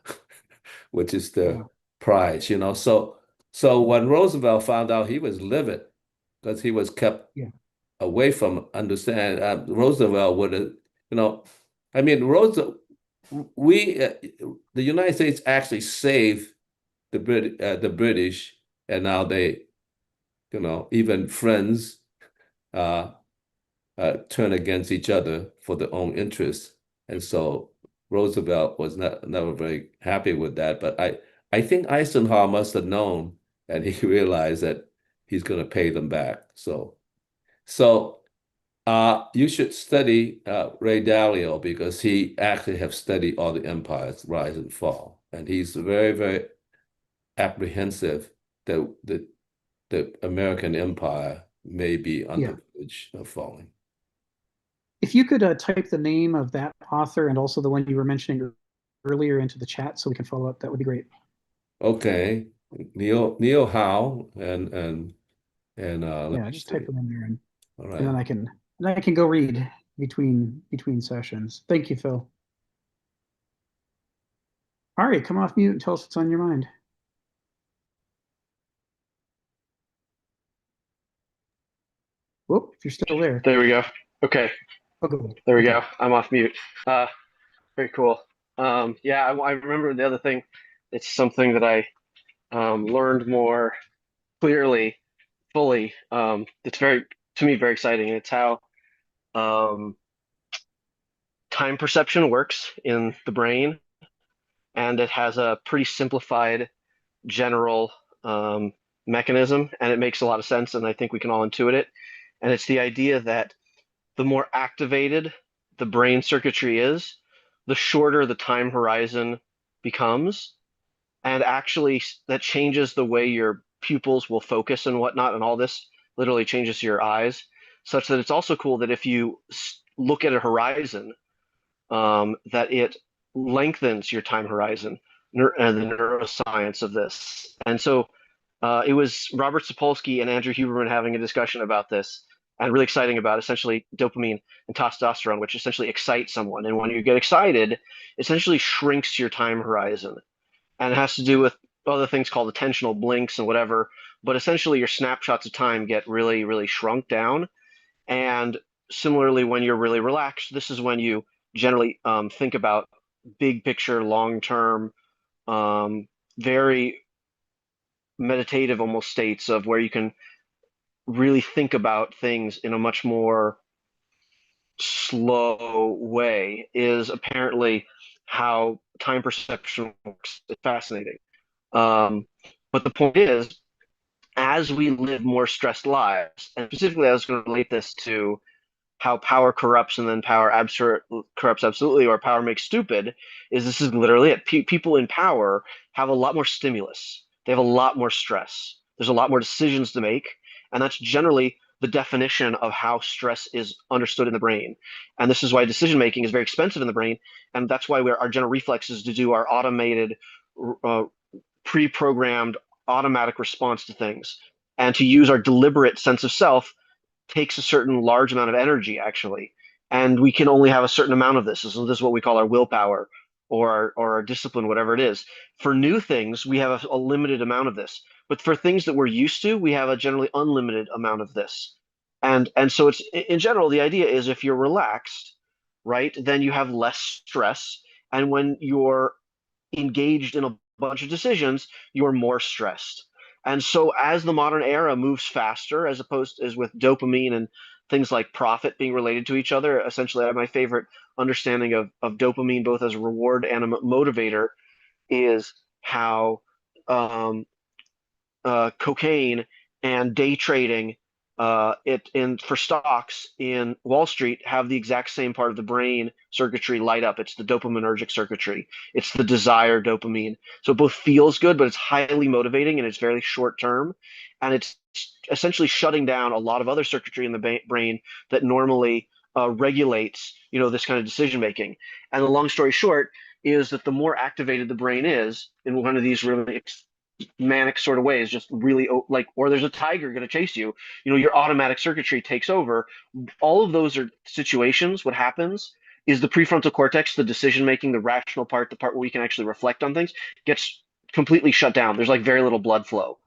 which is the prize, So when Roosevelt found out, he was livid because he was kept away from understand. Roosevelt would have, I mean, Roosevelt, the United States actually saved the British, and now they, even friends uh, turn against each other for their own interests. And so Roosevelt was never very happy with that. But I think Eisenhower must have known, and he realized that he's going to pay them back. So you should study Ray Dalio, because he actually have studied all the empires rise and fall, and he's very, very apprehensive that the American empire may be on the verge of falling. If you could type the name of that author and also the one you were mentioning earlier into the chat so we can follow up, that would be great. Okay, Neil Howe and just type them in there, and all right. and then I can go read between sessions. Thank you, Phil. Ari, come off mute and tell us what's on your mind. Whoop, if you're still there. There we go. Okay. Okay. There we go. I'm off mute. Very cool. Yeah, I remember the other thing. It's something that I learned more clearly, fully. It's to me, very exciting. It's how time perception works in the brain, and it has a pretty simplified general mechanism, and it makes a lot of sense, and I think we can all intuit it. And it's the idea that the more activated the brain circuitry is, the shorter the time horizon becomes. And actually, that changes the way your pupils will focus and whatnot. And all this literally changes your eyes, such that it's also cool that if you look at a horizon, that it lengthens your time horizon, and the neuroscience of this. And so it was Robert Sapolsky and Andrew Huberman having a discussion about this, and really exciting about essentially dopamine and testosterone, which essentially excite someone. And when you get excited, it essentially shrinks your time horizon. And it has to do with other things called attentional blinks and whatever. But essentially, your snapshots of time get really, really shrunk down. And similarly, when you're really relaxed, this is when you generally think about big picture, long term, very meditative almost states of where you can really think about things in a much more slow way, is apparently how time perception works. It's fascinating. But the point is, as we live more stressed lives, and specifically I was going to relate this to how power corrupts and then power corrupts absolutely, or power makes stupid, is this is literally it. People in power have a lot more stimulus. They have a lot more stress. There's a lot more decisions to make, and that's generally the definition of how stress is understood in the brain. And this is why decision making is very expensive in the brain, and that's why our general reflex is to do our automated, pre-programmed automatic response to things, and to use our deliberate sense of self takes a certain large amount of energy, actually, and we can only have a certain amount of this. So this is what we call our willpower, or our discipline, whatever it is. For new things, we have a limited amount of this, but for things that we're used to, we have a generally unlimited amount of this. And so it's, in general, the idea is if you're relaxed, right, then you have less stress, and when you're engaged in a bunch of decisions, you're more stressed. And so as the modern era moves faster, as opposed as with dopamine and things like profit being related to each other, essentially my favorite understanding of dopamine, both as a reward and a motivator, is how cocaine and day trading for stocks in Wall Street have the exact same part of the brain circuitry light up. It's the dopaminergic circuitry. It's the desire dopamine. So it both feels good, but it's highly motivating and it's very short term. And it's essentially shutting down a lot of other circuitry in the brain that normally regulates, this kind of decision making. And the long story short is that the more activated the brain is in one of these really manic sort of ways, just really like, or there's a tiger going to chase you, your automatic circuitry takes over. All of those are situations. What happens is the prefrontal cortex, the decision making, the rational part, the part where we can actually reflect on things, gets completely shut down. There's like very little blood flow.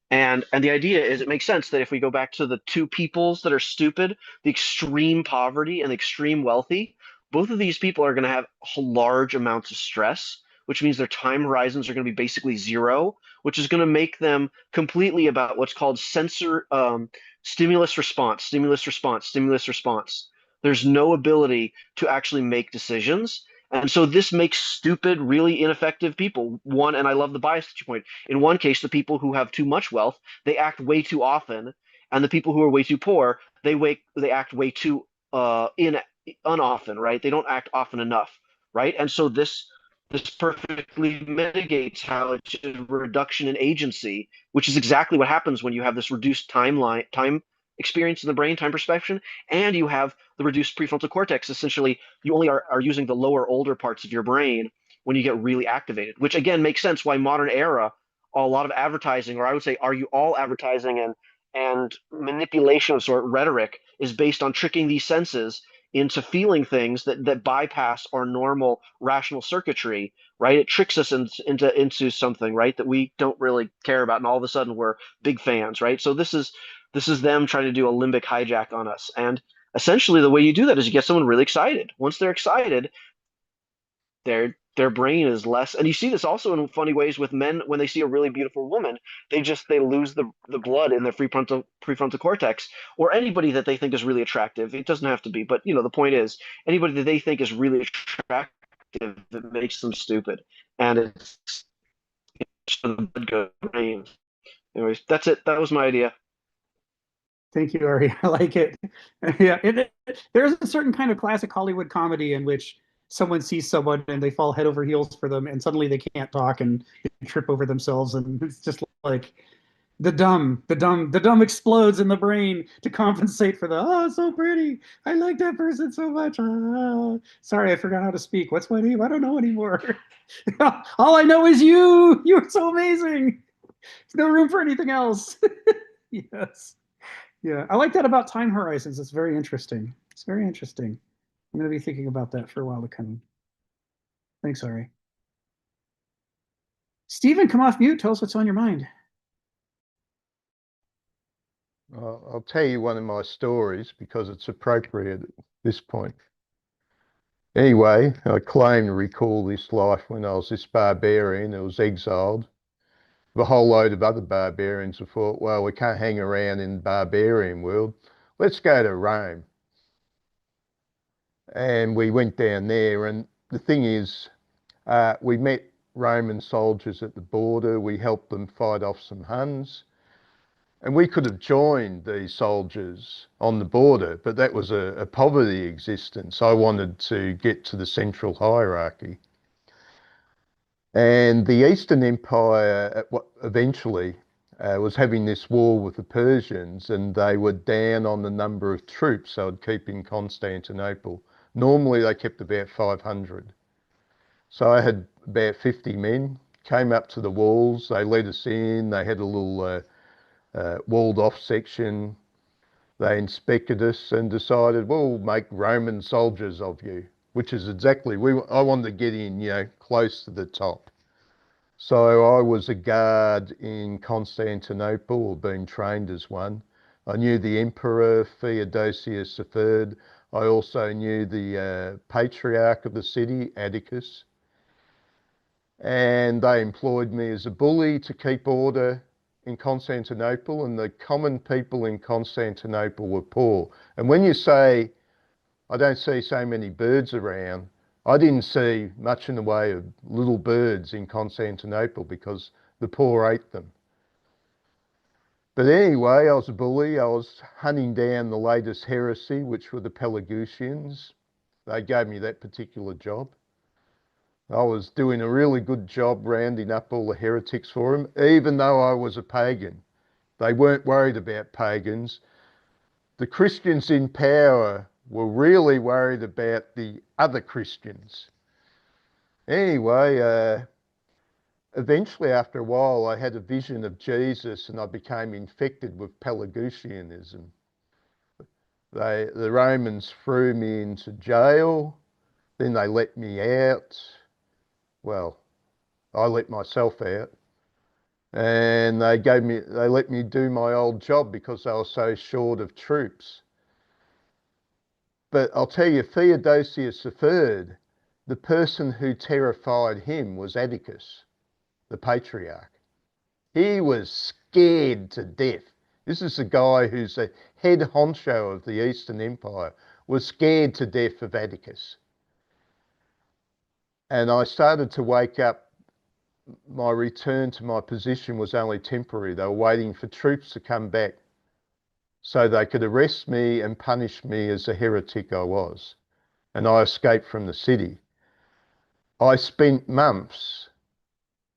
And the idea is it makes sense that if we go back to the two peoples that are stupid, the extreme poverty and the extreme wealthy, both of these people are going to have large amounts of stress, which means their time horizons are going to be basically zero, which is going to make them completely about what's called stimulus response, stimulus response, stimulus response. There's no ability to actually make decisions. And so this makes stupid, really ineffective people. And I love the bias that you point. In one case, the people who have too much wealth, they act way too often, and the people who are way too poor, they act way too in unoften, right? They don't act often enough, right? And so this perfectly mitigates how it's a reduction in agency, which is exactly what happens when you have this reduced time experience in the brain, time perception, and you have the reduced prefrontal cortex. Essentially, you only are using the lower, older parts of your brain when you get really activated, which again makes sense why modern era, a lot of advertising, or I would say, are you all advertising and manipulation of sort rhetoric is based on tricking these senses into feeling things that bypass our normal rational circuitry, right? It tricks us into something, right, that we don't really care about, and all of a sudden we're big fans, right? So this is them trying to do a limbic hijack on us. And essentially the way you do that is you get someone really excited. Once they're excited, their brain is less, and you see this also in funny ways with men. When they see a really beautiful woman, they lose the blood in their prefrontal cortex. Or anybody that they think is really attractive, it doesn't have to be, but the point is, anybody that they think is really attractive, that makes them stupid. And it's the good brain. Anyways, that's it. That was my idea. Thank you, Ari. I like it. Yeah, there's a certain kind of classic Hollywood comedy in which someone sees someone and they fall head over heels for them, and suddenly they can't talk and they trip over themselves, and it's just like the dumb explodes in the brain to compensate for the so pretty. I like that person so much. Sorry, I forgot how to speak. What's my name? I don't know anymore. All I know is you. You're so amazing. There's no room for anything else. Yes. Yeah, I like that about time horizons. It's very interesting. It's very interesting. I'm going to be thinking about that for a while to come. Thanks, Ari. Stephen, come off mute. Tell us what's on your mind. I'll tell you one of my stories because it's appropriate at this point. Anyway, I claim to recall this life when I was this barbarian that was exiled. The whole load of other barbarians have thought, well, we can't hang around in the barbarian world. Let's go to Rome. And we went down there, and the thing is, we met Roman soldiers at the border. We helped them fight off some Huns. And we could have joined these soldiers on the border, but that was a poverty existence. I wanted to get to the central hierarchy. And the Eastern Empire eventually was having this war with the Persians, and they were down on the number of troops they would keep in Constantinople. Normally they kept about 500. So I had about 50 men, came up to the walls, they let us in, they had a little walled off section. They inspected us and decided, we'll make Roman soldiers of you, which is exactly, I wanted to get in, close to the top. So I was a guard in Constantinople, or being trained as one. I knew the Emperor Theodosius III. I also knew the patriarch of the city, Atticus. And they employed me as a bully to keep order in Constantinople, and the common people in Constantinople were poor. And when you say, I don't see so many birds around, I didn't see much in the way of little birds in Constantinople because the poor ate them. But anyway, I was a bully. I was hunting down the latest heresy, which were the Pelagians. They gave me that particular job. I was doing a really good job rounding up all the heretics for them, even though I was a pagan. They weren't worried about pagans. The Christians in power were really worried about the other Christians. Anyway, eventually after a while, I had a vision of Jesus and I became infected with Pelagianism. The Romans threw me into jail, then they let me out. Well, I let myself out. And they let me do my old job because they were so short of troops. But I'll tell you, Theodosius III, the person who terrified him was Atticus, the patriarch. He was scared to death. This is a guy who's the head honcho of the Eastern Empire, was scared to death of Atticus. And I started to wake up. My return to my position was only temporary. They were waiting for troops to come back so they could arrest me and punish me as a heretic I was. And I escaped from the city. I spent months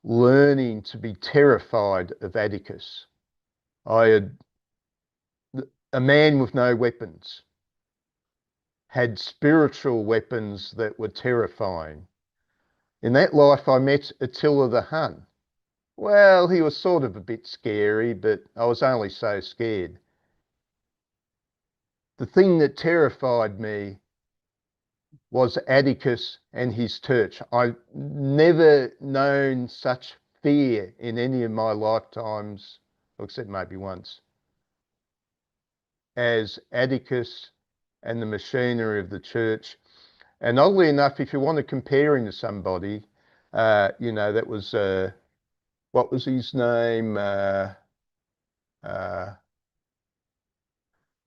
learning to be terrified of Atticus. A man with no weapons, had spiritual weapons that were terrifying. In that life, I met Attila the Hun. Well, he was sort of a bit scary, but I was only so scared. The thing that terrified me was Atticus and his church. I've never known such fear in any of my lifetimes, except maybe once, as Atticus and the machinery of the church. And oddly enough, if you want to compare him to somebody, that was, what was his name?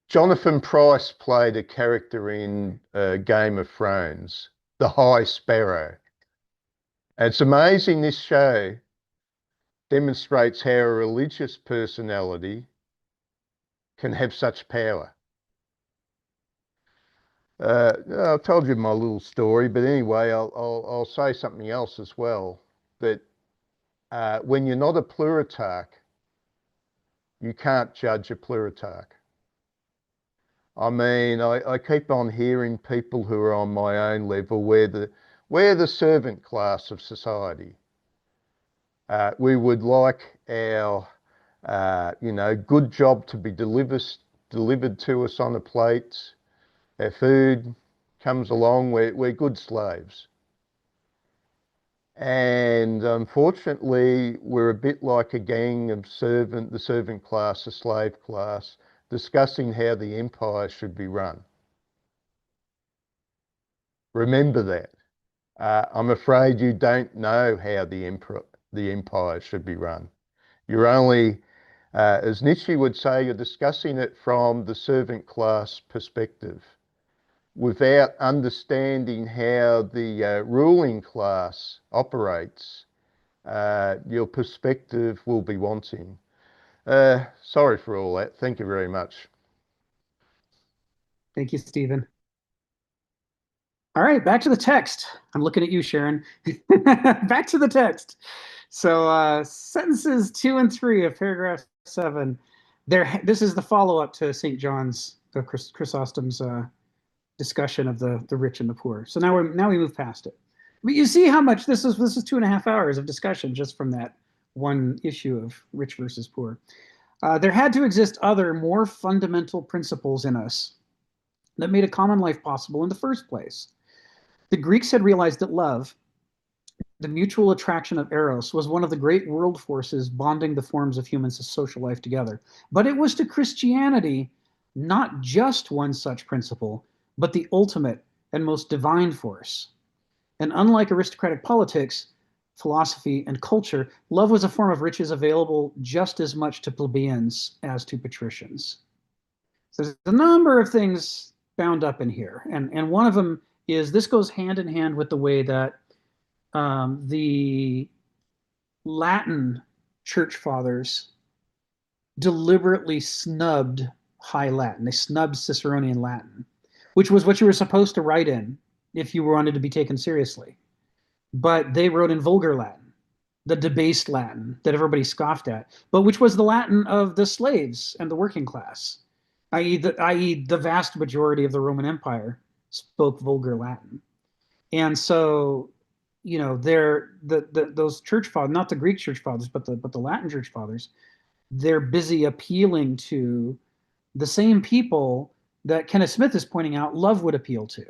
Jonathan Pryce played a character in Game of Thrones, the High Sparrow. And it's amazing this show demonstrates how a religious personality can have such power. I've told you my little story, but anyway, I'll say something else as well. That when you're not a pluritarch, you can't judge a pluritarch. I mean, I keep on hearing people who are on my own level, we're the servant class of society. We would like our, good job to be delivered to us on a plate. Our food comes along, we're good slaves. And unfortunately, we're a bit like a gang of the servant class, the slave class, discussing how the empire should be run. Remember that. I'm afraid you don't know how the empire should be run. You're only, as Nietzsche would say, you're discussing it from the servant class perspective, without understanding how the ruling class operates. Your perspective will be wanting. Sorry for all that. Thank you very much. Thank you, Stephen. All right, back to the text. I'm looking at you, Sharon. Back to the text. So sentences 2 and 3 of paragraph 7. This is the follow-up to St. John's, Chrysostom's discussion of the rich and the poor. So now we move past it. But you see how much this is 2.5 hours of discussion just from that one issue of rich versus poor. There had to exist other, more fundamental principles in us that made a common life possible in the first place. The Greeks had realized that love, the mutual attraction of eros, was one of the great world forces bonding the forms of human social life together. But it was to Christianity not just one such principle, but the ultimate and most divine force. And unlike aristocratic politics, philosophy, and culture, love was a form of riches available just as much to plebeians as to patricians. So there's a number of things bound up in here. And one of them is, this goes hand in hand with the way that the Latin church fathers deliberately snubbed High Latin. They snubbed Ciceronian Latin, which was what you were supposed to write in if you wanted to be taken seriously. But they wrote in vulgar Latin, the debased Latin that everybody scoffed at, but which was the Latin of the slaves and the working class, i.e., the vast majority of the Roman Empire spoke vulgar Latin. And so, those church fathers, not the Greek church fathers, but the Latin church fathers, they're busy appealing to the same people that Kenneth Smith is pointing out love would appeal to.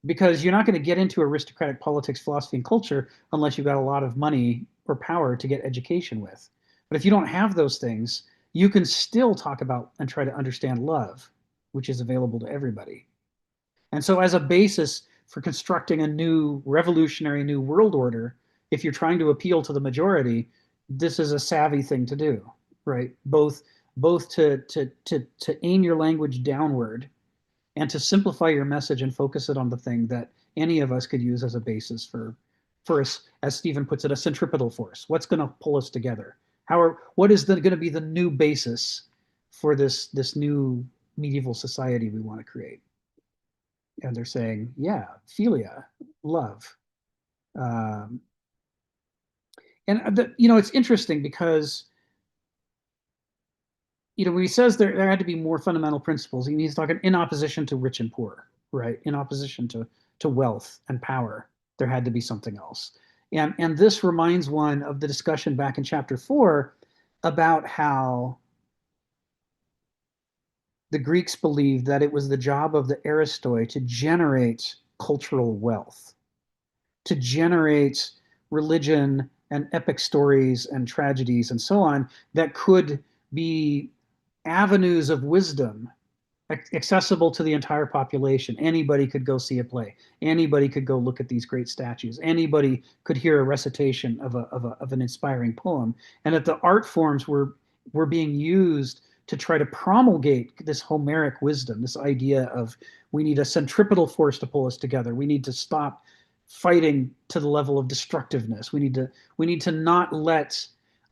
Because you're not going to get into aristocratic politics, philosophy, and culture unless you've got a lot of money or power to get education with. But if you don't have those things, you can still talk about and try to understand love, which is available to everybody. And so as a basis for constructing a new revolutionary new world order, if you're trying to appeal to the majority, this is a savvy thing to do, right? Both to aim your language downward and to simplify your message and focus it on the thing that any of us could use as a basis for us, as Stephen puts it, a centripetal force. What's going to pull us together? What is going to be the new basis for this new medieval society we want to create? And they're saying, yeah, philia, love. And it's interesting because when he says there had to be more fundamental principles, he's talking in opposition to rich and poor, right? In opposition to wealth and power, there had to be something else. And this reminds one of the discussion back in chapter 4 about how the Greeks believed that it was the job of the aristoi to generate cultural wealth, to generate religion and epic stories and tragedies and so on that could be avenues of wisdom accessible to the entire population. Anybody could go see a play. Anybody could go look at these great statues. Anybody could hear a recitation of an inspiring poem. And that the art forms were being used to try to promulgate this Homeric wisdom, this idea of we need a centripetal force to pull us together. We need to stop fighting to the level of destructiveness. We need to not let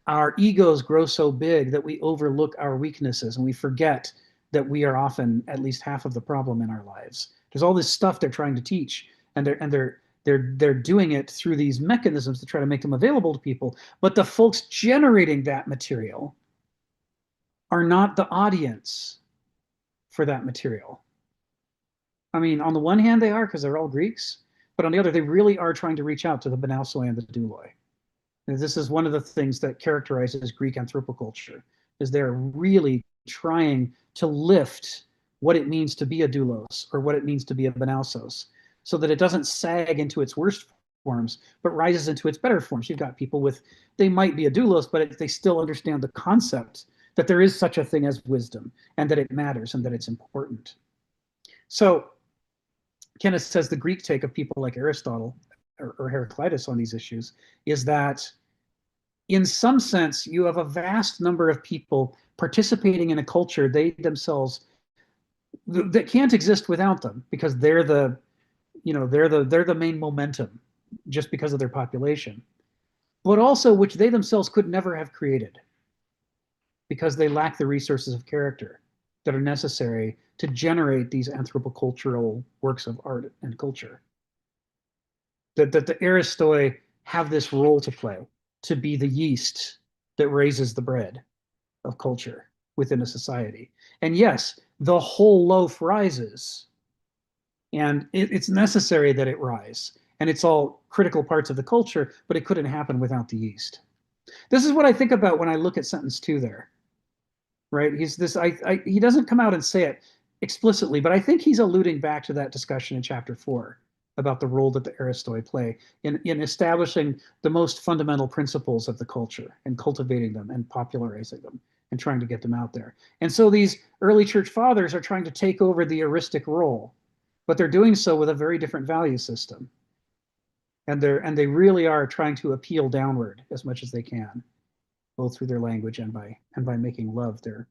our egos grow so big that we overlook our weaknesses and we forget that we are often at least half of the problem in our lives. There's all this stuff they're trying to teach, and they're doing it through these mechanisms to try to make them available to people. But the folks generating that material are not the audience for that material. I mean, on the one hand, they are because they're all Greeks, but on the other, they really are trying to reach out to the Banausoi and the Douloi. And this is one of the things that characterizes Greek anthropoculture, is they're really trying to lift what it means to be a doulos or what it means to be a Banausos, so that it doesn't sag into its worst forms, but rises into its better forms. You've got people they might be a doulos, but they still understand the concept that there is such a thing as wisdom and that it matters and that it's important. So Kenneth says the Greek take of people like Aristotle or Heraclitus on these issues is that in some sense, you have a vast number of people participating in a culture they themselves that can't exist without them, because they're the main momentum just because of their population, but also which they themselves could never have created because they lack the resources of character that are necessary to generate these anthropocultural works of art and culture. That the aristoi have this role to play, to be the yeast that raises the bread of culture within a society. And yes, the whole loaf rises, and it's necessary that it rise, and it's all critical parts of the culture, but it couldn't happen without the yeast. This is what I think about when I look at sentence 2 there, right? He doesn't come out and say it explicitly, but I think he's alluding back to that discussion in chapter 4 about the role that the aristoi play in establishing the most fundamental principles of the culture and cultivating them and popularizing them and trying to get them out there. And so these early church fathers are trying to take over the eristic role, but they're doing so with a very different value system. And they really are trying to appeal downward as much as they can, both through their language and by making love their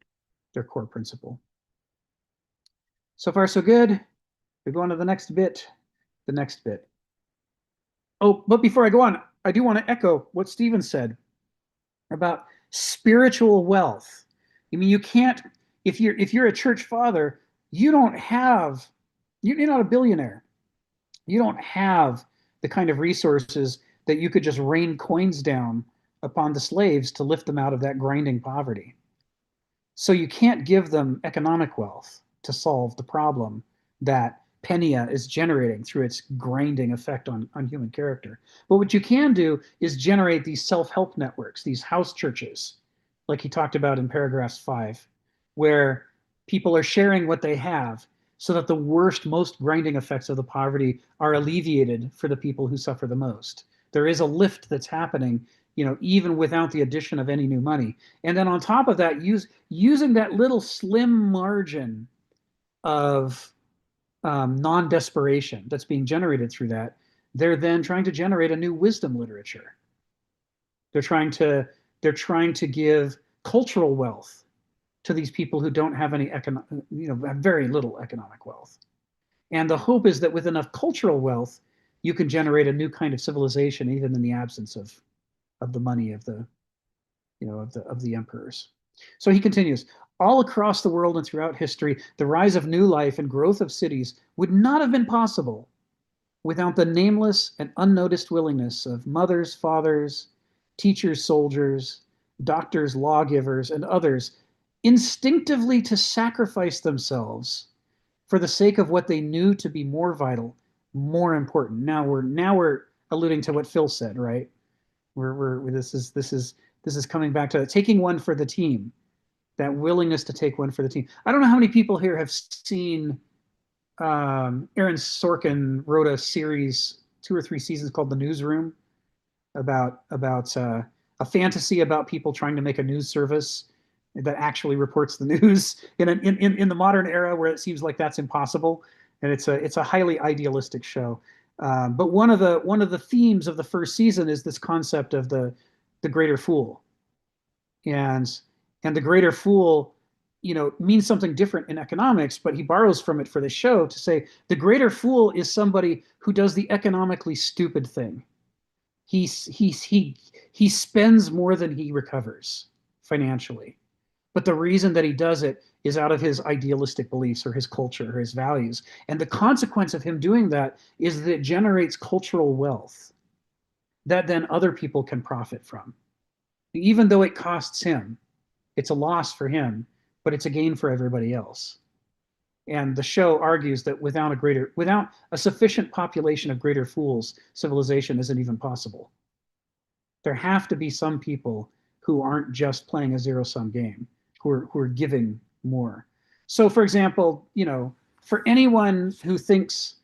core principle. So far, so good. We go on to the next bit. Oh, but before I go on, I do want to echo what Stephen said about spiritual wealth I mean, you can't, if you're a church father, you're not a billionaire. You don't have the kind of resources that you could just rain coins down upon the slaves to lift them out of that grinding poverty. So you can't give them economic wealth to solve the problem that Penia is generating through its grinding effect on human character. But what you can do is generate these self-help networks, these house churches, like he talked about in paragraphs 5, where people are sharing what they have so that the worst, most grinding effects of the poverty are alleviated for the people who suffer the most. There is a lift that's happening, even without the addition of any new money. And then on top of that, using that little slim margin of non-desperation that's being generated through that, they're then trying to generate a new wisdom literature. They're trying to give cultural wealth to these people who don't have any have very little economic wealth. And the hope is that with enough cultural wealth, you can generate a new kind of civilization, even in the absence of the money of the emperors. So he continues, all across the world and throughout history, the rise of new life and growth of cities would not have been possible without the nameless and unnoticed willingness of mothers, fathers, teachers, soldiers, doctors, lawgivers, and others instinctively to sacrifice themselves for the sake of what they knew to be more vital, more important. Now we're alluding to what Phil said, right? This is coming back to taking one for the team, that willingness to take one for the team. I don't know how many people here have seen Aaron Sorkin wrote a series, 2 or 3 seasons, called The Newsroom, about a fantasy about people trying to make a news service that actually reports the news in the modern era where it seems like that's impossible, and it's a highly idealistic show. But one of the themes of the first season is this concept of the greater fool, and the greater fool, means something different in economics, but he borrows from it for the show to say the greater fool is somebody who does the economically stupid thing. He spends more than he recovers financially. But the reason that he does it is out of his idealistic beliefs or his culture or his values. And the consequence of him doing that is that it generates cultural wealth that then other people can profit from. Even though it costs him, it's a loss for him, but it's a gain for everybody else. And the show argues that without a sufficient population of greater fools, civilization isn't even possible. There have to be some people who aren't just playing a zero-sum game, who are giving more. So, for example, for anyone who thinks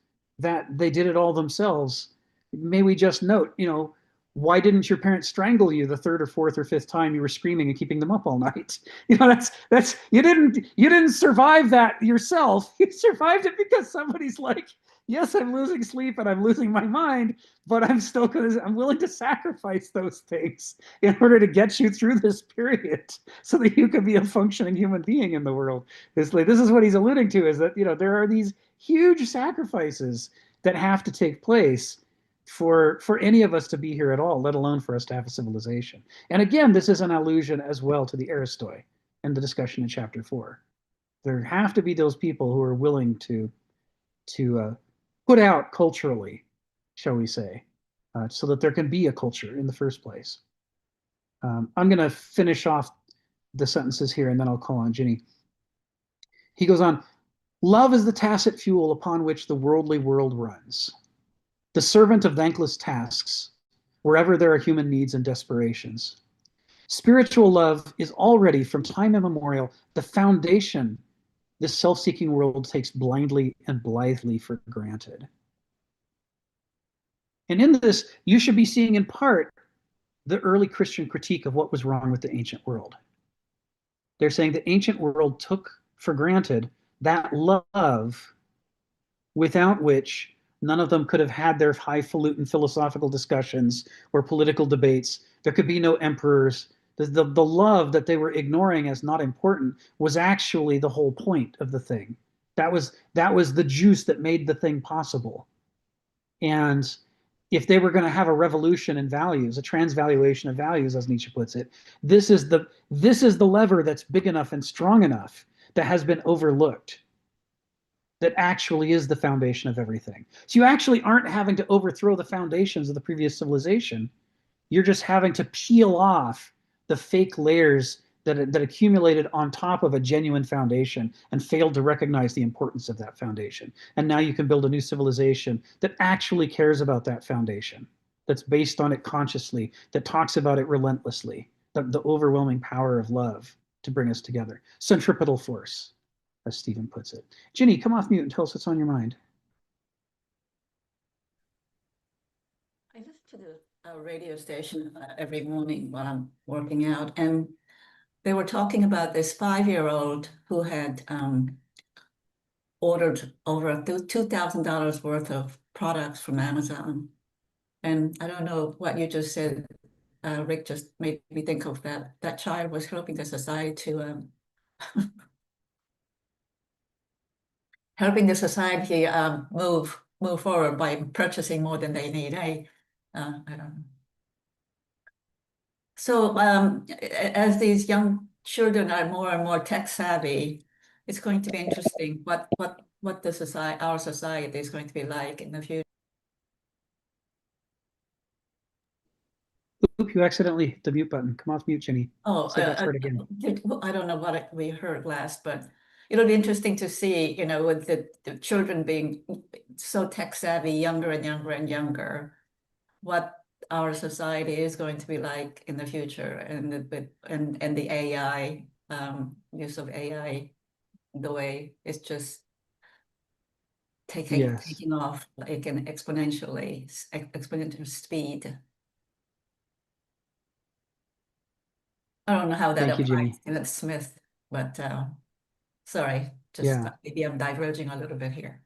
that they did it all themselves, may we just note, why didn't your parents strangle you the 3rd or 4th or 5th time you were screaming and keeping them up all night? That's you didn't survive that yourself. You survived it because somebody's like, yes, I'm losing sleep and I'm losing my mind, but I'm willing to sacrifice those things in order to get you through this period so that you can be a functioning human being in the world. This is what he's alluding to, is that, there are these huge sacrifices that have to take place for any of us to be here at all, let alone for us to have a civilization. And again, this is an allusion as well to the Aristoi and the discussion in chapter 4. There have to be those people who are willing to put out culturally, shall we say, so that there can be a culture in the first place. I'm going to finish off the sentences here, and then I'll call on Ginny. He goes on, love is the tacit fuel upon which the worldly world runs, the servant of thankless tasks, wherever there are human needs and desperations. Spiritual love is already, from time immemorial, the foundation this self-seeking world takes blindly and blithely for granted. And in this, you should be seeing in part the early Christian critique of what was wrong with the ancient world. They're saying the ancient world took for granted that love without which none of them could have had their highfalutin philosophical discussions or political debates. There could be no emperors. The love that they were ignoring as not important was actually the whole point of the thing. That was the juice that made the thing possible. And if they were going to have a revolution in values, a transvaluation of values, as Nietzsche puts it, this is the lever that's big enough and strong enough that has been overlooked, that actually is the foundation of everything. So you actually aren't having to overthrow the foundations of the previous civilization. You're just having to peel off the fake layers that accumulated on top of a genuine foundation and failed to recognize the importance of that foundation. And now you can build a new civilization that actually cares about that foundation, that's based on it consciously, that talks about it relentlessly, the overwhelming power of love to bring us together. Centripetal force, as Stephen puts it. Ginny, come off mute and tell us what's on your mind. I listen to the radio station every morning while I'm working out, and they were talking about this 5-year-old who had ordered over $2,000 worth of products from Amazon. And I don't know what you just said, Rick, just made me think of that. That child was helping the society to move forward by purchasing more than they need. I don't know. So as these young children are more and more tech savvy, it's going to be interesting what our society is going to be like in the future. Oop, you accidentally hit the mute button. Come off mute, Ginny. Oh, Say that part again. I don't know what we heard last, but it'll be interesting to see, with the children being so tech savvy, younger and younger and younger, what our society is going to be like in the future, and the AI use of AI, the way it's just taking off like an exponential speed. I don't know how that applies to Smith, but sorry, maybe I'm diverging a little bit here.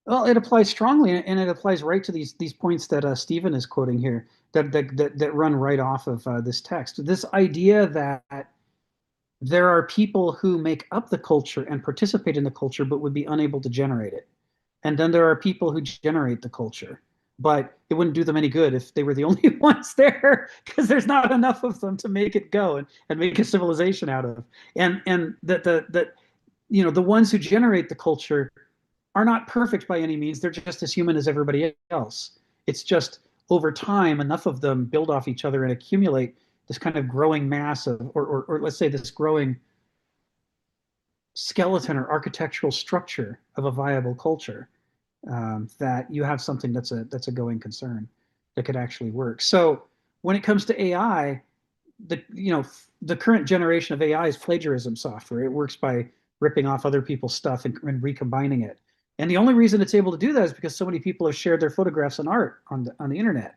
Well, it applies strongly, and it applies right to these points that Stephen is quoting here, that run right off of this text. This idea that there are people who make up the culture and participate in the culture, but would be unable to generate it. And then there are people who generate the culture, but it wouldn't do them any good if they were the only ones there, because there's not enough of them to make it go and make a civilization out of. And that the ones who generate the culture are not perfect by any means. They're just as human as everybody else. It's just over time, enough of them build off each other and accumulate this kind of growing mass of, or let's say this growing skeleton or architectural structure of a viable culture, that you have something that's a going concern that could actually work. So when it comes to AI, the current generation of AI is plagiarism software. It works by ripping off other people's stuff and recombining it. And the only reason it's able to do that is because so many people have shared their photographs and art on the internet.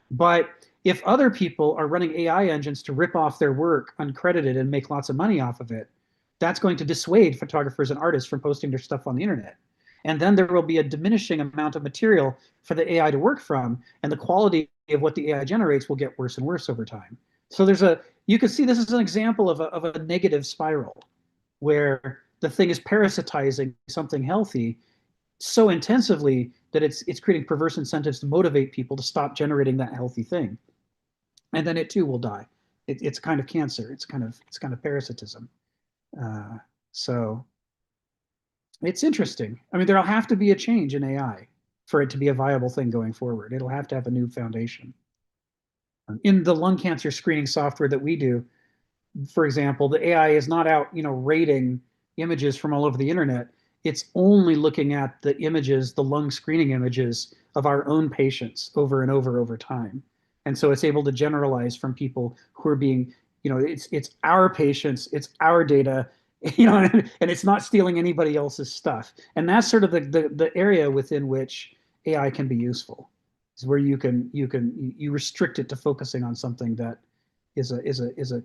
But if other people are running AI engines to rip off their work uncredited and make lots of money off of it, that's going to dissuade photographers and artists from posting their stuff on the internet. And then there will be a diminishing amount of material for the AI to work from, and the quality of what the AI generates will get worse and worse over time. So you can see this is an example of a negative spiral, where the thing is parasitizing something healthy so intensively that it's creating perverse incentives to motivate people to stop generating that healthy thing, and then it too will die. It's kind of cancer. It's kind of parasitism. So it's interesting. I mean, there'll have to be a change in AI for it to be a viable thing going forward. It'll have to have a new foundation. In the lung cancer screening software that we do, for example, the AI is not out, rating images from all over the internet. It's only looking at the images, the lung screening images of our own patients over and over time. And so it's able to generalize from people who are being, it's our patients, it's our data, and it's not stealing anybody else's stuff. And that's sort of the area within which AI can be useful, is where you restrict it to focusing on something that is a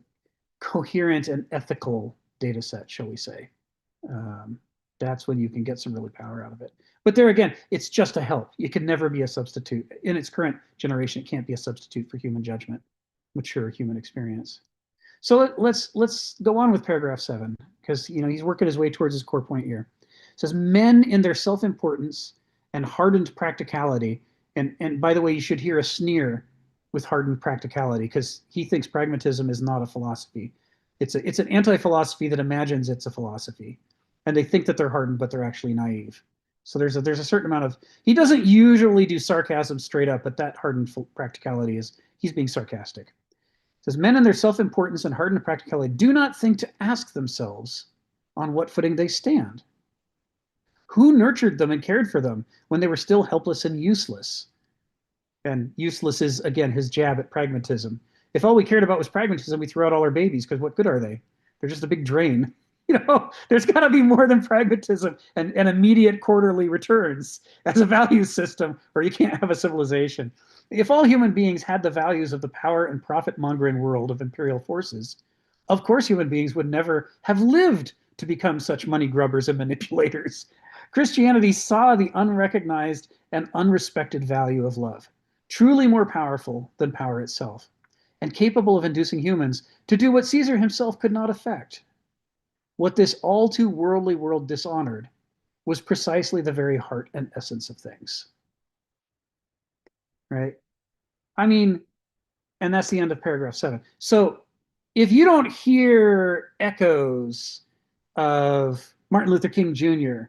coherent and ethical data set, shall we say. That's when you can get some really power out of it. But there again, it's just a help. It can never be a substitute. In its current generation, it can't be a substitute for human judgment, mature human experience. So let's go on with paragraph 7, because he's working his way towards his core point here. It says, men in their self-importance and hardened practicality And by the way, you should hear a sneer with hardened practicality, because he thinks pragmatism is not a philosophy. It's an anti-philosophy that imagines it's a philosophy, and they think that they're hardened, but they're actually naive. So there's a certain amount of, he doesn't usually do sarcasm straight up, but that hardened practicality is, he's being sarcastic. It says, men in their self-importance and hardened practicality do not think to ask themselves on what footing they stand. Who nurtured them and cared for them when they were still helpless and useless? And useless is, again, his jab at pragmatism. If all we cared about was pragmatism, we threw out all our babies, because what good are they? They're just a big drain. There's got to be more than pragmatism and immediate quarterly returns as a value system, or you can't have a civilization. If all human beings had the values of the power and profit-mongering world of imperial forces, of course human beings would never have lived to become such money grubbers and manipulators. Christianity saw the unrecognized and unrespected value of love, truly more powerful than power itself, and capable of inducing humans to do what Caesar himself could not effect. What this all too worldly world dishonored was precisely the very heart and essence of things. Right? I mean, and that's the end of paragraph 7. So if you don't hear echoes of Martin Luther King Jr.,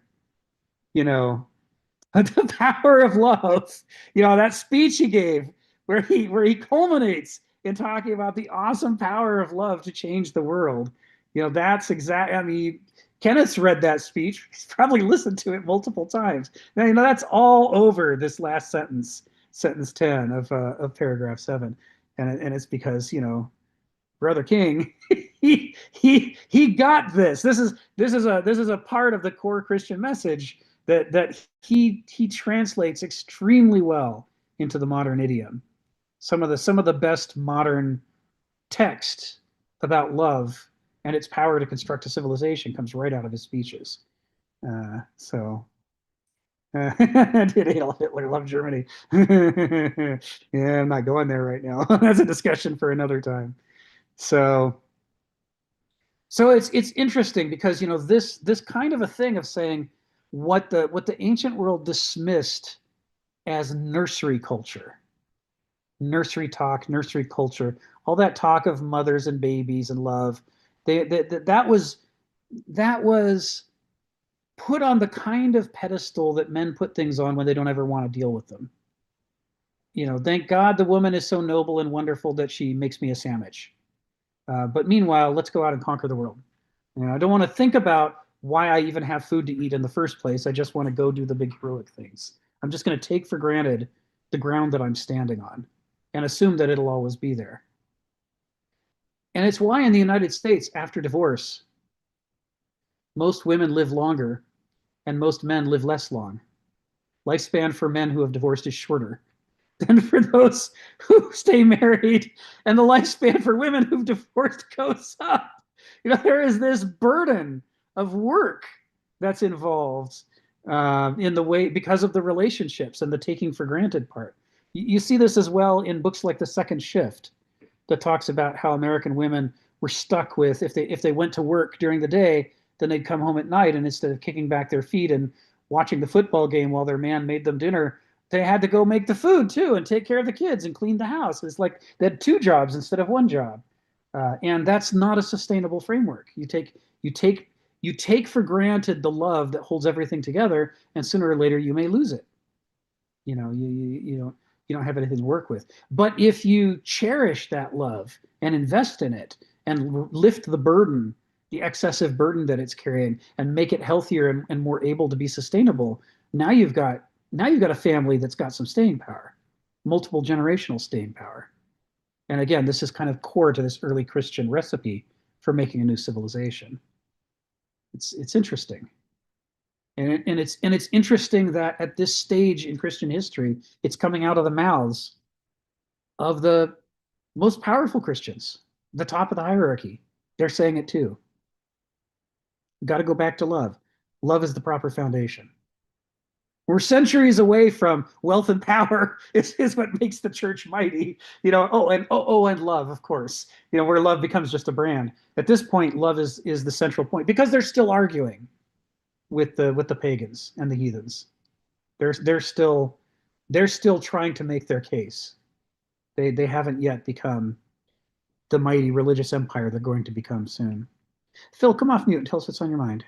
the power of love, that speech he gave where he culminates in talking about the awesome power of love to change the world. That's exactly, I mean, Kenneth's read that speech. He's probably listened to it multiple times. Now, that's all over this last sentence 10 of paragraph 7. And it's because, Brother King, he got this. This is a part of the core Christian message that he translates extremely well into the modern idiom. Some of the best modern text about love and its power to construct a civilization comes right out of his speeches. Did Adolf Hitler love Germany? Yeah, I'm not going there right now. That's a discussion for another time. So it's interesting because this kind of a thing of saying what the ancient world dismissed as nursery culture, nursery talk, nursery culture, all that talk of mothers and babies and love, that was put on the kind of pedestal that men put things on when they don't ever want to deal with them. Thank God the woman is so noble and wonderful that she makes me a sandwich. But meanwhile, let's go out and conquer the world. I don't want to think about why I even have food to eat in the first place. I just want to go do the big heroic things. I'm just going to take for granted the ground that I'm standing on and assume that it'll always be there. And it's why in the United States, after divorce, most women live longer and most men live less long. Lifespan for men who have divorced is shorter than for those who stay married, and the lifespan for women who've divorced goes up. There is this burden of work that's involved in the way, because of the relationships and the taking for granted part. You see this as well in books like The Second Shift, that talks about how American women were stuck with, if they went to work during the day, then they'd come home at night, and instead of kicking back their feet and watching the football game while their man made them dinner, they had to go make the food too and take care of the kids and clean the house. It's like they had 2 jobs instead of 1 job. And that's not a sustainable framework. You take for granted the love that holds everything together, and sooner or later you may lose it. You don't have anything to work with. But if you cherish that love and invest in it and lift the burden, the excessive burden that it's carrying, and make it healthier and more able to be sustainable, now you've got a family that's got some staying power, multiple generational staying power. And again, this is kind of core to this early Christian recipe for making a new civilization. It's interesting. And it's interesting that at this stage in Christian history, it's coming out of the mouths of the most powerful Christians, the top of the hierarchy. They're saying it too. Got to go back to love. Love is the proper foundation. We're centuries away from wealth and power is what makes the church mighty. And love, of course. Where love becomes just a brand. At this point, love is the central point, because they're still arguing with the pagans and the heathens. They're still they're still trying to make their case. They haven't yet become the mighty religious empire they're going to become soon. Phil, come off mute and tell us what's on your mind.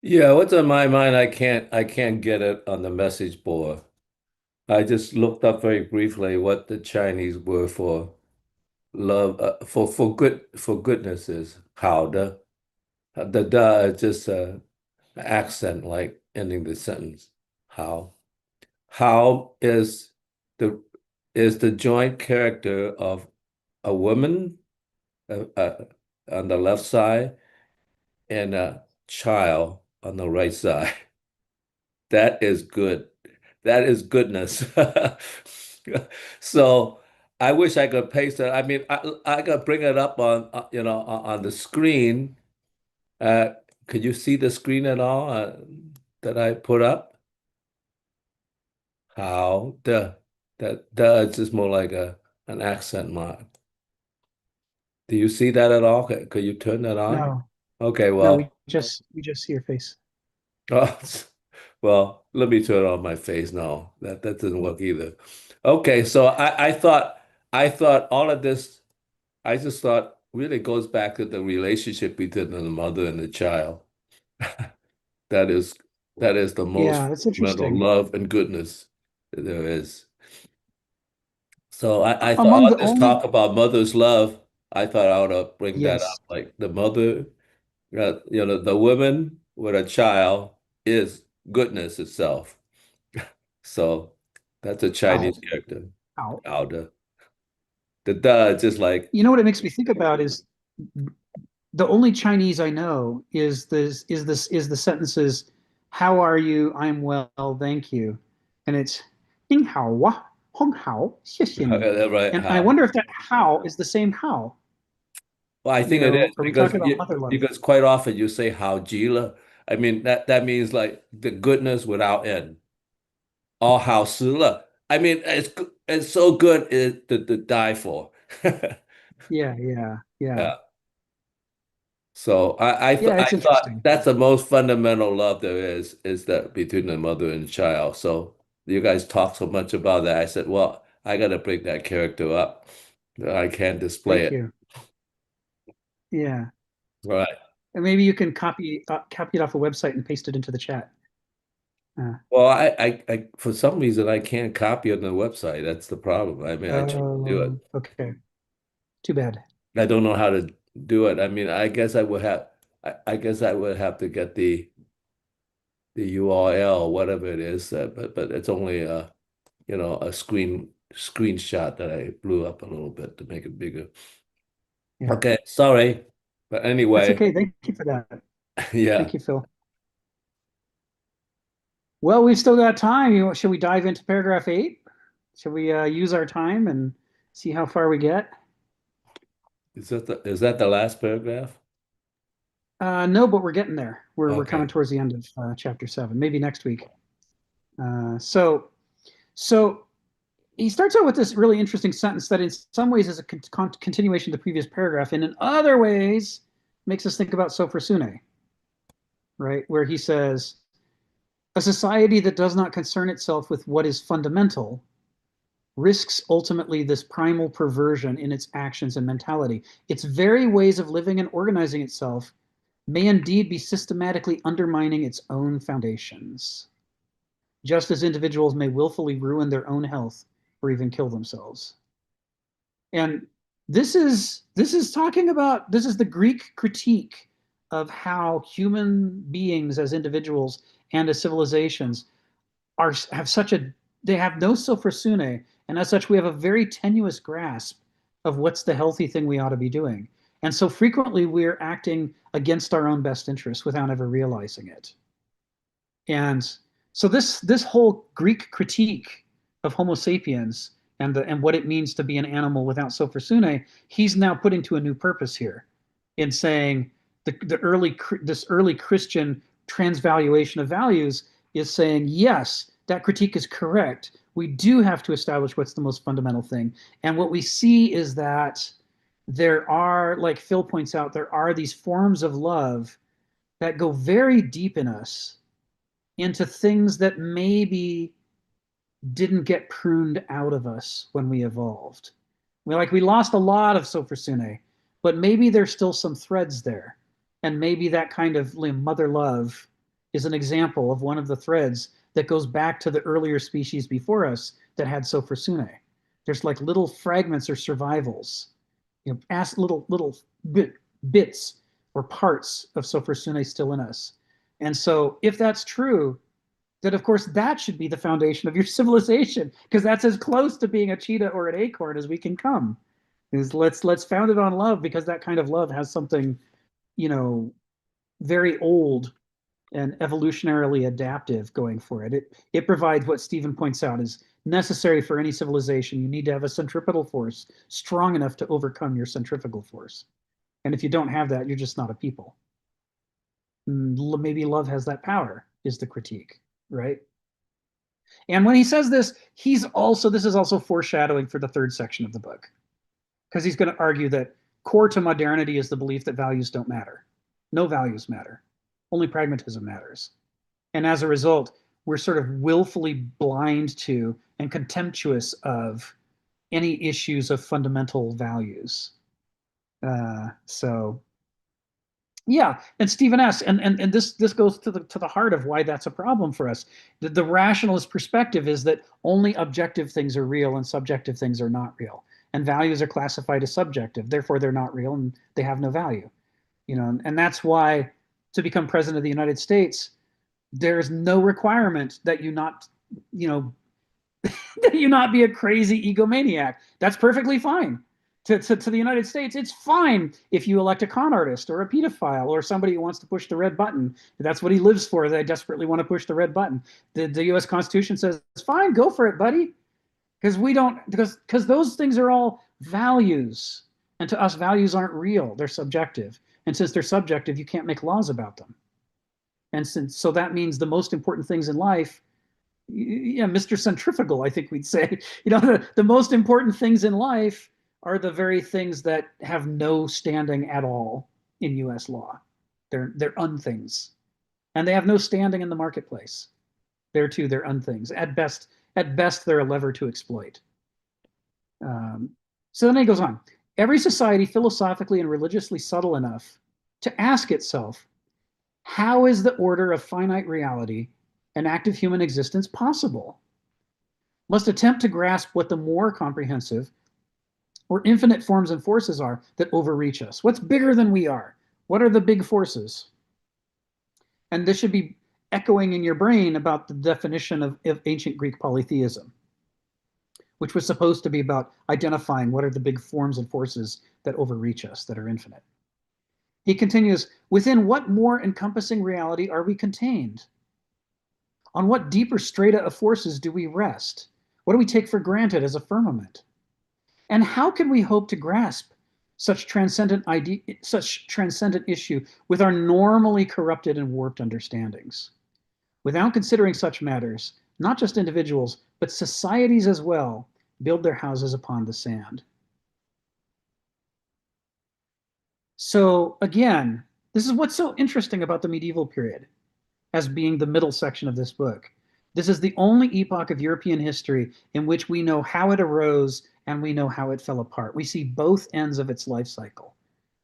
Yeah, what's on my mind? I can't get it on the message board. I just looked up very briefly what the Chinese word for love for goodness is. How the da is just accent like ending the sentence. How how is the joint character of a woman on the left side and a child on the right side. That is good. That is goodness. So I wish I could paste it. I mean, I could bring it up on on the screen. Uh, could you see the screen at all that I put up? How the it's just more like an accent mark. Do you see that at all? Could you turn that on? No, Okay, no, we well, just see your face. oh, well, let me turn on my face. No, that doesn't work either. Okay, so I thought all of this, I just thought really goes back to the relationship between the mother and the child. That is that is the most Yeah, that's fundamental interesting. love and goodness that there is. So I thought Among all the this only, talk about mother's love, I thought I ought to bring that yes, up. Like the mother, the woman with a child is goodness itself. So that's a Chinese how, character. how. How the duh, just like You know what it makes me think about is the only Chinese I know is the sentences, "How are you? I'm well, thank you," and it's "Ning hao wa, hong hao, xie xie ni." right And I how. wonder if that "how" is the same "how." Well, I You think it know, is are we because talking about mother love? because quite often you say how Jila. I mean that means like the goodness without end. All how Sula. I mean it's so good to die for. Yeah, yeah, yeah, Yeah. So yeah. I It's thought interesting. that's the most fundamental love there is that between the mother and the child. So you guys talk so much about that. I said, well, I got to bring that character up. I can't display Thank it. you. Yeah, Right. and maybe you can copy it off a website and paste it into the chat. Well, I for some reason I can't copy on the website. That's the problem. I mean, I tried to do it. Okay. Too bad. I don't know how to do it. I mean, I guess I would have to get the URL, whatever it is, but it's only a screenshot that I blew up a little bit to make it bigger. Yeah, Okay, sorry. But that's anyway, okay. Thank you for that. yeah. Thank you, Phil. Well, we've still got time. Should we dive into paragraph 8? Should we use our time and see how far we get? Is that the last paragraph? No, but we're getting there. We're coming Okay. towards the end of chapter 7, maybe next week. So he starts out with this really interesting sentence that in some ways is a continuation of the previous paragraph, and in other ways makes us think about Sofer Sune, right? Where he says, a society that does not concern itself with what is fundamental risks ultimately this primal perversion in its actions and mentality. Its very ways of living and organizing itself may indeed be systematically undermining its own foundations, just as individuals may willfully ruin their own health or even kill themselves. And this is talking about, this is the Greek critique of how human beings as individuals and as civilizations have such a, they have no sophrosyne, and as such we have a very tenuous grasp of what's the healthy thing we ought to be doing, and so frequently we're acting against our own best interests without ever realizing it. And so this whole Greek critique of Homo sapiens and what it means to be an animal without sophrosyne, he's now putting to a new purpose here in saying this early Christian transvaluation of values is saying, yes, that critique is correct. We do have to establish what's the most fundamental thing. And what we see is that there are, like Phil points out, there are these forms of love that go very deep in us into things that maybe didn't get pruned out of us when we evolved. We lost a lot of Sofrasune, but maybe there's still some threads there. And maybe that kind of mother love is an example of one of the threads that goes back to the earlier species before us that had Sofrasune. There's like little fragments or survivals, little bits or parts of Sofrasune still in us. And so if that's true, that of course that should be the foundation of your civilization, because that's as close to being a cheetah or an acorn as we can come. Is let's found it on love, because that kind of love has something, very old and evolutionarily adaptive going for it. It provides what Stephen points out is necessary for any civilization. You need to have a centripetal force strong enough to overcome your centrifugal force. And if you don't have that, you're just not a people. Maybe love has that power, is the critique, right? And when he says this, this is also foreshadowing for the third section of the book, because he's going to argue that core to modernity is the belief that values don't matter. No values matter. Only pragmatism matters. And as a result, we're sort of willfully blind to and contemptuous of any issues of fundamental values. Yeah, and Stephen asks, and this goes to the heart of why that's a problem for us. The rationalist perspective is that only objective things are real and subjective things are not real, and values are classified as subjective. Therefore, they're not real and they have no value. And that's why to become president of the United States, there's no requirement that you not, that you not be a crazy egomaniac. That's perfectly fine. To the United States, it's fine if you elect a con artist or a pedophile or somebody who wants to push the red button. That's what he lives for. They desperately want to push the red button. The U.S. Constitution says it's fine, go for it, buddy, because those things are all values, and to us, values aren't real. They're subjective, and since they're subjective, you can't make laws about them. And so that means the most important things in life, Mr. Centrifugal, I think we'd say, the most important things in life are the very things that have no standing at all in U.S. law. They're unthings, and they have no standing in the marketplace. They're unthings. At best, they're a lever to exploit. So then he goes on. Every society philosophically and religiously subtle enough to ask itself, how is the order of finite reality and active human existence possible? Must attempt to grasp what the more comprehensive or infinite forms and forces are that overreach us. What's bigger than we are? What are the big forces? And this should be echoing in your brain about the definition of ancient Greek polytheism, which was supposed to be about identifying what are the big forms and forces that overreach us, that are infinite. He continues, within what more encompassing reality are we contained? On what deeper strata of forces do we rest? What do we take for granted as a firmament? And how can we hope to grasp such transcendent issue with our normally corrupted and warped understandings? Without considering such matters, not just individuals, but societies as well, build their houses upon the sand. So again, this is what's so interesting about the medieval period as being the middle section of this book. This is the only epoch of European history in which we know how it arose and we know how it fell apart. We see both ends of its life cycle.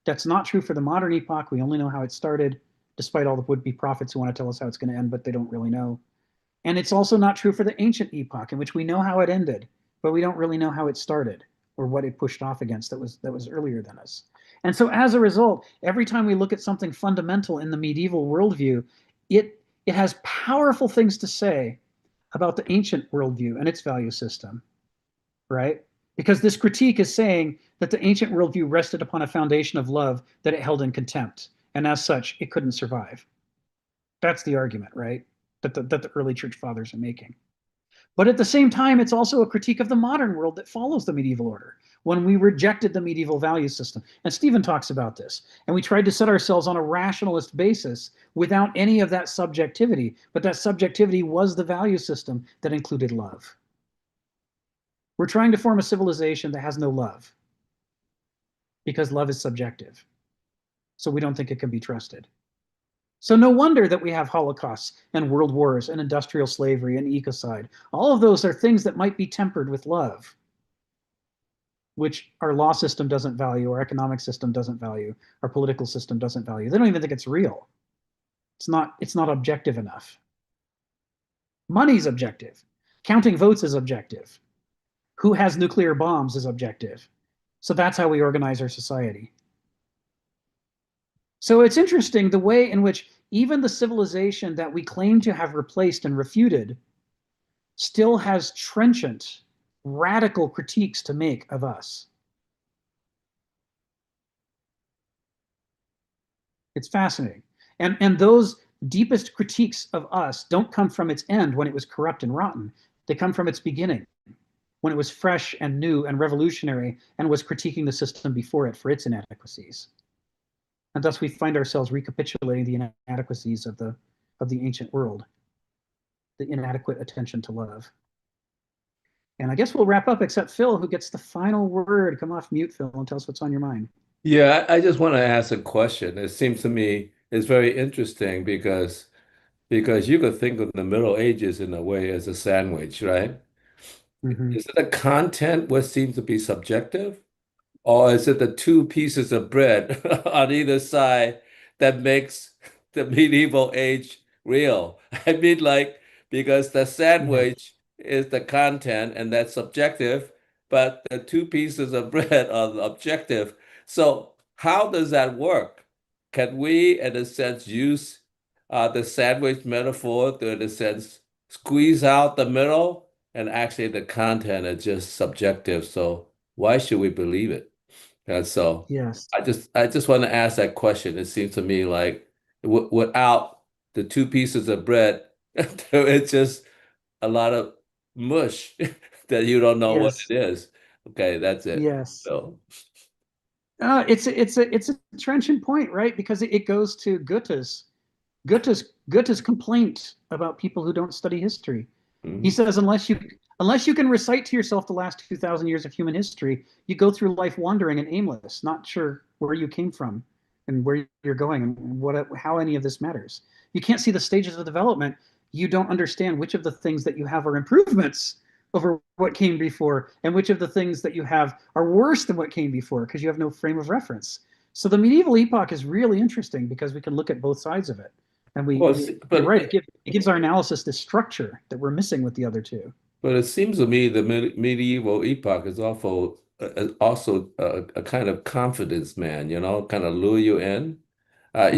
That's not true for the modern epoch. We only know how it started, despite all the would-be prophets who want to tell us how it's going to end, but they don't really know. And it's also not true for the ancient epoch, in which we know how it ended, but we don't really know how it started or what it pushed off against that was earlier than us. And so as a result, every time we look at something fundamental in the medieval worldview, it has powerful things to say about the ancient worldview and its value system, right? Because this critique is saying that the ancient worldview rested upon a foundation of love that it held in contempt, and as such, it couldn't survive. That's the argument, right? That the early church fathers are making. But at the same time, it's also a critique of the modern world that follows the medieval order, when we rejected the medieval value system. And Stephen talks about this. And we tried to set ourselves on a rationalist basis without any of that subjectivity. But that subjectivity was the value system that included love. We're trying to form a civilization that has no love, because love is subjective. So we don't think it can be trusted. So no wonder that we have holocausts and world wars and industrial slavery and ecocide. All of those are things that might be tempered with love, which our law system doesn't value, our economic system doesn't value, our political system doesn't value. They don't even think it's real. It's not objective enough. Money's objective. Counting votes is objective. Who has nuclear bombs is objective. So that's how we organize our society. So it's interesting the way in which even the civilization that we claim to have replaced and refuted still has trenchant, radical critiques to make of us. It's fascinating. And those deepest critiques of us don't come from its end when it was corrupt and rotten. They come from its beginning, when it was fresh and new and revolutionary and was critiquing the system before it for its inadequacies. And thus we find ourselves recapitulating the inadequacies of the ancient world, the inadequate attention to love. And I guess we'll wrap up, except Phil, who gets the final word. Come off mute, Phil, and tell us what's on your mind. Yeah, I just want to ask a question. It seems to me it's very interesting because you could think of the Middle Ages in a way as a sandwich, right? Mm-hmm. Is it the content what seems to be subjective? Or is it the two pieces of bread on either side that makes the medieval age real? I mean, like, because the Yeah. sandwich is the content and that's subjective, but the two pieces of bread are objective. So, how does that work? Can we, in a sense, use the sandwich metaphor to, in a sense, squeeze out the middle? And actually, the content is just subjective. So, why should we believe it? And so Yes. I just want to ask that question. It seems to me like without the two pieces of bread, it's just a lot of mush that you don't know what Yes. it is. Okay, that's it. Yes. So It's a trenchant point, right? Because it goes to Goethe's complaint about people who don't study history. He mhm. says, unless you can recite to yourself the last 2,000 years of human history, you go through life wandering and aimless, not sure where you came from and where you're going and how any of this matters. You can't see the stages of development. You don't understand which of the things that you have are improvements over what came before, and which of the things that you have are worse than what came before because you have no frame of reference. So the medieval epoch is really interesting because we can look at both sides of it. And Well, you're right, it gives our analysis this structure that we're missing with the other two. but it seems to me the medieval epoch is also a kind of confidence man, kind of lure you in. I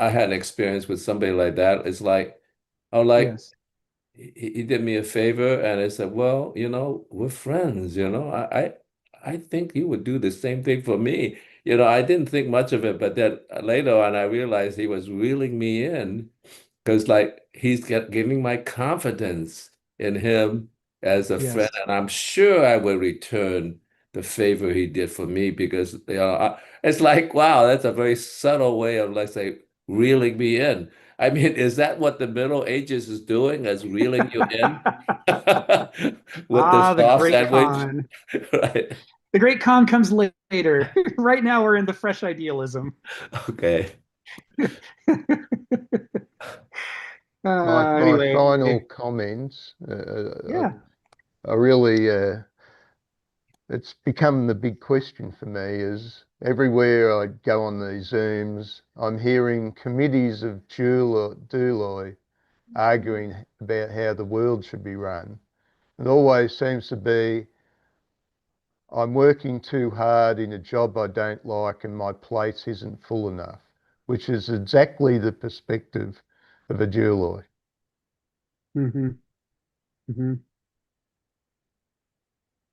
had an experience with somebody like that. It's like, oh, like Yes. he did me a favor, and I said, well, we're friends, I think you would do the same thing for me. I didn't think much of it, but then later on, I realized he was reeling me in because like giving my confidence in him as a friend, Yes. and I'm sure I will return the favor he did for me because it's like, wow, that's a very subtle way of, let's say, reeling me in. I mean, is that what the Middle Ages is doing, as reeling you in with the The soft great sandwich? con. Right. The great con comes later. Right now, we're in the fresh idealism. Okay. My Anyway, final comments yeah. are really, it's become the big question for me is everywhere I go on these Zooms, I'm hearing committees of douloi arguing about how the world should be run. It always seems to be, I'm working too hard in a job I don't like and my plate isn't full enough, which is exactly the perspective of a douloi. Mm-hmm. Mm-hmm.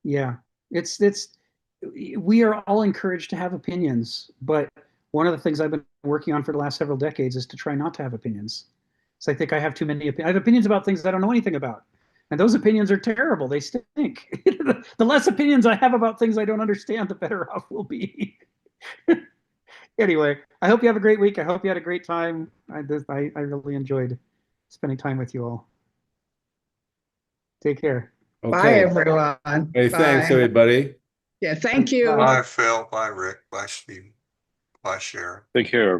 Yeah. It's we are all encouraged to have opinions, but one of the things I've been working on for the last several decades is to try not to have opinions. So I think I have too many opinions. I have opinions about things I don't know anything about. And those opinions are terrible. They stink. The less opinions I have about things I don't understand, the better off we'll be. Anyway, I hope you have a great week. I hope you had a great time. I really enjoyed spending time with you all. Take care. Bye, Okay. everyone. Hey, thanks, Bye. everybody. Yeah, thank you. Bye. Bye, Phil. Bye, Rick. Bye, Steve. Bye, Sharon. Take care, everyone.